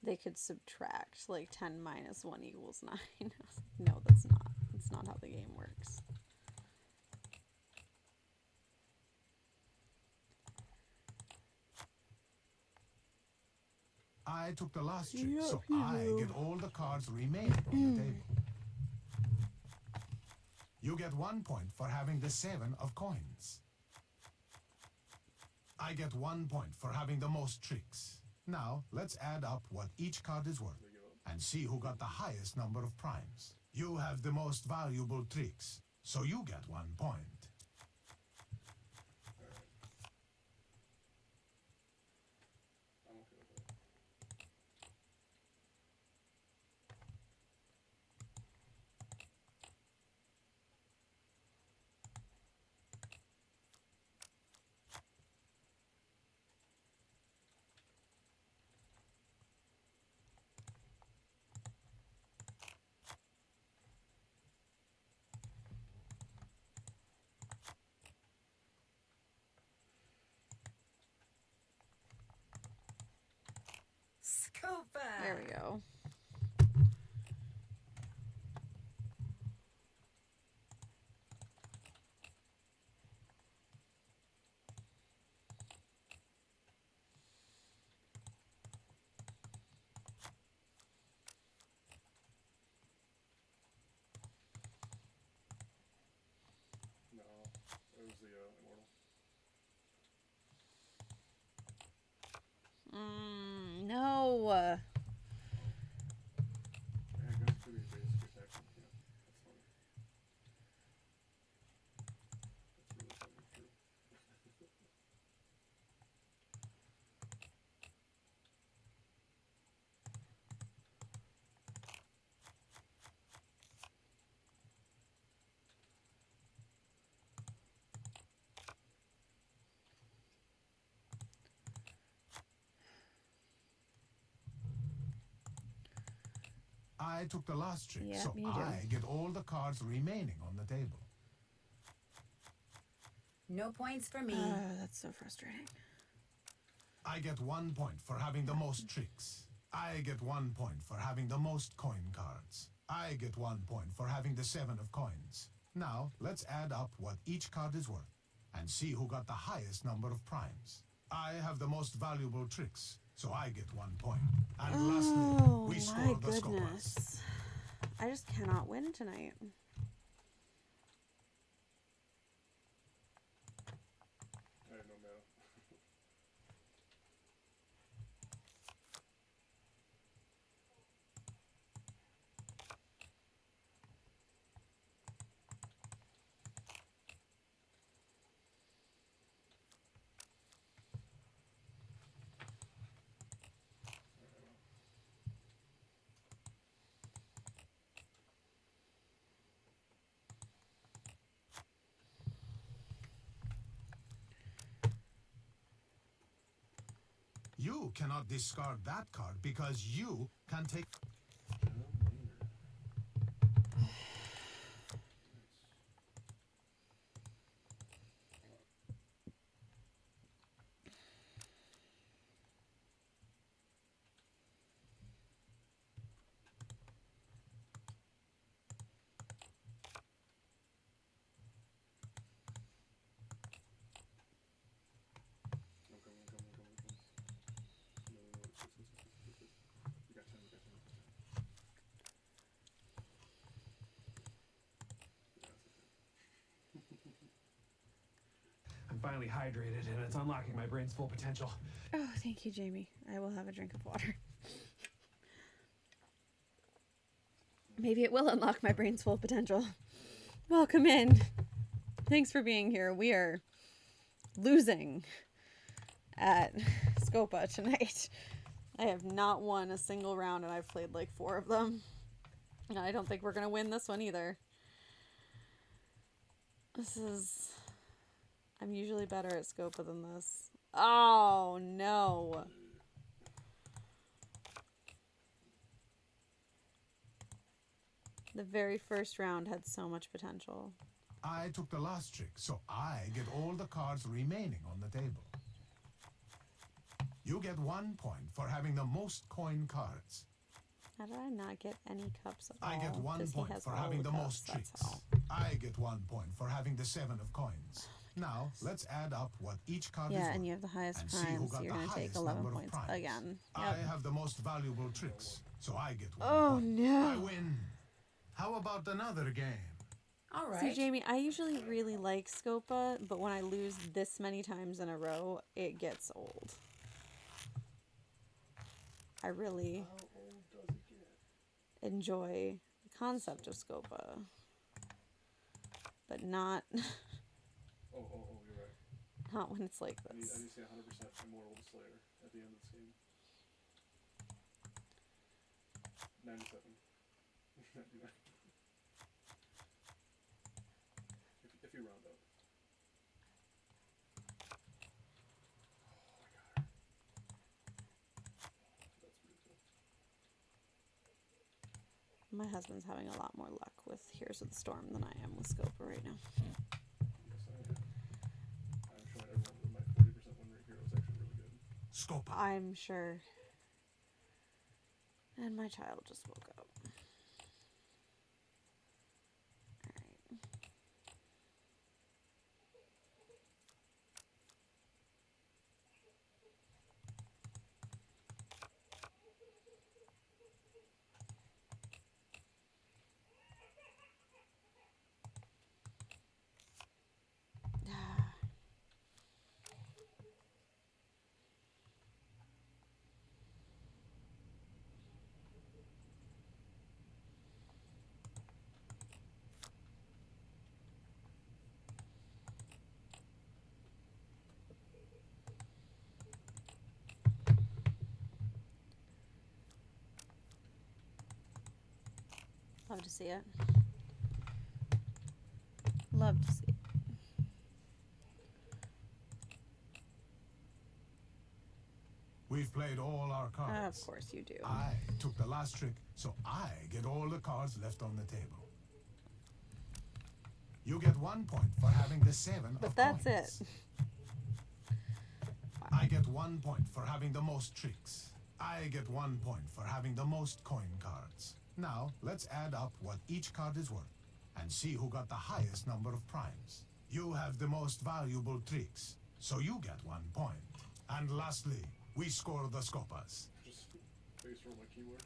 they could subtract like 10 minus 1 equals 9. I was like, no, that's not. That's not how the game works. I took the last trick, Yep, so you I do. get all the cards remaining on the table. You get 1 point for having the 7 of coins. I get 1 point for having the most tricks. Now, let's add up what each card is worth and see who got the highest number of primes. You have the most valuable tricks, so you get 1 point. I'm okay with that. Scopa! There we go. No, it was the immortal. No. Yeah, it goes to the basic attack. Yeah, that's funny. That's really funny, true. I took the last trick, Yep, so you do. I get all the cards remaining on the table. No points for me. That's so frustrating. I get 1 point for having the most tricks. I get 1 point for having the most coin cards. I get 1 point for having the 7 of coins. Now, let's add up what each card is worth and see who got the highest number of primes. I have the most valuable tricks, so I get 1 point. And lastly, we score the Scopas. Goodness. I just cannot win tonight. I have no mana. You cannot discard that card because you can take... I'm coming. No, it's. We got time. Yeah, that's okay. I'm finally hydrated, and it's unlocking my brain's full potential. Oh, thank you, Jamie. I will have a drink of water. Maybe it will unlock my brain's full potential. Welcome in. Thanks for being here. We are losing at Scopa tonight. I have not won a single round, and I've played like 4 of them. And I don't think we're going to win this one either. I'm usually better at Scopa than this. Oh, no. The very first round had so much potential. I took the last trick, so I get all the cards remaining on the table. You get 1 point for having the most coin cards. How did I not get any cups at all? I get 1 point for having the most tricks. I get 1 point for having the 7 of coins. Now, let's add up what each card is worth. Yeah, and you have the highest primes, so you're going to take 11 points again. Yep. I have the most valuable tricks, so I get 1 Oh, point. no. I win. How about another game? All See, right. Jamie, I usually really like Scopa, but when I lose this many times in a row, it gets old. I really How old does it get? enjoy the concept of Scopa, but not You're right. not when it's like I need this. to say 100% Immortal to Slayer at the end of this game. 97. 99. If you round up. Oh, I got her. That's beautiful. My husband's having a lot more luck with Here's with the Storm than I am with Scopa right now. Yes, I am. I'm showing everyone that my 40% win rate here was actually really good. Scopa. I'm sure. And my child just woke up. Love to see it. Love to see it. We've played all our cards. Of course you do. I took the last trick, so I get all the cards left on the table. You get 1 point for having the 7 But of that's coins. it. I get 1 point for having the most tricks. I get 1 point for having the most coin cards. Now, let's add up what each card is worth and see who got the highest number of primes. You have the most valuable tricks, so you get 1 point. And lastly, we score the Scopas. Just face roll my keyword.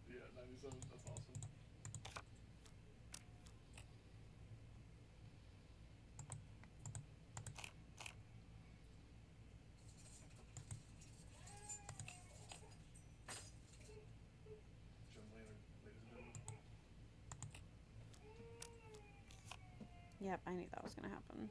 Yeah, 97, that's awesome. John Maynard, ladies and gentlemen. Yep, I knew that was going to happen.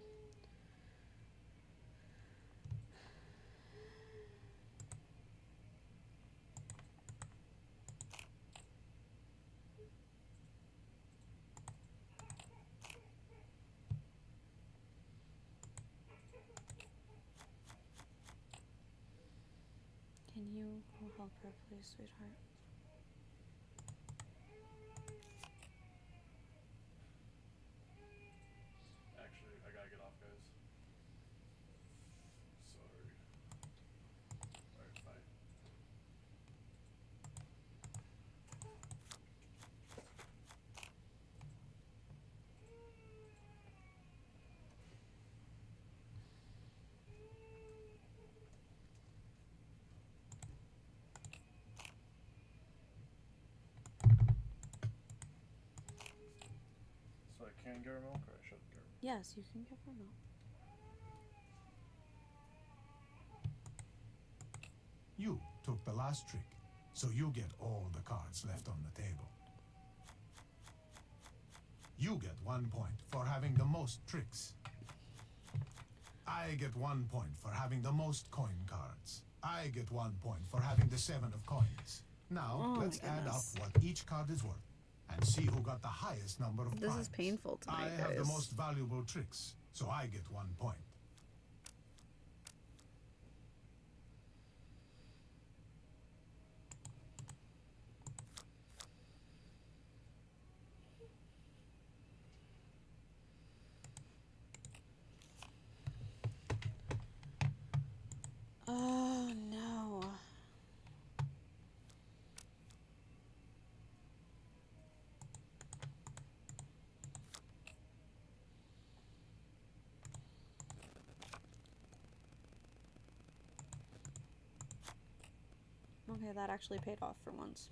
Can you go help her, please, sweetheart? Actually, I gotta get off, guys. Sorry. Alright, bye. So I can get her milk, or I shouldn't get her milk? Yes, you can give her milk. You took the last trick, so you get all the cards left on the table. You get 1 point for having the most tricks. I get 1 point for having the most coin cards. I get 1 point for having the 7 of coins. Now, let's add up what each card is worth and see who got the highest number of This primes. is painful tonight, I have the guys. most valuable tricks, so I get 1 point. Oh, no. Okay, that actually paid off for once.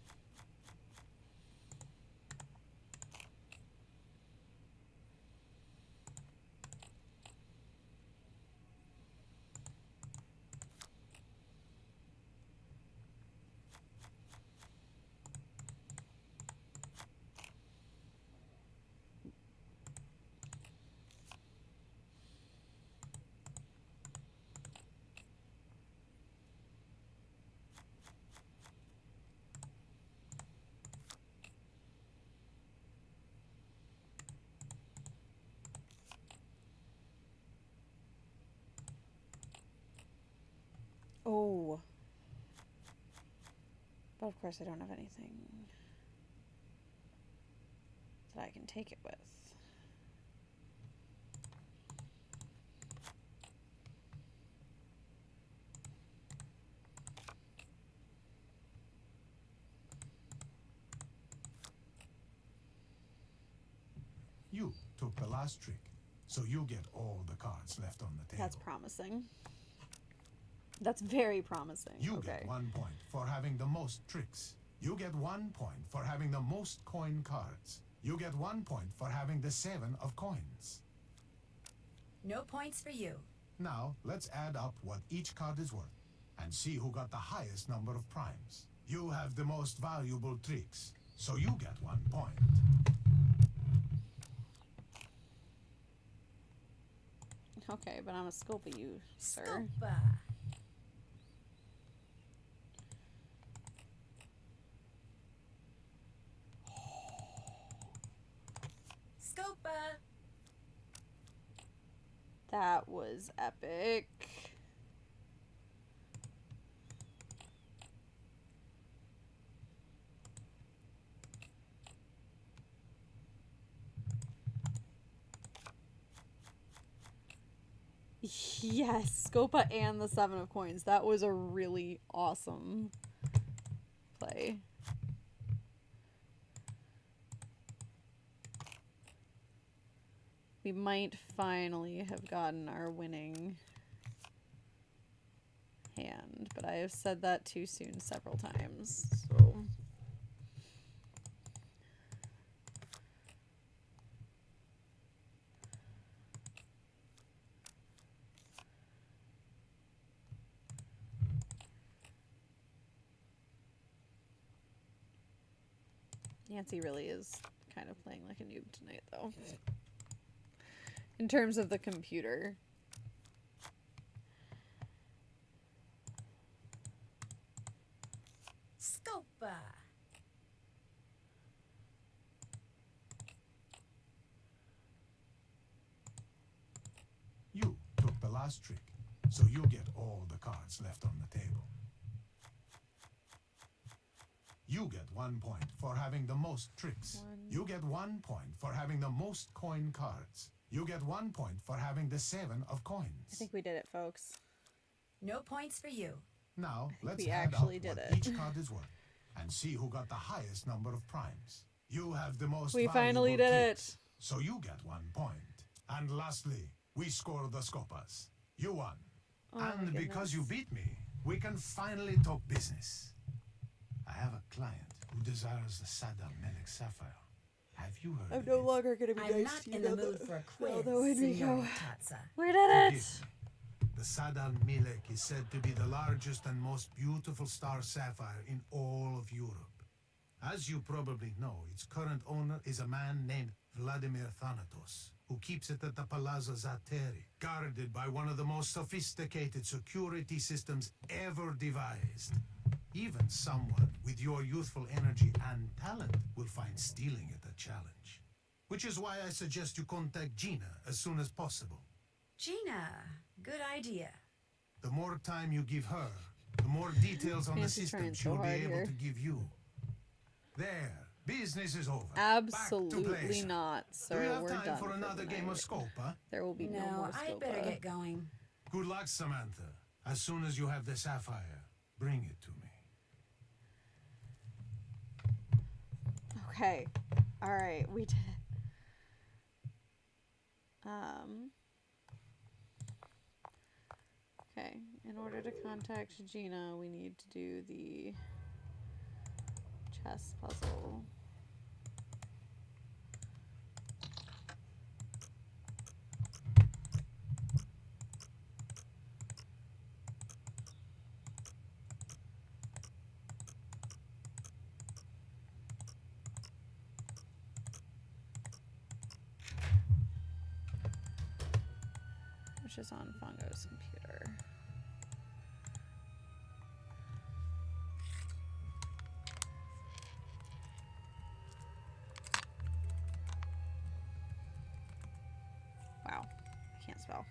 Oh. But of course I don't have anything that I can take it with. You took the last trick, so you get all the cards left on the table. That's promising. That's very promising. You get 1 point for having the most tricks. You get 1 point for having the most coin cards. You get 1 point for having the 7 of coins. No points for you. Now, let's add up what each card is worth and see who got the highest number of primes. You have the most valuable tricks, so you get 1 point. Okay, but I'm a Scopa, you, sir. Scopa. Scopa. That was epic. Yes, Scopa and the 7 of coins. That was a really awesome play. We might finally have gotten our winning hand, but I have said that too soon several times, so... Nancy really is kind of playing like a noob tonight, though. In terms of the computer. Scopa. You took the last trick, so you get all the cards left on the table. You get 1 point for having the most tricks. You get 1 point for having the most coin cards. You get 1 point for having the 7 of coins. I think we did it, folks. No points for you. Now, let's we add up actually did what it. each card is worth and see who got the highest number of primes. You have the most We valuable finally did tricks, it. so you get 1 point. And lastly, we score the Scopas. You won. Oh, my and because goodness. you beat me, we can finally talk business. I have a client who desires the Saddam Melek Sapphire. Have you heard I'm of no it? longer going to be I'm nice not to you in the now mood that- for a now quiz, that Enrico. Senor Tazza. We did it! Forgive me. The Saddam Melek is said to be the largest and most beautiful star sapphire in all of Europe. As you probably know, its current owner is a man named Vladimir Thanatos, who keeps it at the Palazzo Zateri, guarded by one of the most sophisticated security systems ever devised. Even someone with your youthful energy and talent will find stealing it a challenge. Which is why I suggest you contact Gina as soon as possible. Gina, good idea. The more time you give her, the more details on the Nancy's system trying she'll so be hard able here. to give you. There, business is over. Absolutely Back to pleasure. not, Do sir. you have We're time done for another the game of night. Scopa? There will be no No, more I'd Scopa. better get going. Good luck, Samantha. As soon as you have the sapphire, bring it to me. Okay. All right, we did it. Okay, in order to contact Gina, we need to do the chess puzzle. Which is on Fongo's computer. Wow, I can't spell.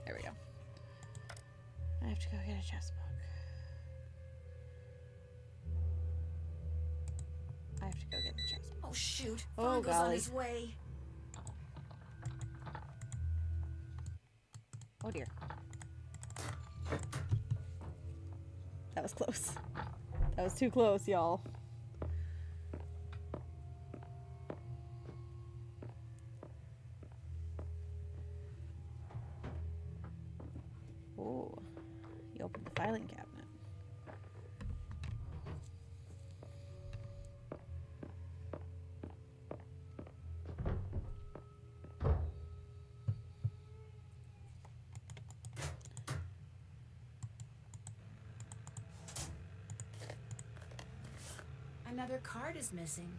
There we go. I have to go get a chess book. I have to go get the chess book. Oh shoot! Oh, Fongo's on golly. his way. Oh dear. That was close. That was too close, y'all. Oh, he opened the filing cabinet. Another card is missing.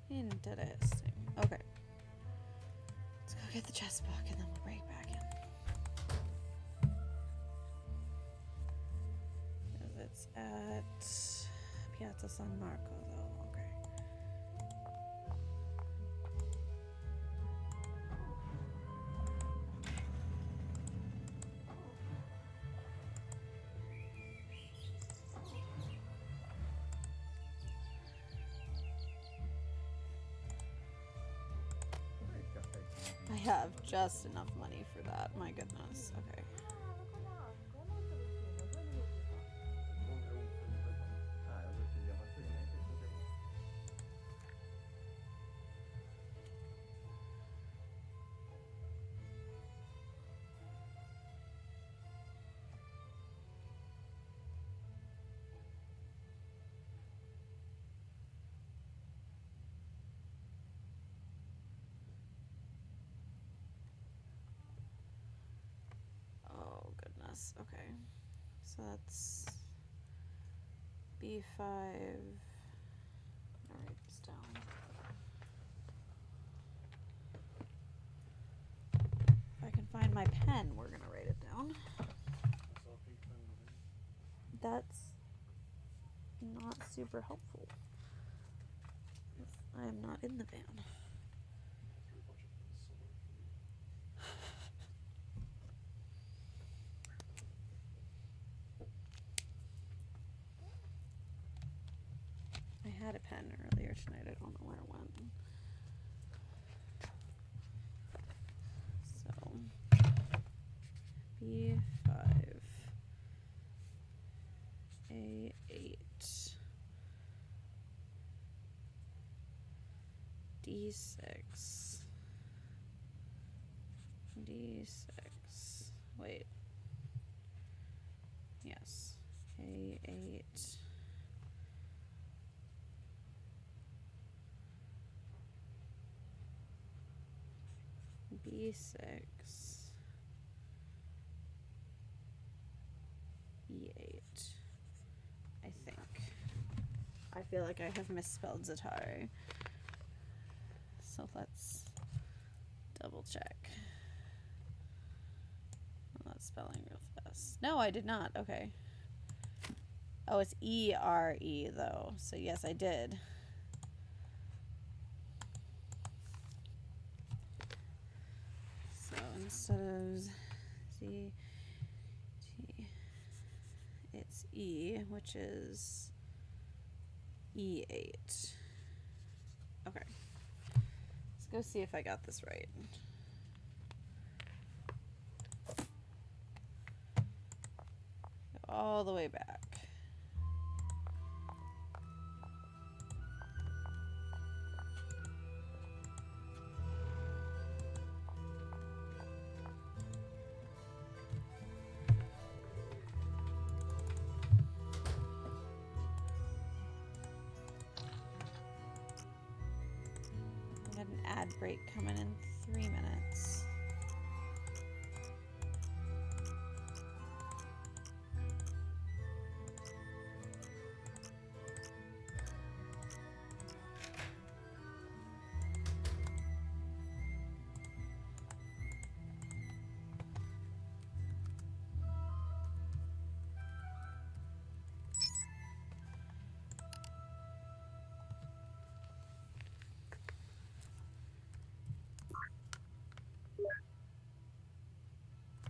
Interesting. Okay. Let's go get the chess book and then we'll break back in. It's at Piazza San Marco, though. Okay. I have just enough money for that. My goodness. Okay. Oh, goodness. Okay. So that's B5. I'll write this down. If I can find my pen, we're going to write it down. That's not super helpful. I am not in the van. I had a pen earlier tonight. I don't know where it went. So, B5, A8, D6, D6. Wait. Yes. A8. B6, E8, I think. I feel like I have misspelled Zatari. So let's double check. I'm not spelling real fast. No, I did not. Okay. Oh, it's E-R-E though. So yes, I did. So instead of Z, T, it's E, which is E8. Okay. Let's go see if I got this right. all the way back. We got an ad break coming in 3 minutes.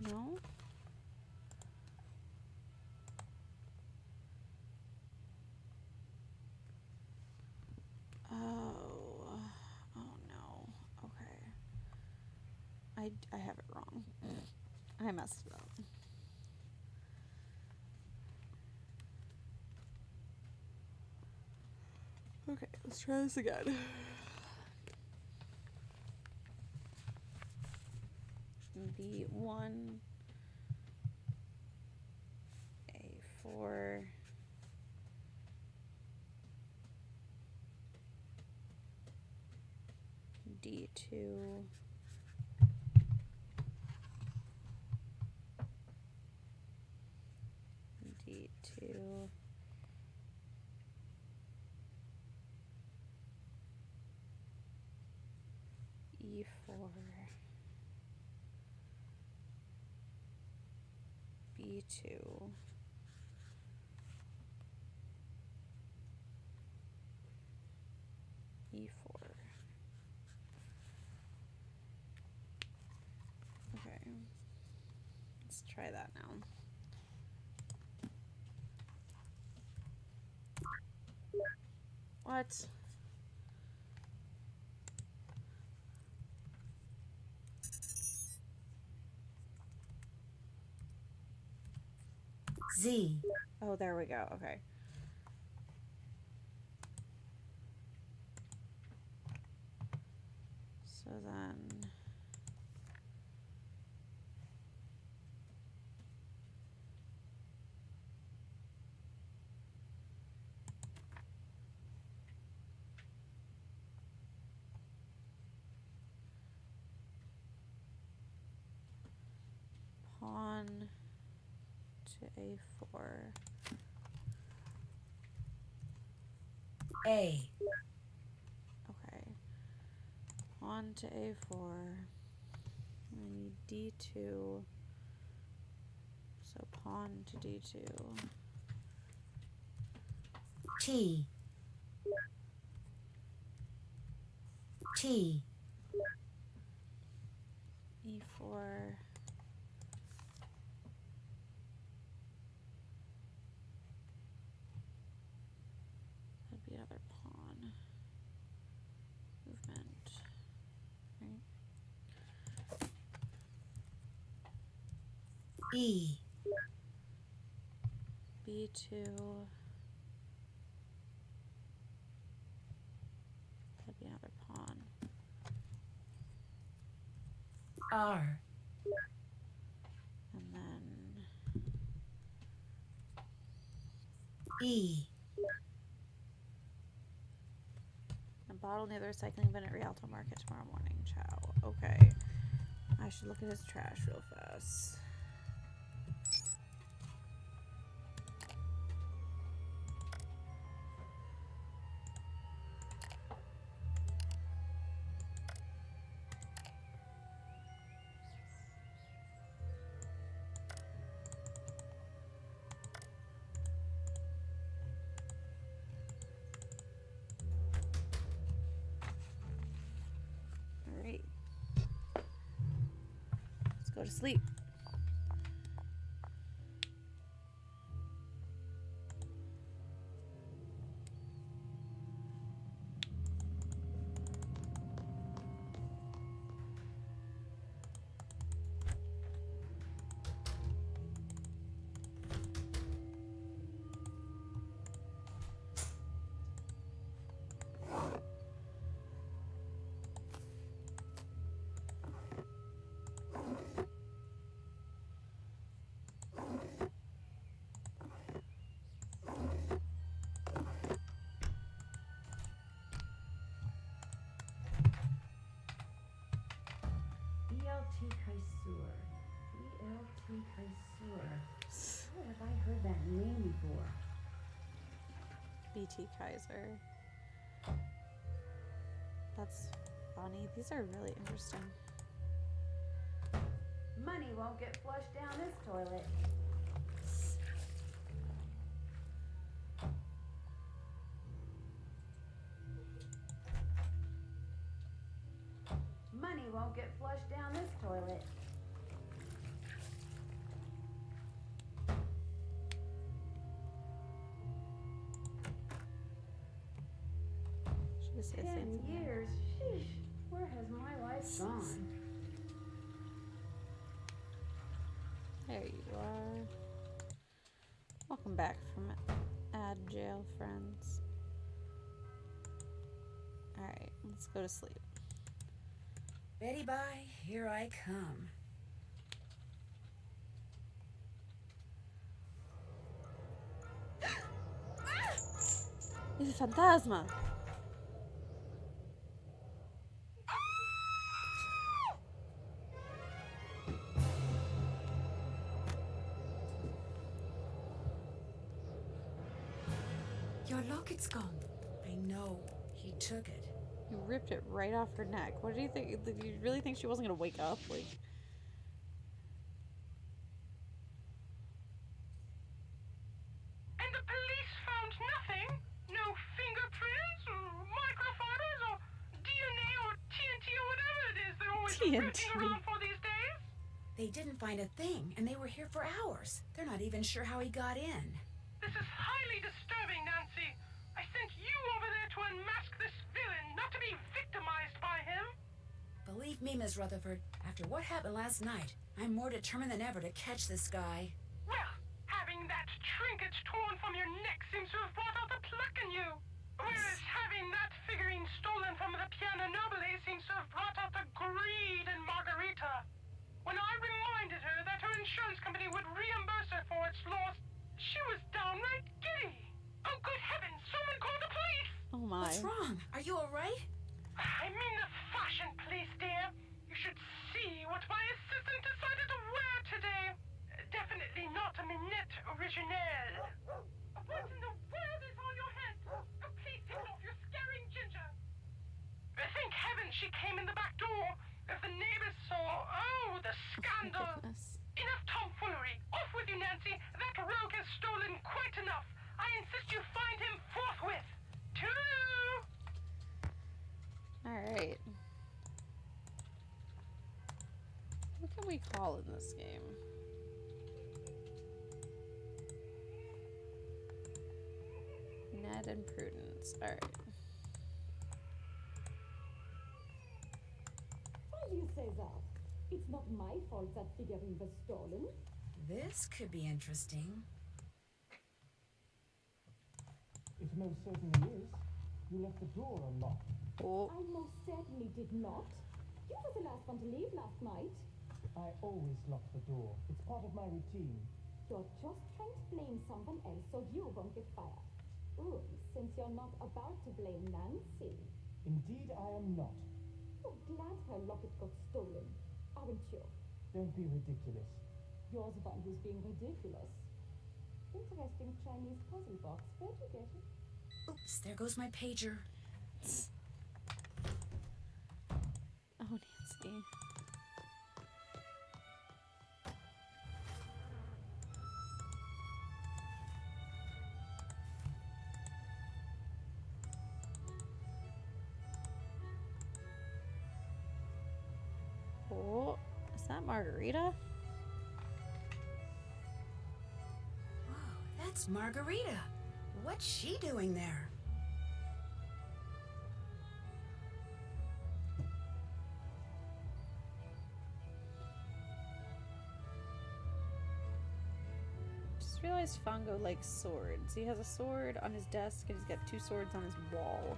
No? Oh. Oh no. Okay. I have it wrong. I messed it up. Okay, let's try this again. B1 A4 D2 D2 E4 B2 E4. Okay, let's try that now. What? Z. Oh, there we go. Okay. So then pawn to A4. A. Okay. Pawn to A4. I need D2. So pawn to D2. T. T. E4. That'd be another pawn movement. Right? E. B2. That'd be another pawn. R. And then E. a bottle near the recycling bin at Rialto Market tomorrow morning. Ciao. Okay. I should look at his trash real fast. Alright. Let's go to sleep. BLT Kaisur. BLT Kaisur. Where have I heard that name before? BT Kaiser. That's funny. These are really interesting. Money won't get flushed down this toilet. Money won't get flushed down this toilet. Should have said 10 things in there. years. Sheesh. Where has my life gone? There you are. Welcome back from ad jail, friends. Alright, let's go to sleep. Betty Bye, here I come. Il fantasma! Your locket's gone. I know. He took it. You ripped it right off her neck. What did you think? Did you really think she wasn't gonna wake up? Like, And the police found nothing? No fingerprints, or microfibers, or DNA, or TNT, or whatever it is they're always rooting around for these days? They didn't find a thing, and they were here for hours. They're not even sure how he got in. This is highly disturbing, Nancy. I sent you over there to unmask this villain, not to be victimized by him. Believe me, Miss Rutherford, after what happened last night, I'm more determined than ever to catch this guy. Well, having that trinket torn from your neck seems to have brought out the pluck in you. Whereas having that figurine stolen from the Piano Nobile seems to have brought out the greed in Margarita. When I reminded her that her insurance company would reimburse her for its loss, she was downright giddy. Oh, good heavens, someone call the police! oh my. What's wrong? Are you alright? I mean the fashion police, dear. You should see what my assistant decided to wear today. Definitely not a minette originelle. What in the world is on your head? Oh, please take it off, you're scaring Ginger. Thank heaven she came in the back door. If the neighbors saw, oh, the scandal. Goodness. Enough tomfoolery. Off with you, Nancy. That rogue has stolen quite enough. I insist you find him forthwith. Toodaloo! Alright. What can we call in this game? Ned and Prudence. Alright. Why do you say that? It's not my fault that figurine was stolen. This could be interesting. It most certainly is. You left the door unlocked. Oh. I most certainly did not. You were the last one to leave last night. I always lock the door. It's part of my routine. You're just trying to blame someone else so you won't get fired. Ooh, since you're not about to blame Nancy. Indeed, I am not. You're glad her locket got stolen, aren't you? Don't be ridiculous. You're the one who's being ridiculous. Interesting Chinese puzzle box. Where'd you get it? Oops, there goes my pager. Oh, Nancy. Oh, is that Margarita? Whoa, that's Margarita. What's she doing there? Just realized Fongo likes swords. He has a sword on his desk and he's got 2 swords on his wall.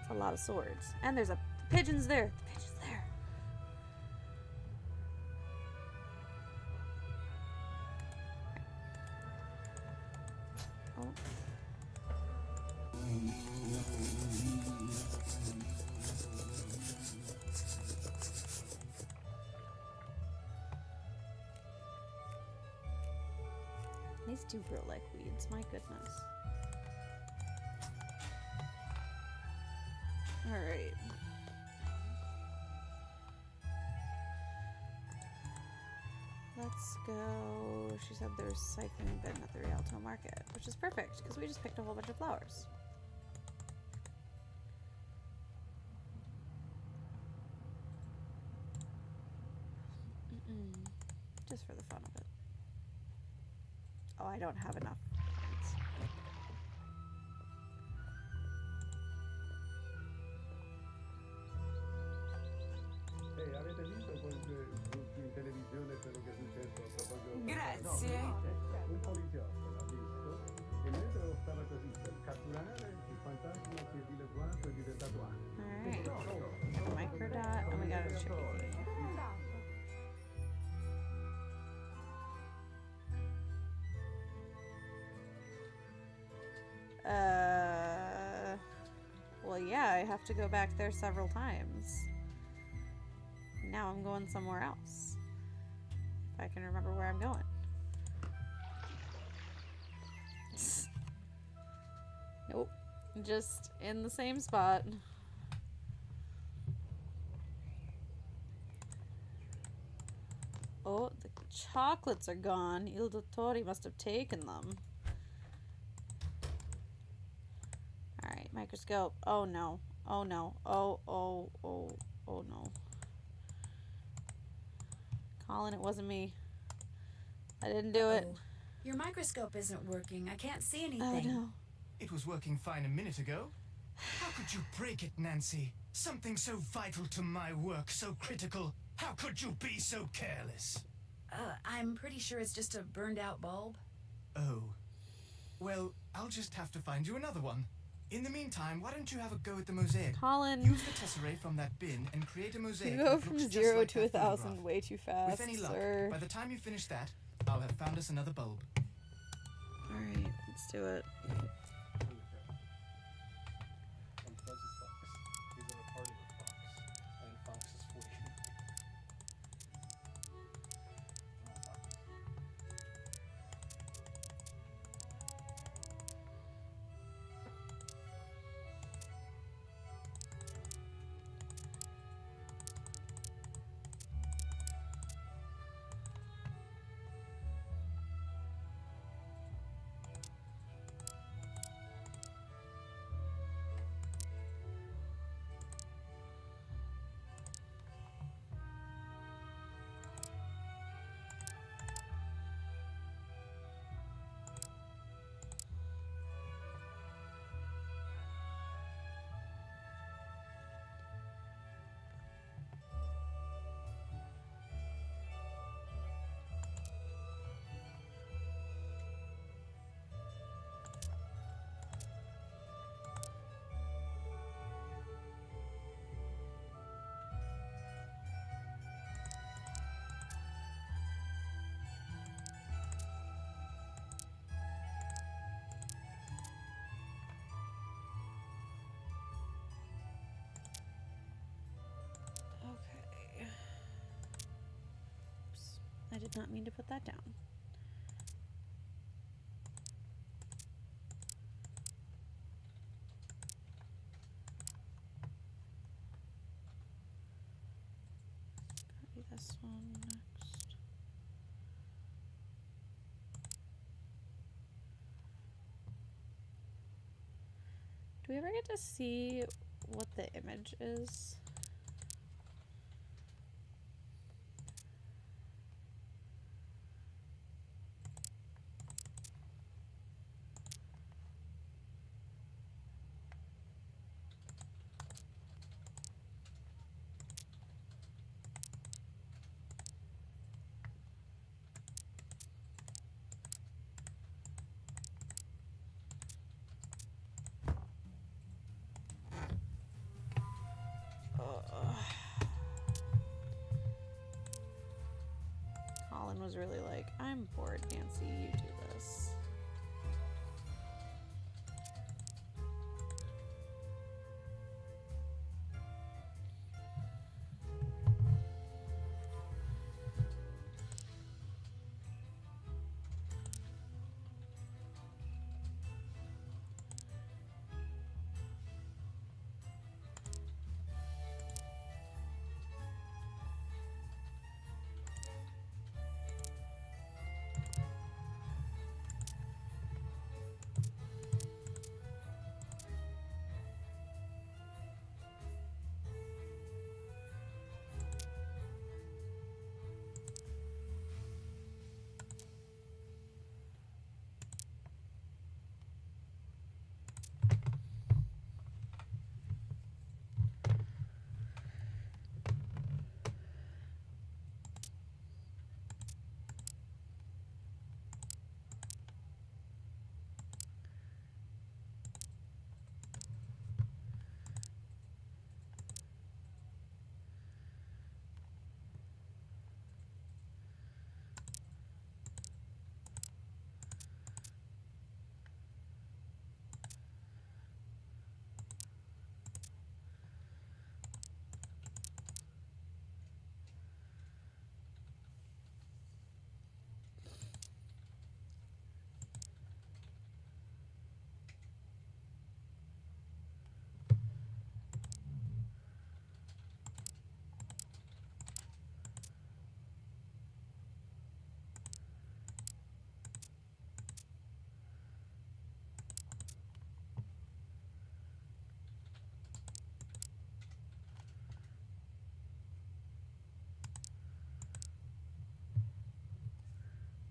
It's a lot of swords. And there's a pigeon's there. The pigeon's there. Oh. These do grow like weeds, my goodness. Alright. Let's go. She said there's recycling bin at the Rialto Market, which is perfect because we just picked a whole bunch of flowers. Just for the fun of it. Oh, I don't have enough. Avete visto in televisione quello che è successo a proposito? Grazie. Un poliziotto l'ha visto e mentre lo stava così per catturare, il fantasma si è dileguato e è diventato anime. Alright. Microdot. Oh my god, it's tricky. Well, yeah, I have to go back there several times. Now I'm going somewhere else. If I can remember where I'm going. Nope. Just in the same spot. Oh, the chocolates are gone. Il Dottore must have taken them. Alright, microscope. Oh no. Oh no. Oh no. Colin, it wasn't me. I didn't do it. Your microscope isn't working. I can't see anything. Oh no. It was working fine a minute ago. How could you break it, Nancy? Something so vital to my work, so critical. How could you be so careless? I'm pretty sure it's just a burned out bulb. Oh. Well, I'll just have to find you another one. In the meantime, why don't you have a go at the mosaic? Colin. Use the tesserae from that bin and create a mosaic. You go that from looks just 0 like to that 1,000 photograph. way too fast, With any luck, sir. by the time you finish that, I'll have found us another bulb. Alright, let's do it. And Fuzz is Fox. He's at a party with Fox. And Fox is fleeing. Okay. Oops. I did not mean to put that down. Copy this one next. Do we ever get to see what the image is? Colin was really like, I'm bored, Nancy, you do this.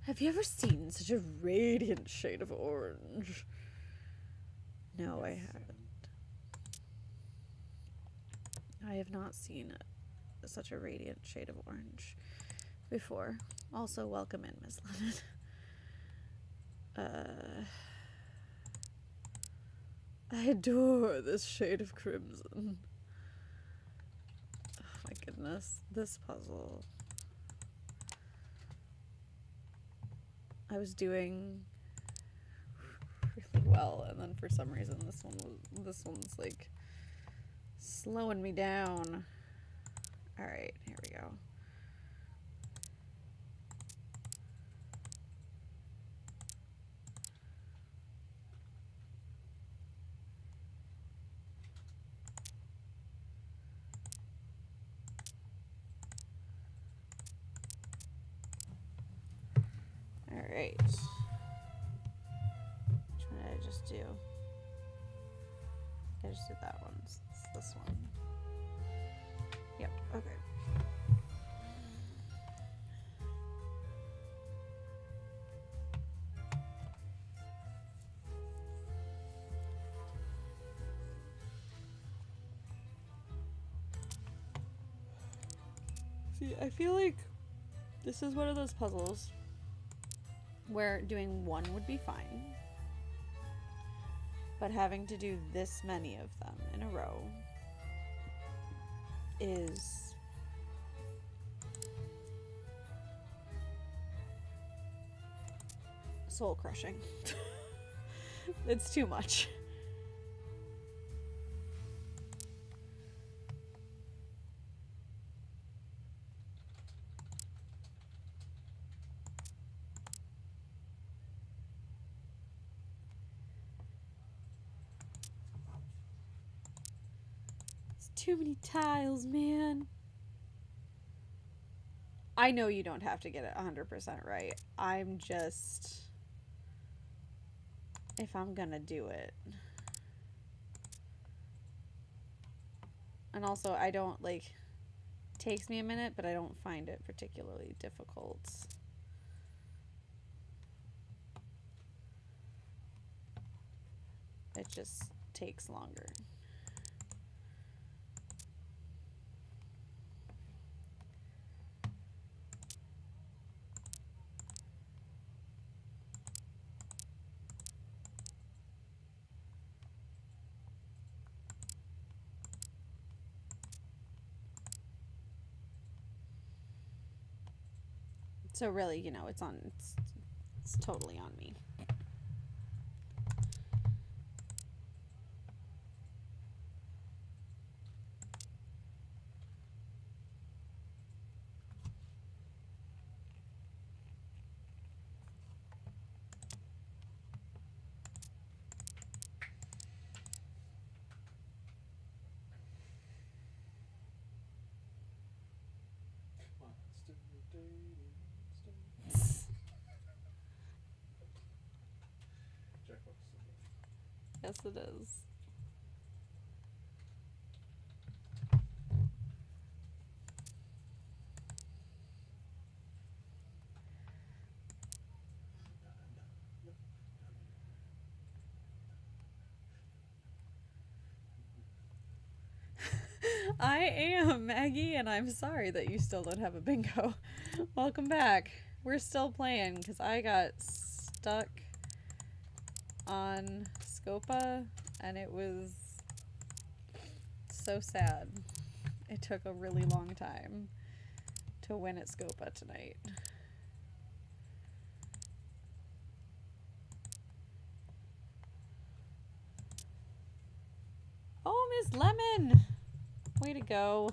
Have you ever seen such a radiant shade of orange? No, I haven't. I have not seen such a radiant shade of orange before. Also, welcome in, Miss Lemon. I adore this shade of crimson. Oh my goodness, this puzzle. I was doing really well, and then for some reason this one's like slowing me down. All right, here we go. All right. Which one did I just do? I just did that one. It's this one. Yep, okay. See, I feel like this is one of those puzzles where doing one would be fine, but having to do this many of them in a row is soul crushing. It's too much. Too many tiles, man. I know you don't have to get it 100% right. I'm just... if I'm gonna do it. And also, I don't, like... it takes me a minute, but I don't find it particularly difficult. It just takes longer. So really, you know, it's totally on me. Yes, it is. I am Maggie, and I'm sorry that you still don't have a bingo. Welcome back. We're still playing because I got stuck on Scopa, and it was so sad. It took a really long time to win at Scopa tonight. Oh, Miss Lemon! Way to go.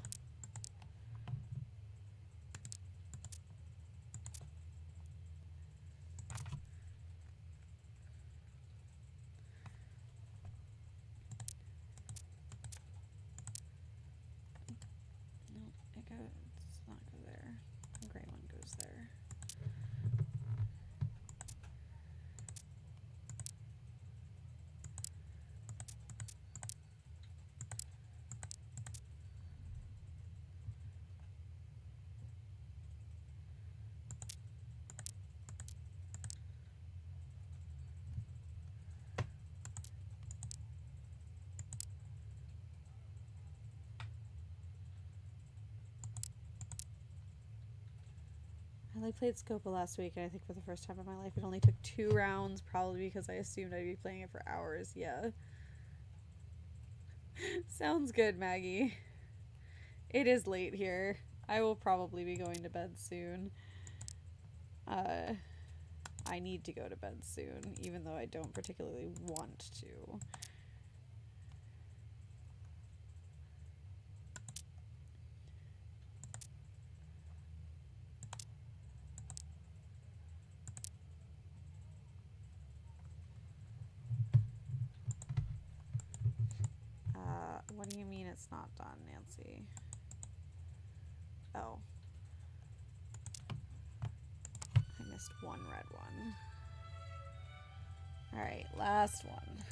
No, it's not go there. The gray one goes there. Well, I played Scopa last week, and I think for the first time in my life, it only took 2 rounds, probably because I assumed I'd be playing it for hours. Yeah. Sounds good, Maggie. It is late here. I will probably be going to bed soon. I need to go to bed soon, even though I don't particularly want to. What do you mean it's not done, Nancy? Oh. I missed one red one. Alright, last one.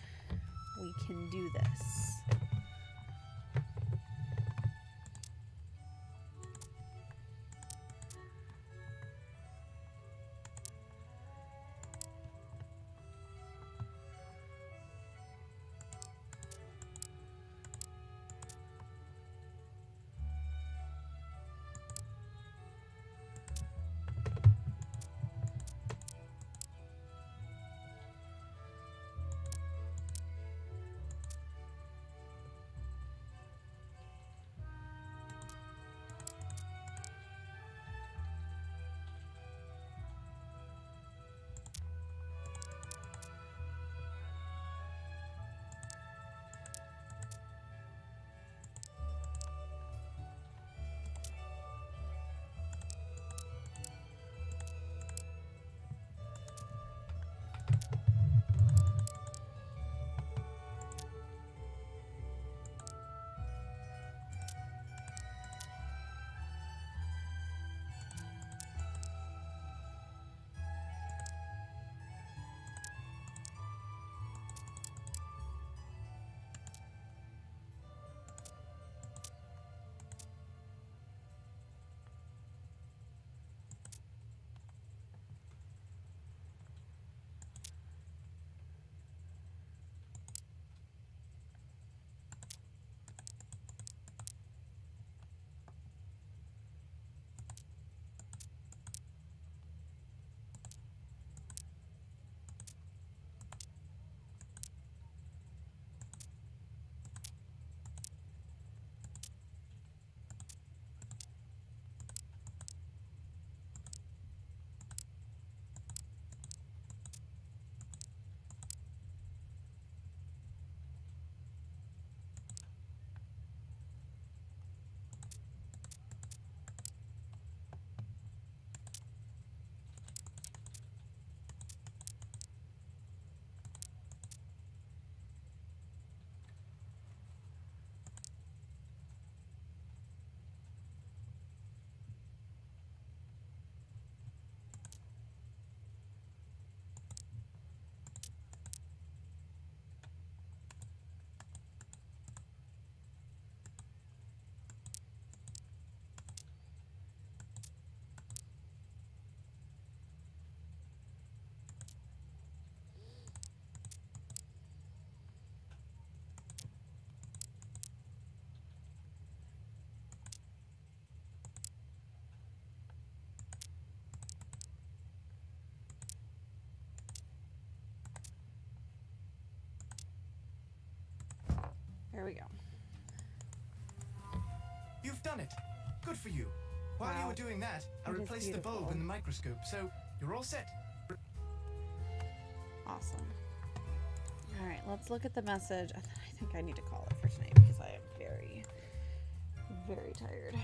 We can do this. There we go. You've done it. Good for you. While you Wow. were doing that, I It is replaced the bulb beautiful. in the microscope, so you're all set. Awesome. Alright, let's look at the message. And then I think I need to call it for tonight because I am very, very tired.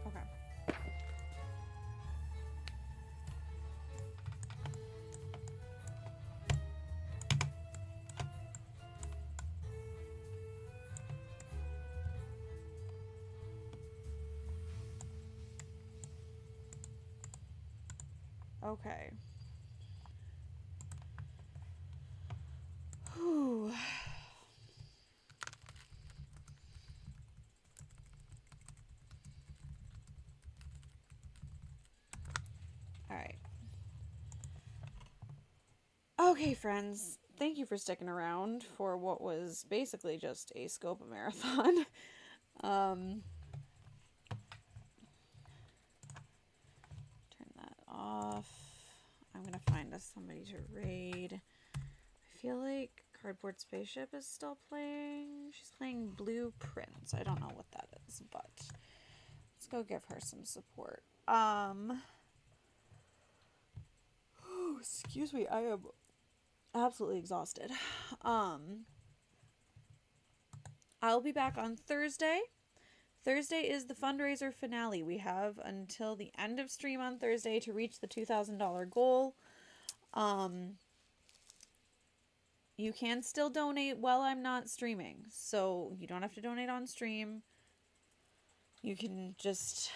Okay. Okay. Whew. Okay, friends, thank you for sticking around for what was basically just a Scopa marathon. Turn that off. I'm gonna find us somebody to raid. I feel like Cardboard Spaceship is still playing. She's playing Blueprints. I don't know what that is, but let's go give her some support. Oh, excuse me, I am absolutely exhausted. I'll be back on Thursday. Thursday is the fundraiser finale. We have until the end of stream on Thursday to reach the $2,000 goal. You can still donate while I'm not streaming, so you don't have to donate on stream. You can just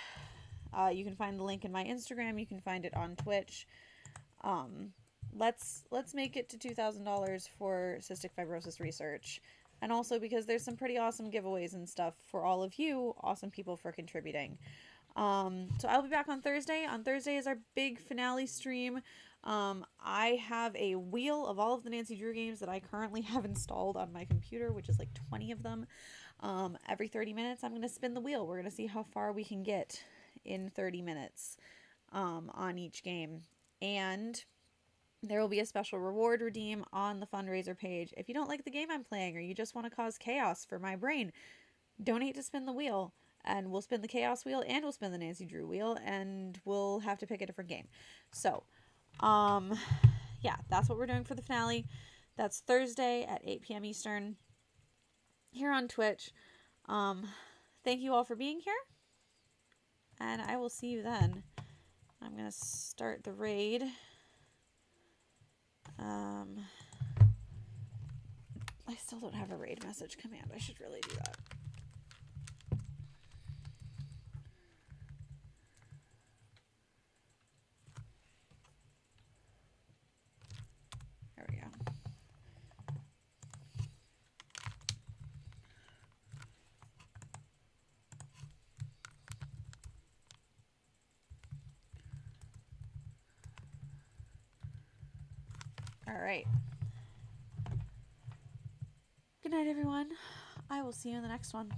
you can find the link in my Instagram. You can find it on Twitch. Let's make it to $2,000 for cystic fibrosis research. And also because there's some pretty awesome giveaways and stuff for all of you awesome people for contributing. So I'll be back on Thursday. On Thursday is our big finale stream. I have a wheel of all of the Nancy Drew games that I currently have installed on my computer, which is like 20 of them. Every 30 minutes, I'm going to spin the wheel. We're going to see how far we can get in 30 minutes on each game. And there will be a special reward redeem on the fundraiser page. If you don't like the game I'm playing or you just want to cause chaos for my brain, donate to spin the wheel. And we'll spin the chaos wheel and we'll spin the Nancy Drew wheel and we'll have to pick a different game. So, yeah, that's what we're doing for the finale. That's Thursday at 8 p.m. Eastern here on Twitch. Thank you all for being here. And I will see you then. I'm going to start the raid. I still don't have a raid message command. I should really do that. There we go. All right. Good night, everyone. I will see you in the next one.